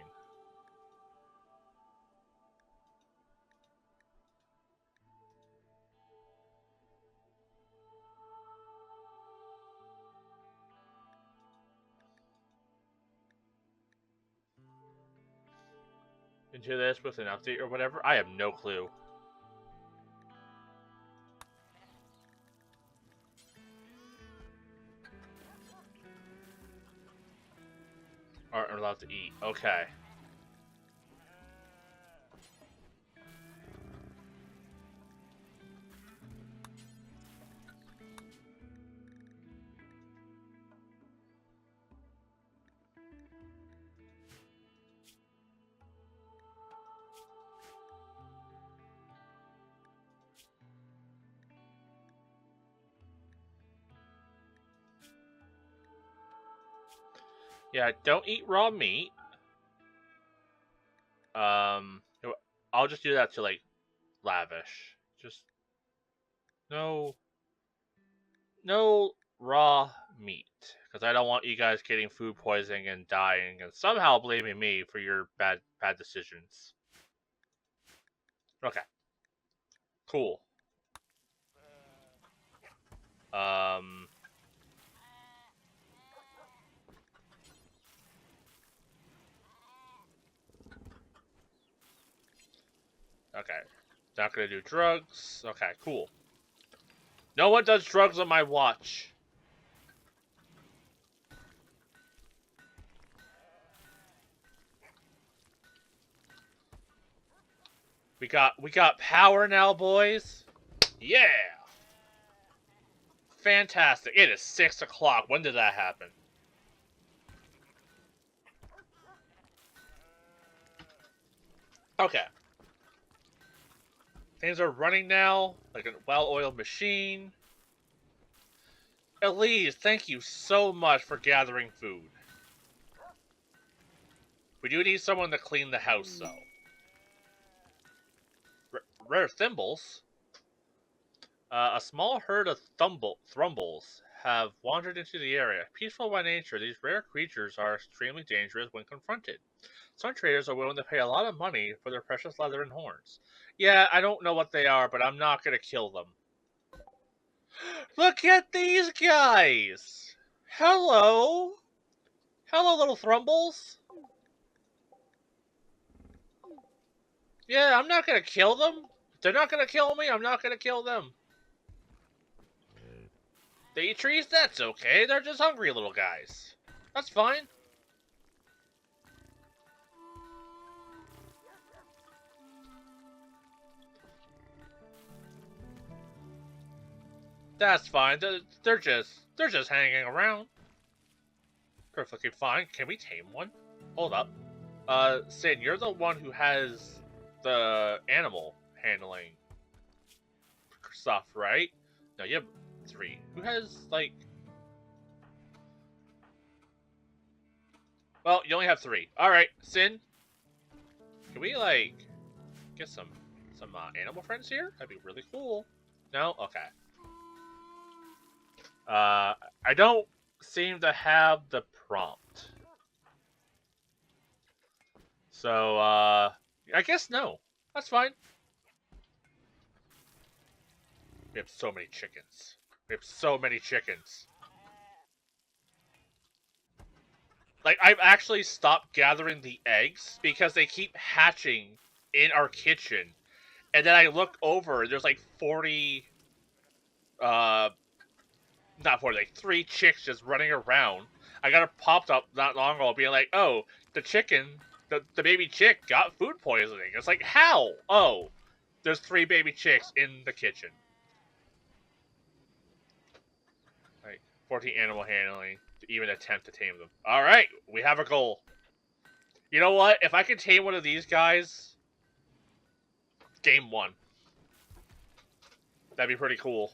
Into this with an update or whatever? I have no clue. Aren't allowed to eat. Okay. Yeah, don't eat raw meat. You know, I'll just do that to like lavish. Just no, no raw meat, because I don't want you guys getting food poisoning and dying, and somehow blaming me for your bad decisions. Okay, cool. Um, okay. Not gonna do drugs. Okay, cool. No one does drugs on my watch. We got power now, boys. Yeah, fantastic. It is 6 o'clock. When did that happen? Okay, things are running now like a well-oiled machine. Elise, thank you so much for gathering food. We do need someone to clean the house, though. Rare thimbles? A small herd of thrumbles have wandered into the area. Peaceful by nature, these rare creatures are extremely dangerous when confronted. Some traders are willing to pay a lot of money for their precious leather and horns. Yeah, I don't know what they are, but I'm not gonna kill them. Look at these guys! Hello! Hello, little thrumbles! Yeah, I'm not gonna kill them. They're not gonna kill me, I'm not gonna kill them. They eat trees? That's okay. They're just hungry little guys. That's fine. That's fine. They're just hanging around. Perfectly fine. Can we tame one? Hold up. Sin, you're the one who has the animal handling stuff, right? No, you have 3. Who has like? Well, you only have 3. All right, Sin. Can we like get some animal friends here? That'd be really cool. No, okay. I don't seem to have the prompt. So, I guess no. That's fine. We have so many chickens. We have so many chickens. Like, I've actually stopped gathering the eggs because they keep hatching in our kitchen. And then I look over, and there's like 40, not 40, like 3 chicks just running around. I got it popped up not long ago being like, oh, the chicken, the baby chick got food poisoning. It's like, how? Oh, there's 3 baby chicks in the kitchen. Like, 14 animal handling to even attempt to tame them. Alright, we have a goal. You know what? If I can tame one of these guys, game 1. That'd be pretty cool.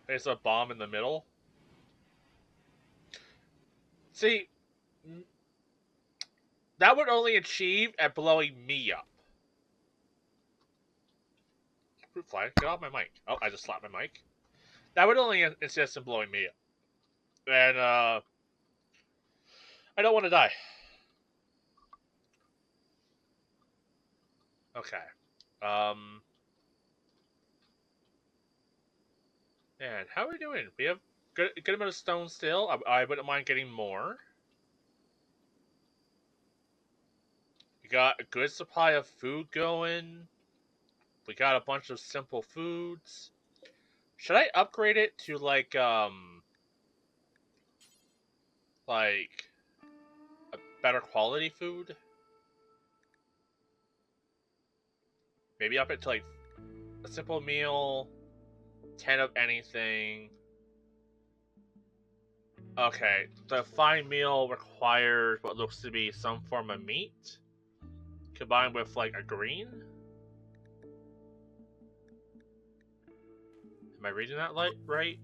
There's a bomb in the middle. See, that would only achieve at blowing me up. Fruit fly, get off my mic. Oh, I just slapped my mic. That would only insist in blowing me up. And, I don't want to die. Okay. And how are we doing? We have good amount of stone still. I wouldn't mind getting more. We got a good supply of food going. We got a bunch of simple foods. Should I upgrade it to like a better quality food? Maybe up it to like a simple meal, 10 of anything. Okay, the fine meal requires what looks to be some form of meat, combined with like a green. Am I reading that right?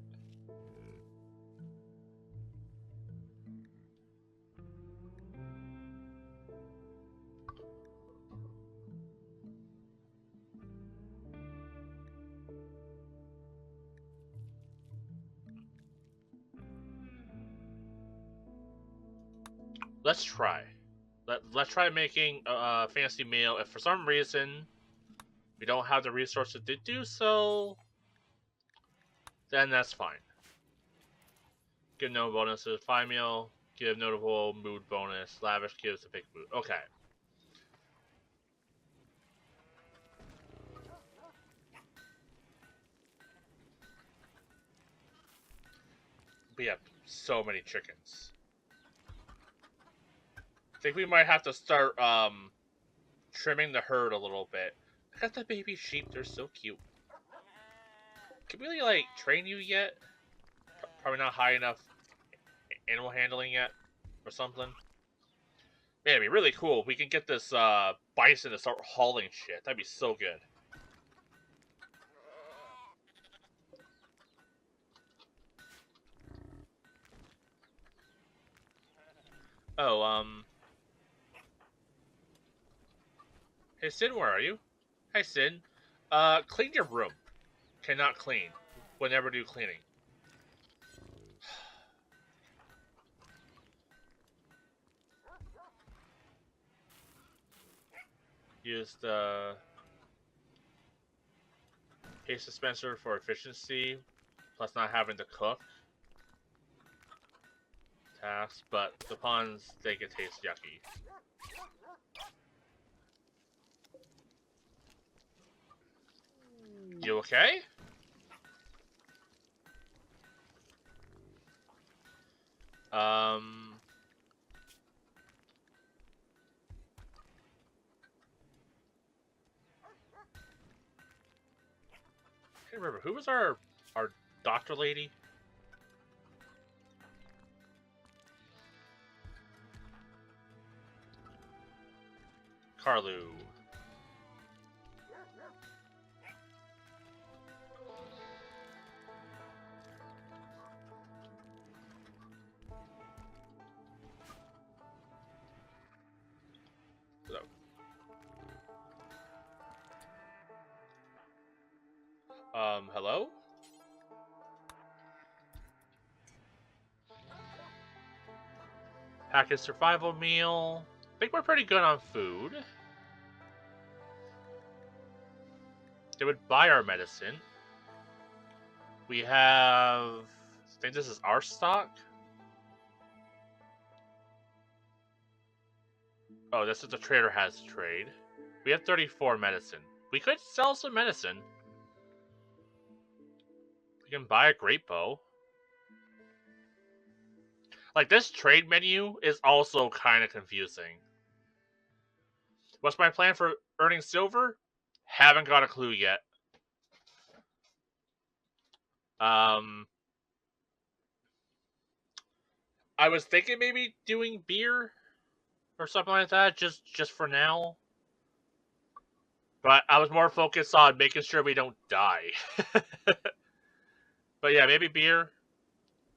Let's try. Let's try making a fancy meal. If for some reason we don't have the resources to do so, then that's fine. Give no bonuses. 5 meal. Give notable mood bonus. Lavish gives a big mood. Okay. We have so many chickens. I think we might have to start trimming the herd a little bit. I got the baby sheep. They're so cute. Can we like train you yet? Probably not high enough animal handling yet, or something. Man, it'd be really cool if we can get this bison to start hauling shit. That'd be so good. Oh, hey Sin, where are you? Hi Sin. Clean your room. Cannot clean. Will never do cleaning. Use the haste dispenser for efficiency, plus not having to cook. Tasks, but the puns, they can taste yucky. You okay? I can't remember, who was our doctor lady? Carlu. So. Hello? Package survival meal. I think we're pretty good on food. They would buy our medicine. We have... I think this is our stock. Oh, this is the trader has to trade. We have 34 medicine. We could sell some medicine. We can buy a great bow. Like, this trade menu is also kind of confusing. What's my plan for earning silver? Haven't got a clue yet. I was thinking maybe doing beer or something like that, just for now. But I was more focused on making sure we don't die. But yeah, maybe beer.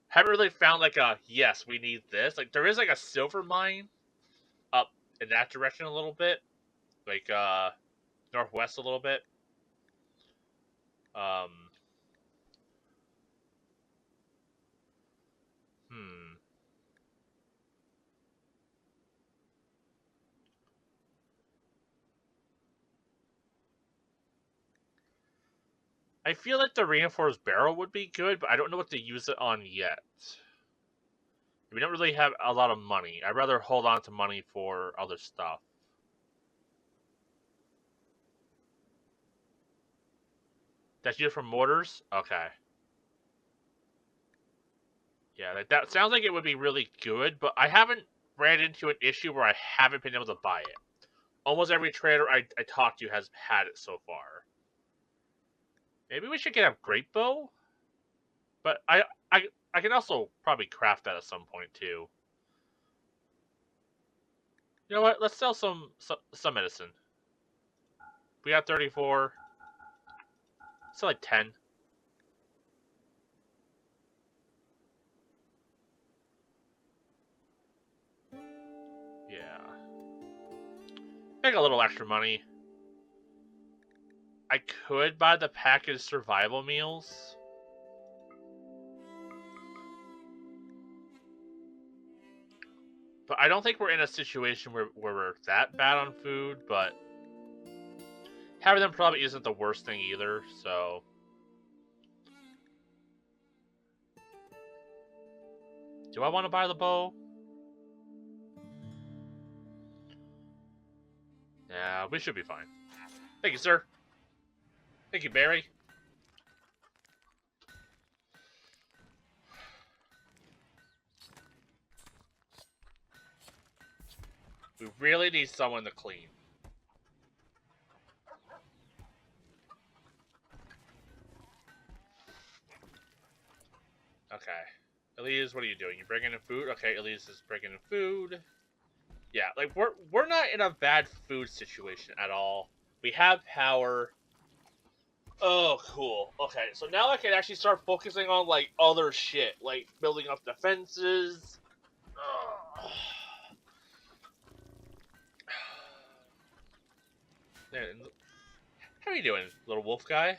Haven't really found like a, yes, we need this. Like, there is like a silver mine up in that direction a little bit. Like, northwest a little bit. I feel like the reinforced barrel would be good, but I don't know what to use it on yet. We don't really have a lot of money. I'd rather hold on to money for other stuff. That's used for mortars? Okay. Yeah, that sounds like it would be really good, but I haven't ran into an issue where I haven't been able to buy it. Almost every trader I talked to has had it so far. Maybe we should get a great bow? But I can also probably craft that at some point too. You know what? Let's sell some medicine. We got 34. It's like 10. Yeah. Make a little extra money. I could buy the packaged survival meals. But I don't think we're in a situation where we're that bad on food, but having them probably isn't the worst thing either, so... Do I want to buy the bow? Yeah, we should be fine. Thank you, sir. Thank you, Barry. We really need someone to clean. Okay. Elise, what are you doing? You bringing in food? Okay, Elise is bringing in food. Yeah, like we're not in a bad food situation at all. We have power. Oh, cool. Okay, so now I can actually start focusing on like other shit, like building up defenses. How are you doing, little wolf guy?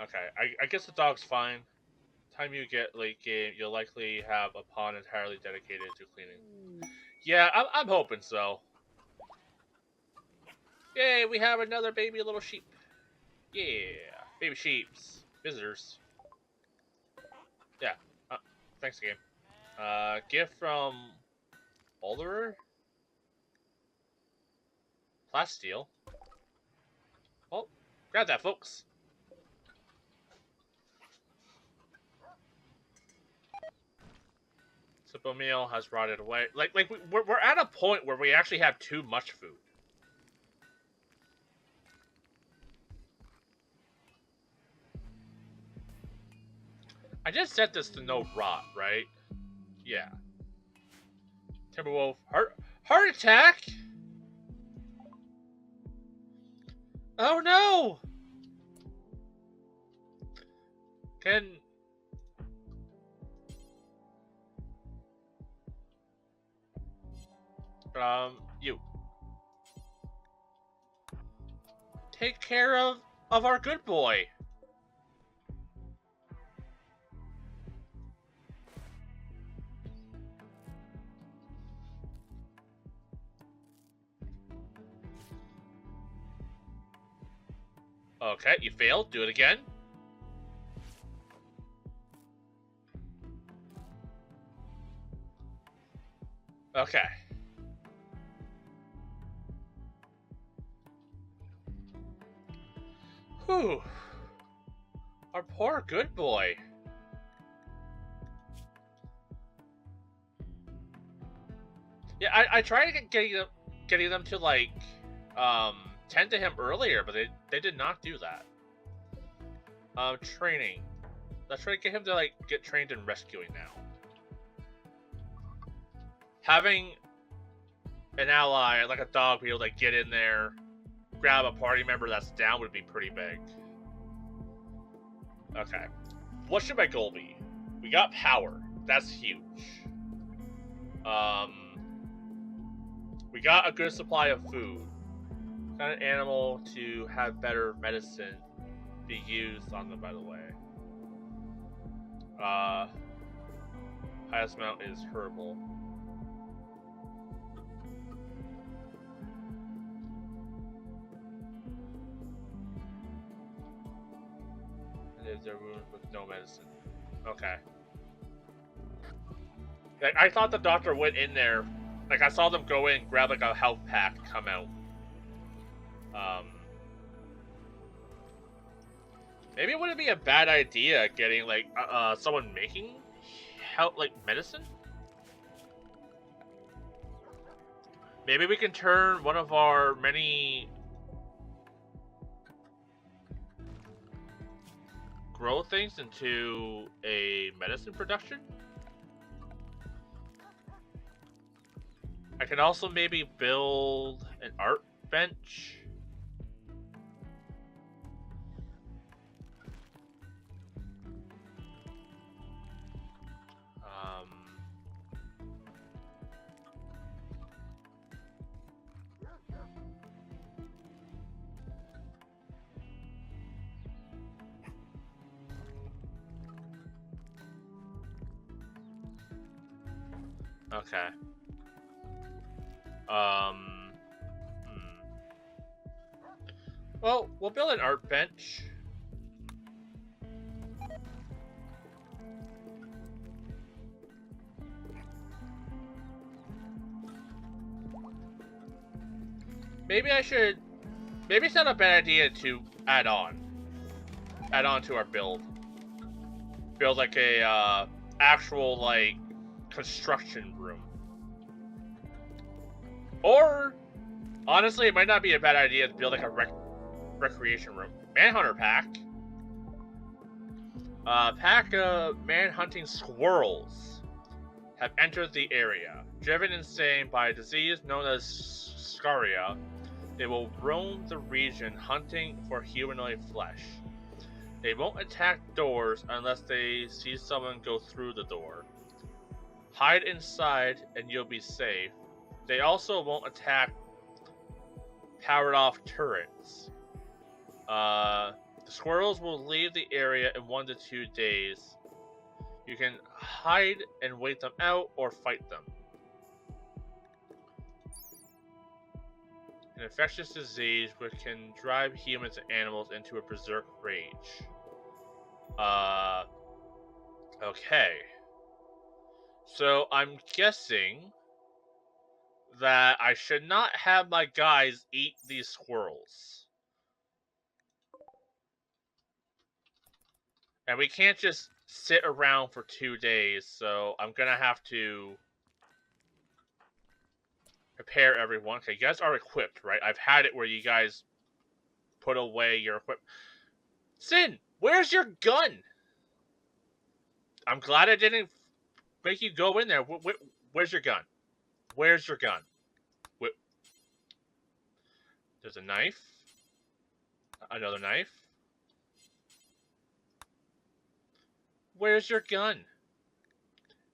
Okay, I guess the dog's fine. Time you get late game, you'll likely have a pond entirely dedicated to cleaning. Yeah, I'm hoping so. Yay, we have another baby little sheep. Yeah, baby sheeps. Visitors. Yeah, thanks again. Gift from Alderer? Plasteel? Oh, grab that, folks. Simple meal has rotted away. Like we're at a point where we actually have too much food. I just set this to no rot, right? Yeah. Timberwolf, heart attack? Oh no! Can... you. Take care of our good boy. Okay, you failed. Do it again. Okay. Whew. Our poor good boy. Yeah, I tried getting them to like tend to him earlier, but they did not do that. Training. Let's try to get him to like get trained in rescuing now. Having an ally like a dog be able to like, get in there, grab a party member that's down would be pretty big. Okay. What should my goal be? We got power. That's huge. We got a good supply of food. Got an animal to have better medicine be used on them, by the way. Highest amount is herbal. There's a room with no medicine. Okay. Like, I thought the doctor went in there. Like, I saw them go in, grab like a health pack, come out. Maybe it wouldn't be a bad idea getting like someone making help like medicine. Maybe we can turn one of our many grow things into a medicine production. I can also maybe build an art bench. Okay. Hmm. Well, we'll build an art bench. Maybe I should... Maybe it's not a bad idea to add on to our build. Build like a, actual, like, construction room. Or, honestly, it might not be a bad idea to build like a recreation room. Manhunter pack. Pack of man-hunting squirrels have entered the area. Driven insane by a disease known as scaria, they will roam the region hunting for humanoid flesh. They won't attack doors unless they see someone go through the door. Hide inside and you'll be safe. They also won't attack powered off turrets. The squirrels will leave the area in 1 to 2 days. You can hide and wait them out or fight them. An infectious disease which can drive humans and animals into a berserk rage. Okay. So I'm guessing that I should not have my guys eat these squirrels. And we can't just sit around for 2 days, so I'm gonna have to prepare everyone. Okay, you guys are equipped, right? I've had it where you guys put away your equipment. Sin, where's your gun? I'm glad I didn't make you go in there. Where's your gun? Where's your gun? There's a knife. Another knife. Where's your gun?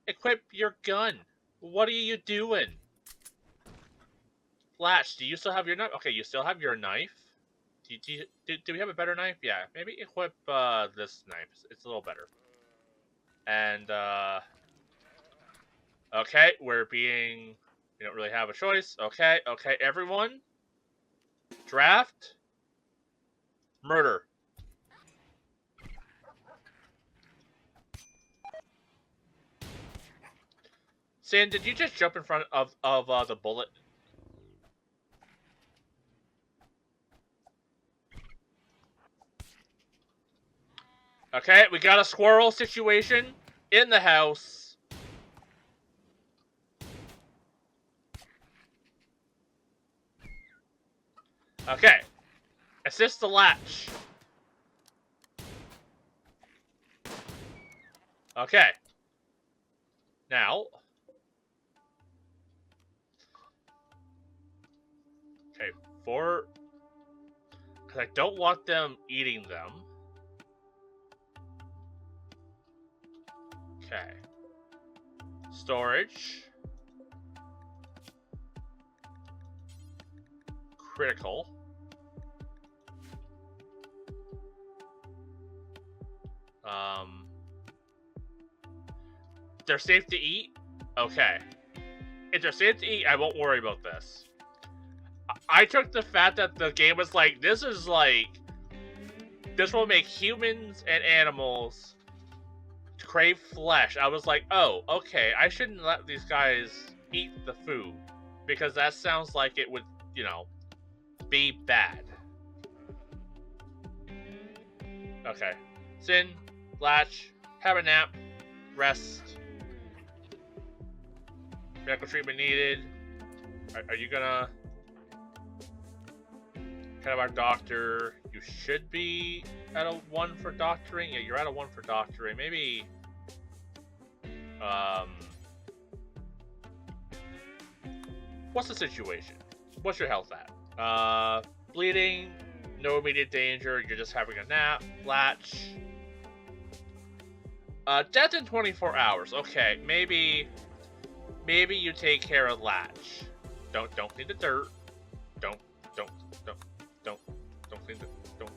Equip your gun. What are you doing? Latch, do you still have your knife? Okay, you still have your knife. Do we have a better knife? Yeah, maybe equip this knife. It's a little better. And, okay, we don't really have a choice. Okay, everyone. Draft. Murder. Sin, did you just jump in front of the bullet? Okay, we got a squirrel situation in the house. Okay. Assist the latch. Okay. Now. Okay, because I don't want them eating them. Okay. Storage. Critical. They're safe to eat? Okay. If they're safe to eat, I won't worry about this. I took the fact that the game was like, this will make humans and animals crave flesh. I was like, oh, okay, I shouldn't let these guys eat the food. Because that sounds like it would, be bad. Okay. Sin, Latch, have a nap, rest. Medical treatment needed. Are you gonna... Kind of our doctor. You should be at a 1 for doctoring. Yeah, you're at a 1 for doctoring. Maybe... What's the situation? What's your health at? Bleeding. No immediate danger. You're just having a nap. Latch. Death in 24 hours. Okay, maybe you take care of Latch. Don't clean the dirt. Don't clean the... Don't.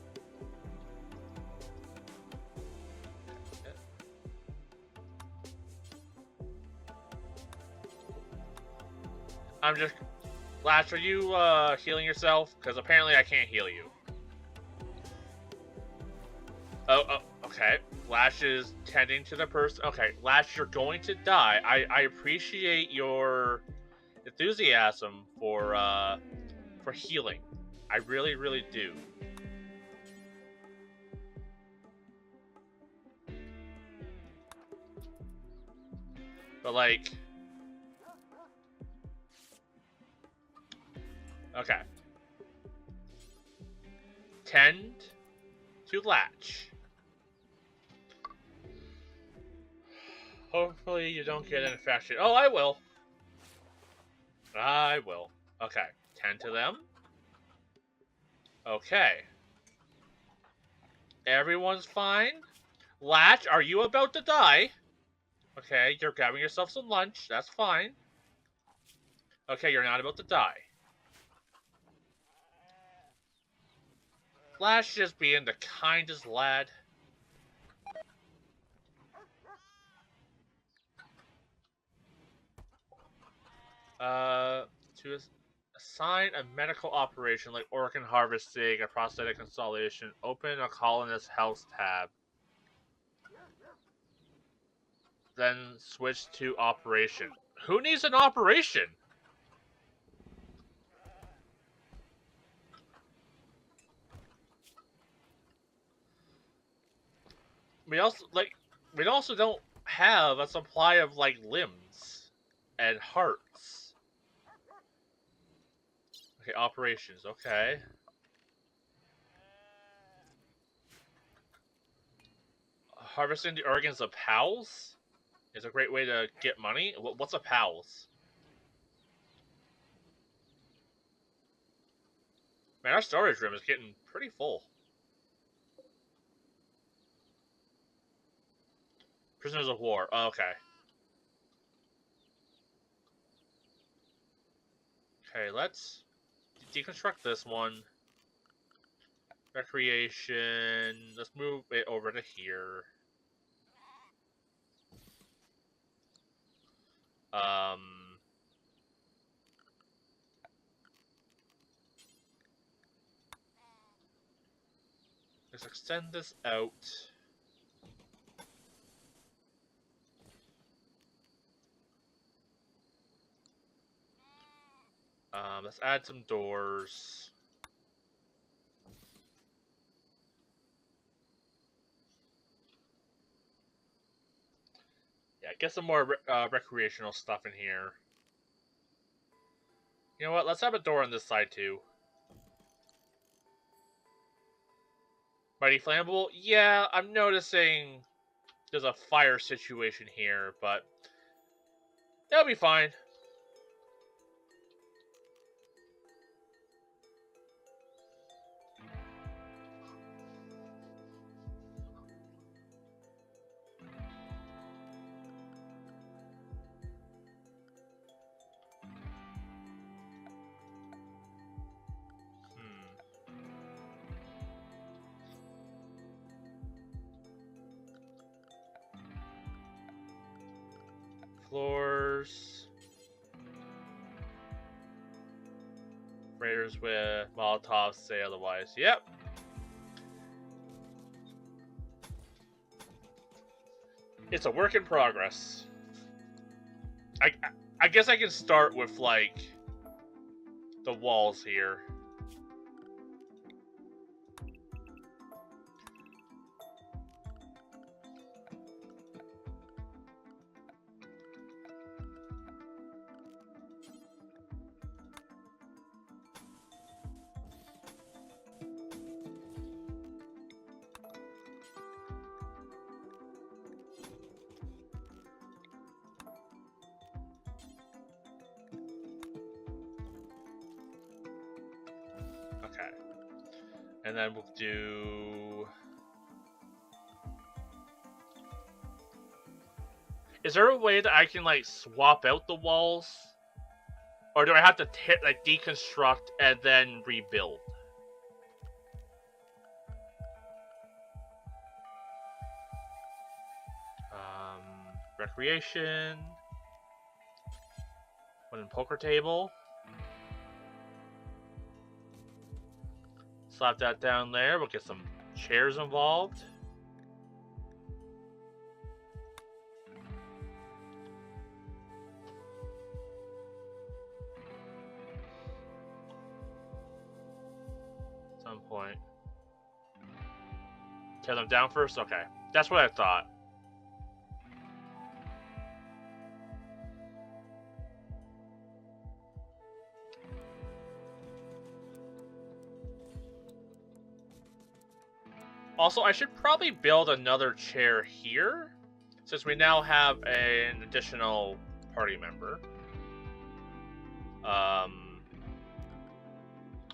I'm just... Lash, are you healing yourself? Because apparently I can't heal you. Oh, okay. Lash is tending to the person. Okay, Lash, you're going to die. I appreciate your enthusiasm for healing. I really, really do. But like... Okay. Tend to Latch. Hopefully you don't get an infection. Oh, I will. I will. Okay. Tend to them. Okay. Everyone's fine. Latch, are you about to die? Okay, you're grabbing yourself some lunch. That's fine. Okay, you're not about to die. Lash just being the kindest lad. To assign a medical operation like organ harvesting, a prosthetic consolidation, open a colonist health tab. Then switch to operation. Who needs an operation? We also don't have a supply of like limbs and hearts. Okay, operations. Okay. Harvesting the organs of pals is a great way to get money. What's a pals? Man, our storage room is getting pretty full. Prisoners of war. Oh, okay. Okay, let's deconstruct this one. Recreation. Let's move it over to here. Let's extend this out. Let's add some doors. Yeah, get some more recreational stuff in here. You know what? Let's have a door on this side too. Mighty flammable? Yeah, I'm noticing there's a fire situation here, but that'll be fine. Floors. Raiders with Molotovs say otherwise. Yep. It's a work in progress. I guess I can start with, like, the walls here. Okay. And then we'll do... Is there a way that I can, like, swap out the walls? Or do I have to, like, deconstruct and then rebuild? Recreation. Wooden poker table. Slap that down there. We'll get some chairs involved. At some point. Tear them down first? Okay. That's what I thought. Also, I should probably build another chair here, since we now have an additional party member.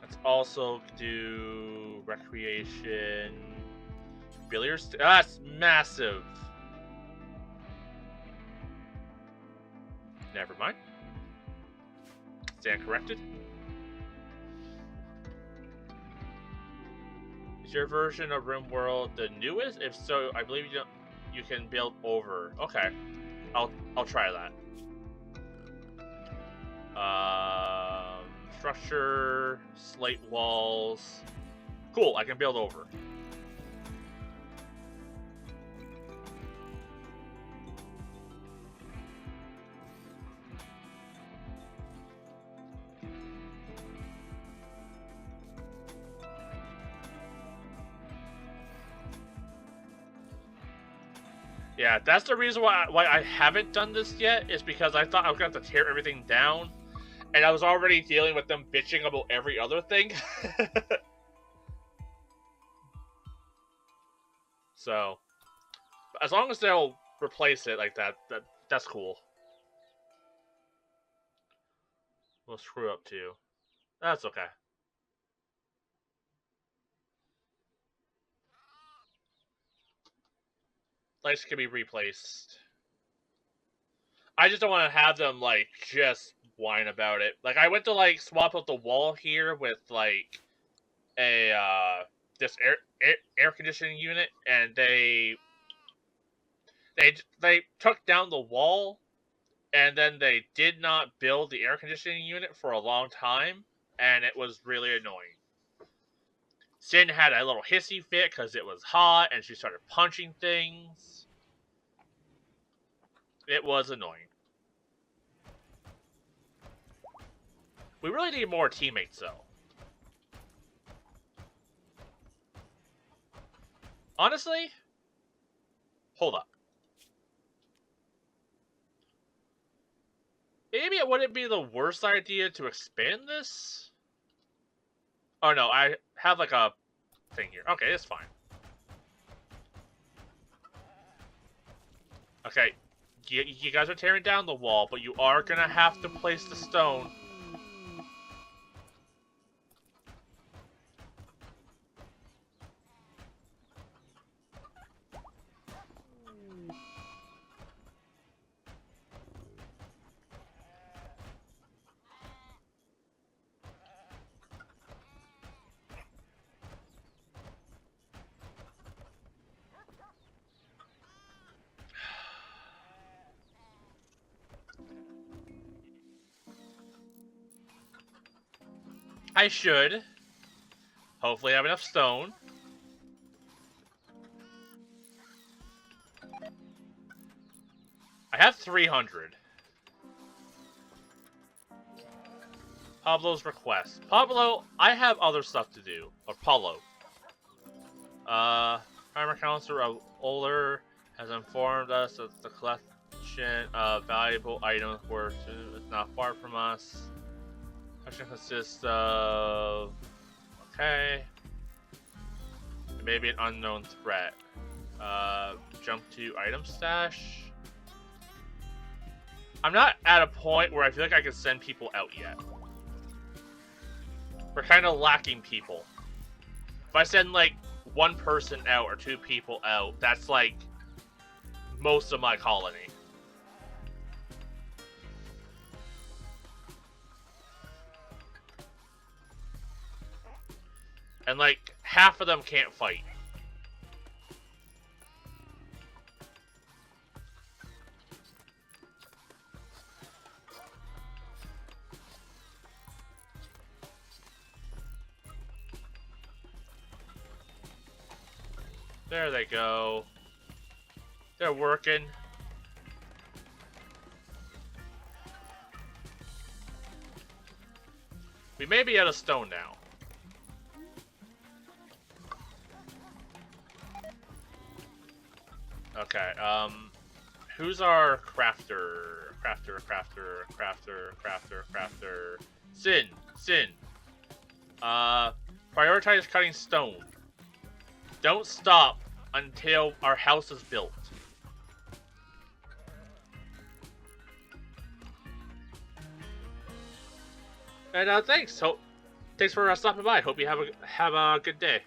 Let's also do recreation, billiards. That's massive. Never mind. Stand corrected. Is your version of RimWorld the newest? If so, I believe you can build over. Okay, I'll try that. Structure, slate walls. Cool, I can build over. Yeah, that's the reason why I haven't done this yet, is because I thought I was going to have to tear everything down, and I was already dealing with them bitching about every other thing. So, as long as they'll replace it like that, that's cool. We'll screw up too. That's okay. Lights can be replaced. I just don't want to have them, like, just whine about it. Like, I went to, like, swap out the wall here with, like, a, this air conditioning unit, and they took down the wall, and then they did not build the air conditioning unit for a long time, and it was really annoying. Sin had a little hissy fit because it was hot, and she started punching things. It was annoying. We really need more teammates, though. Honestly, hold up. Maybe it wouldn't be the worst idea to expand this? Oh no, I have like a thing here. Okay, it's fine. Okay, you guys are tearing down the wall, but you are gonna have to place the stone. I should hopefully have enough stone. I have 300. Pablo's request. Pablo, I have other stuff to do. Or Paulo. Primary Counselor of Oler has informed us that the collection of valuable items is not far from us. Collection consists of... Okay. Maybe an unknown threat. Jump to item stash. I'm not at a point where I feel like I can send people out yet. We're kind of lacking people. If I send like one person out or two people out, that's like most of my colony. And like half of them can't fight. There they go. They're working. We may be out of stone now. Okay, who's our crafter? Crafter. Sin. Prioritize cutting stone. Don't stop until our house is built. And thanks. Thanks for stopping by. Hope you have a good day.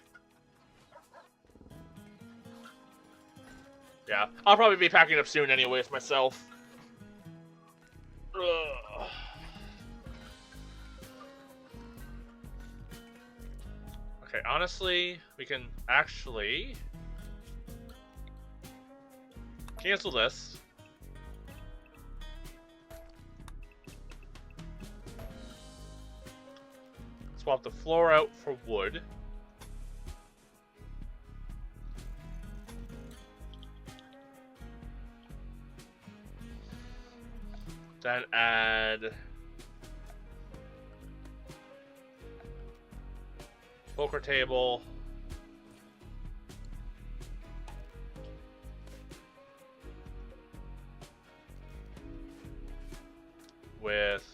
Yeah, I'll probably be packing up soon anyways myself. Ugh. Okay, honestly, we can actually cancel this. Swap the floor out for wood. Then add poker table. With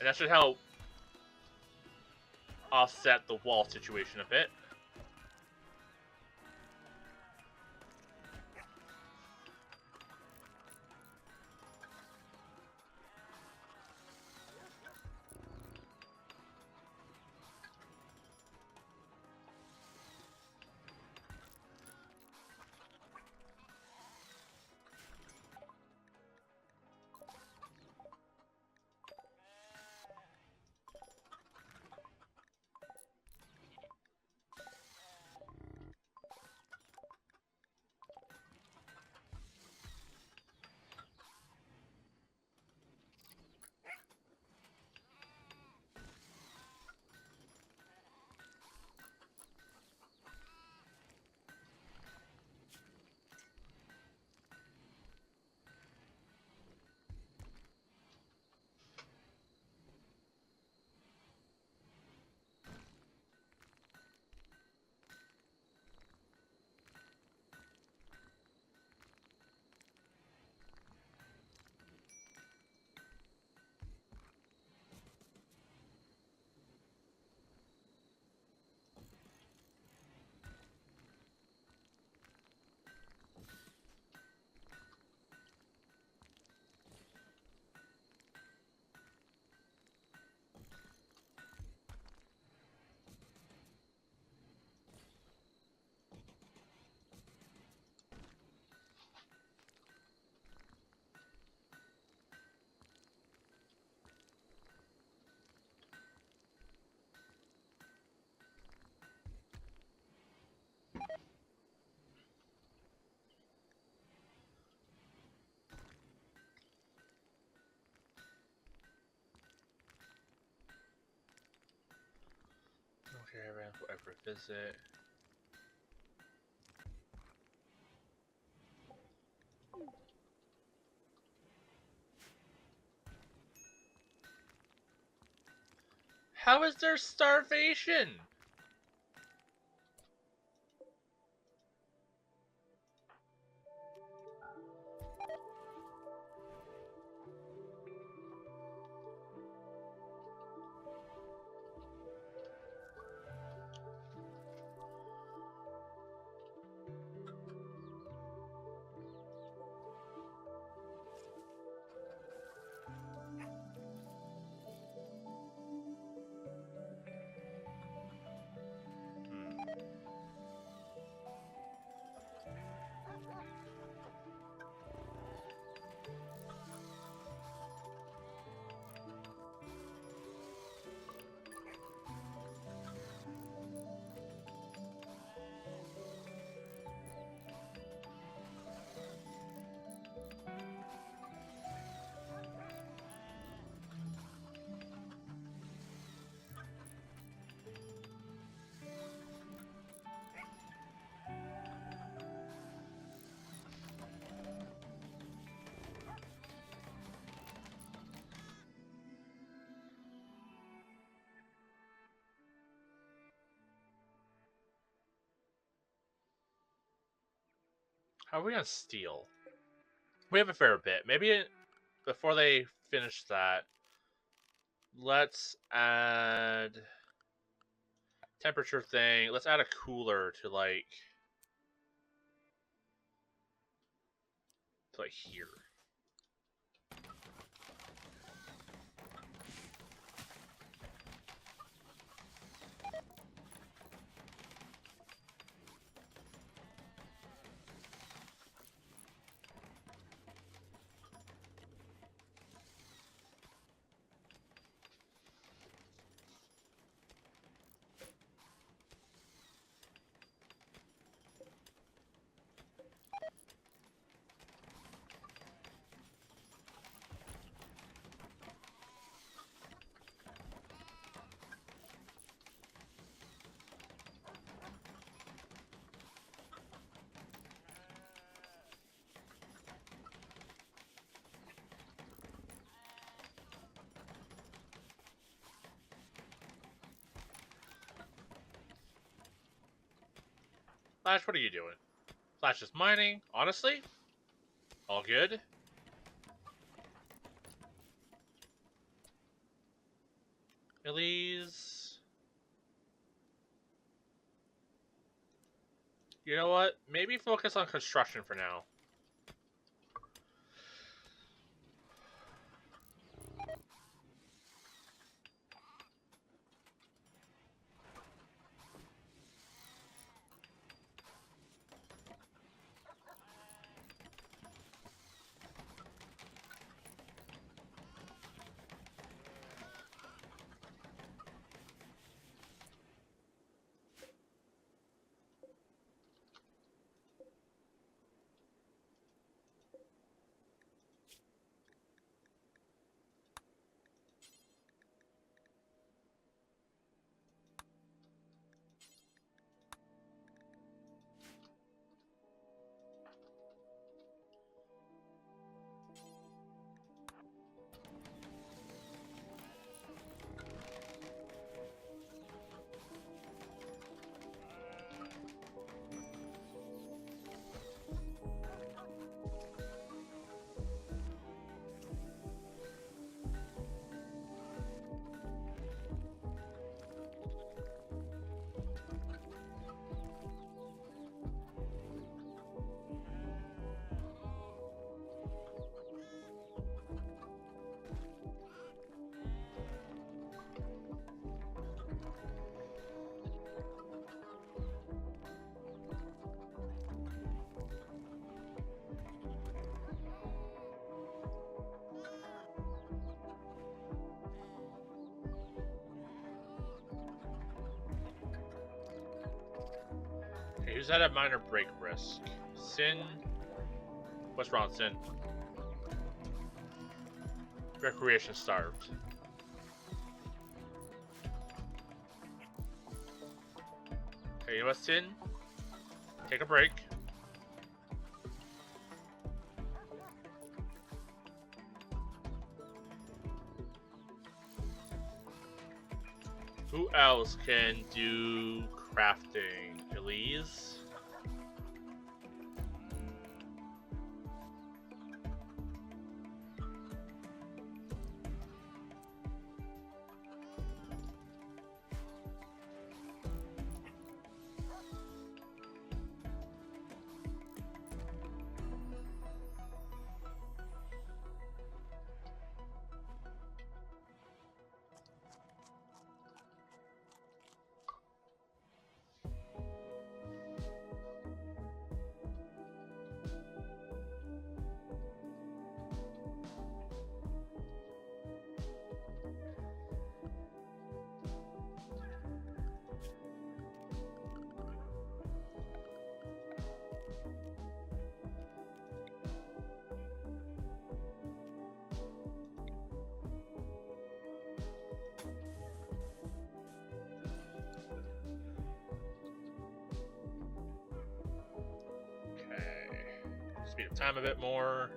and that should help offset the wall situation a bit. Okay, I ran forever visit. How is there starvation? How are we on steel? We have a fair bit. Maybe before they finish that, let's add temperature thing. Let's add a cooler to like here. Flash, what are you doing? Flash is mining. Honestly, all good. Elise. You know what? Maybe focus on construction for now. Okay, who's at a minor break risk? Sin. What's wrong, Sin? Recreation starved. Okay, you know what, Sin? Take a break. Who else can do crafting? Elise? Speed up time a bit more.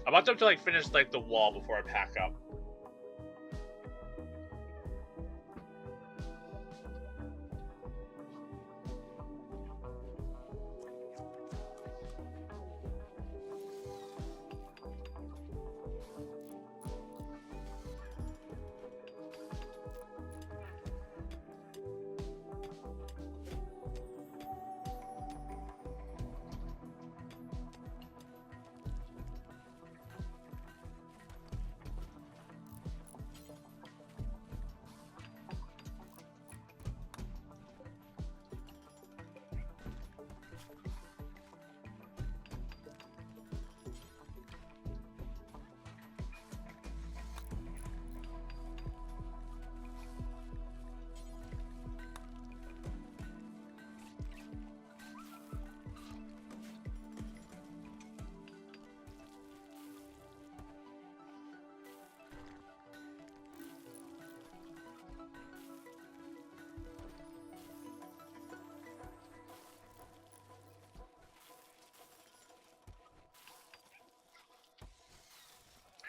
I'm about to like finish like the wall before I pack up.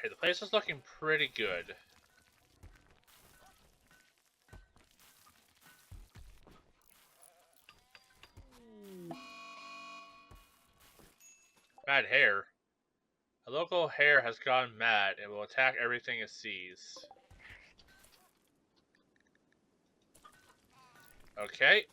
Okay, the place is looking pretty good. Mad hare. A local hare has gone mad and will attack everything it sees. Okay.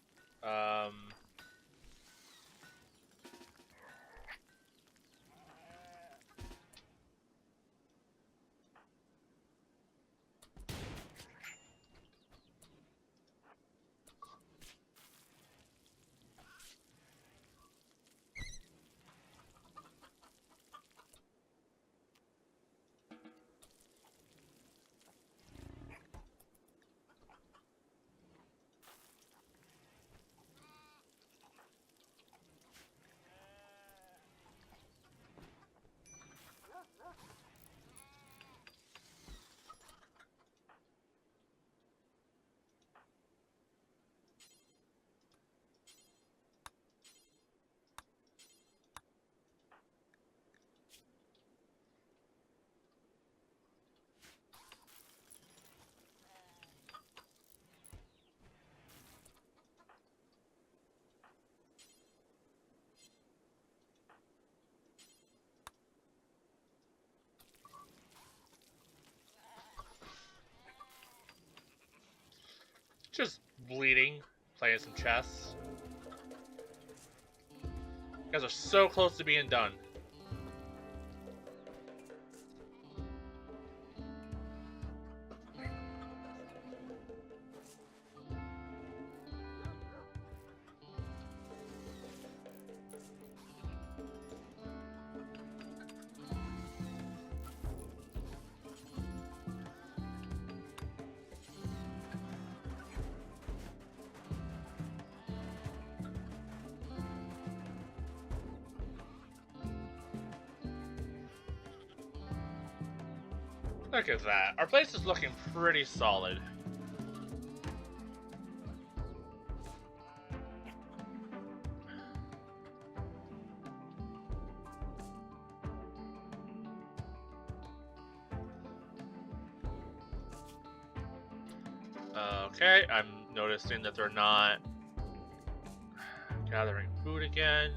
Just bleeding, playing some chess. You guys are so close to being done. Look at that. Our place is looking pretty solid. Okay, I'm noticing that they're not gathering food again.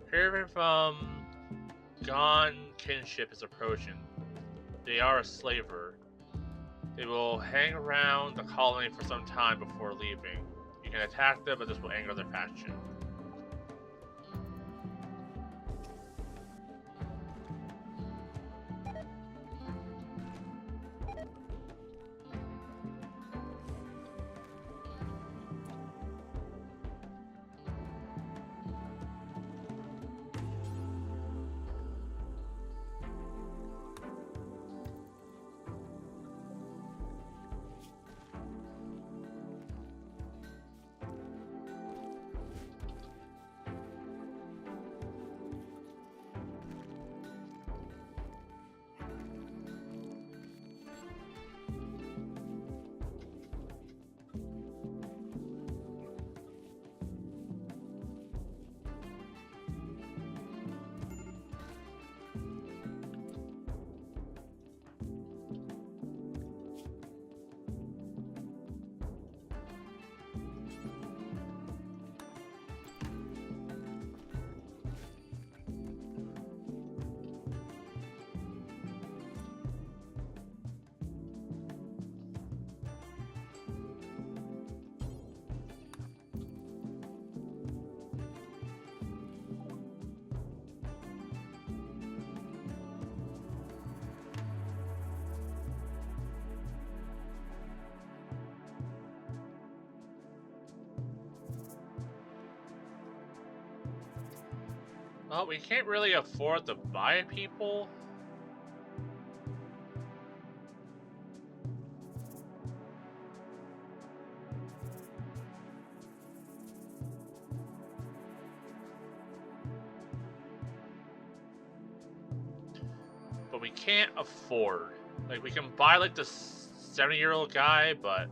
Hearing from Gone kinship is approaching. They are a slaver. They will hang around the colony for some time before leaving. You can attack them, but this will anger their faction. Well, we can't really afford to buy people. But we can't afford. Like, we can buy, like, the 70-year-old guy, but...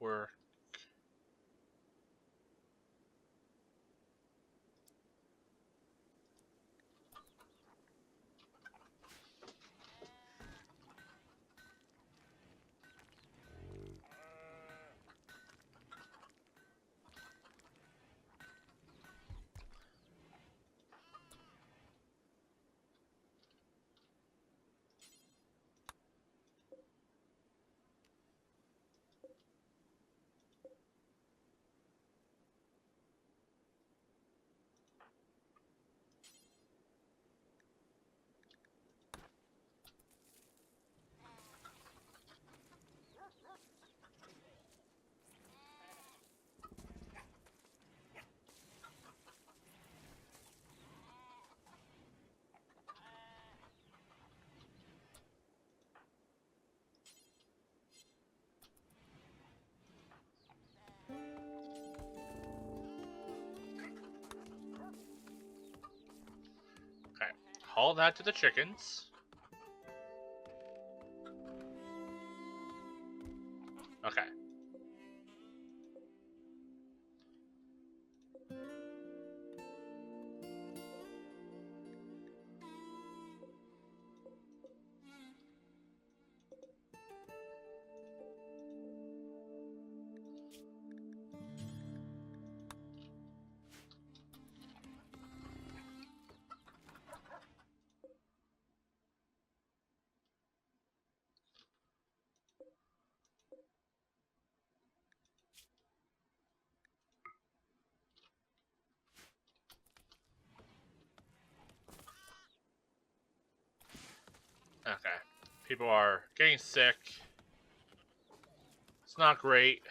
we're... Okay. Haul that to the chickens. Okay. Okay. People are getting sick. It's not great.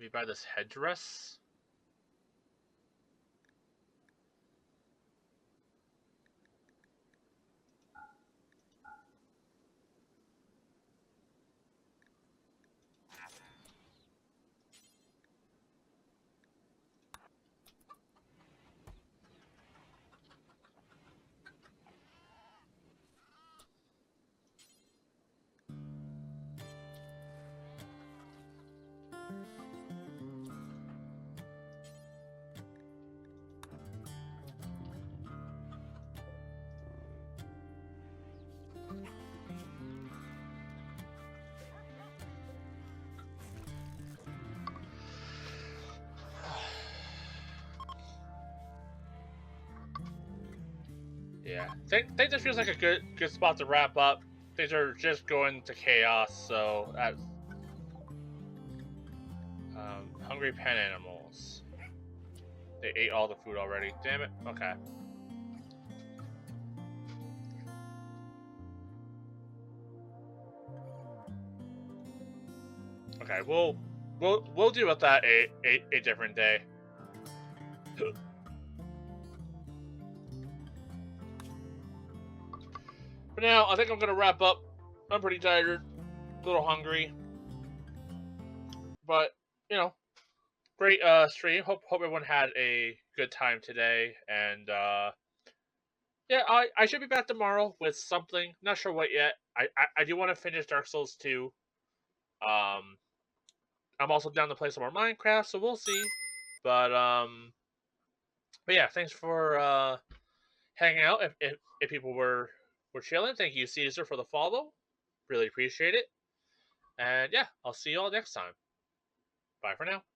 me buy this headdress. Yeah, think this feels like a good spot to wrap up. Things are just going to chaos, so that's hungry pen animals. They ate all the food already. Damn it. Okay. Okay, we'll deal with that a different day. For now, I think I'm gonna wrap up. I'm pretty tired, a little hungry, but you know, great stream. Hope everyone had a good time today, and yeah, I should be back tomorrow with something. Not sure what yet. I do want to finish Dark Souls 2. Um, I'm also down to play some more Minecraft, so we'll see. But yeah, thanks for hanging out. If people were chilling, thank you, Caesar, for the follow. Really appreciate it. And yeah, I'll see you all next time. Bye for now.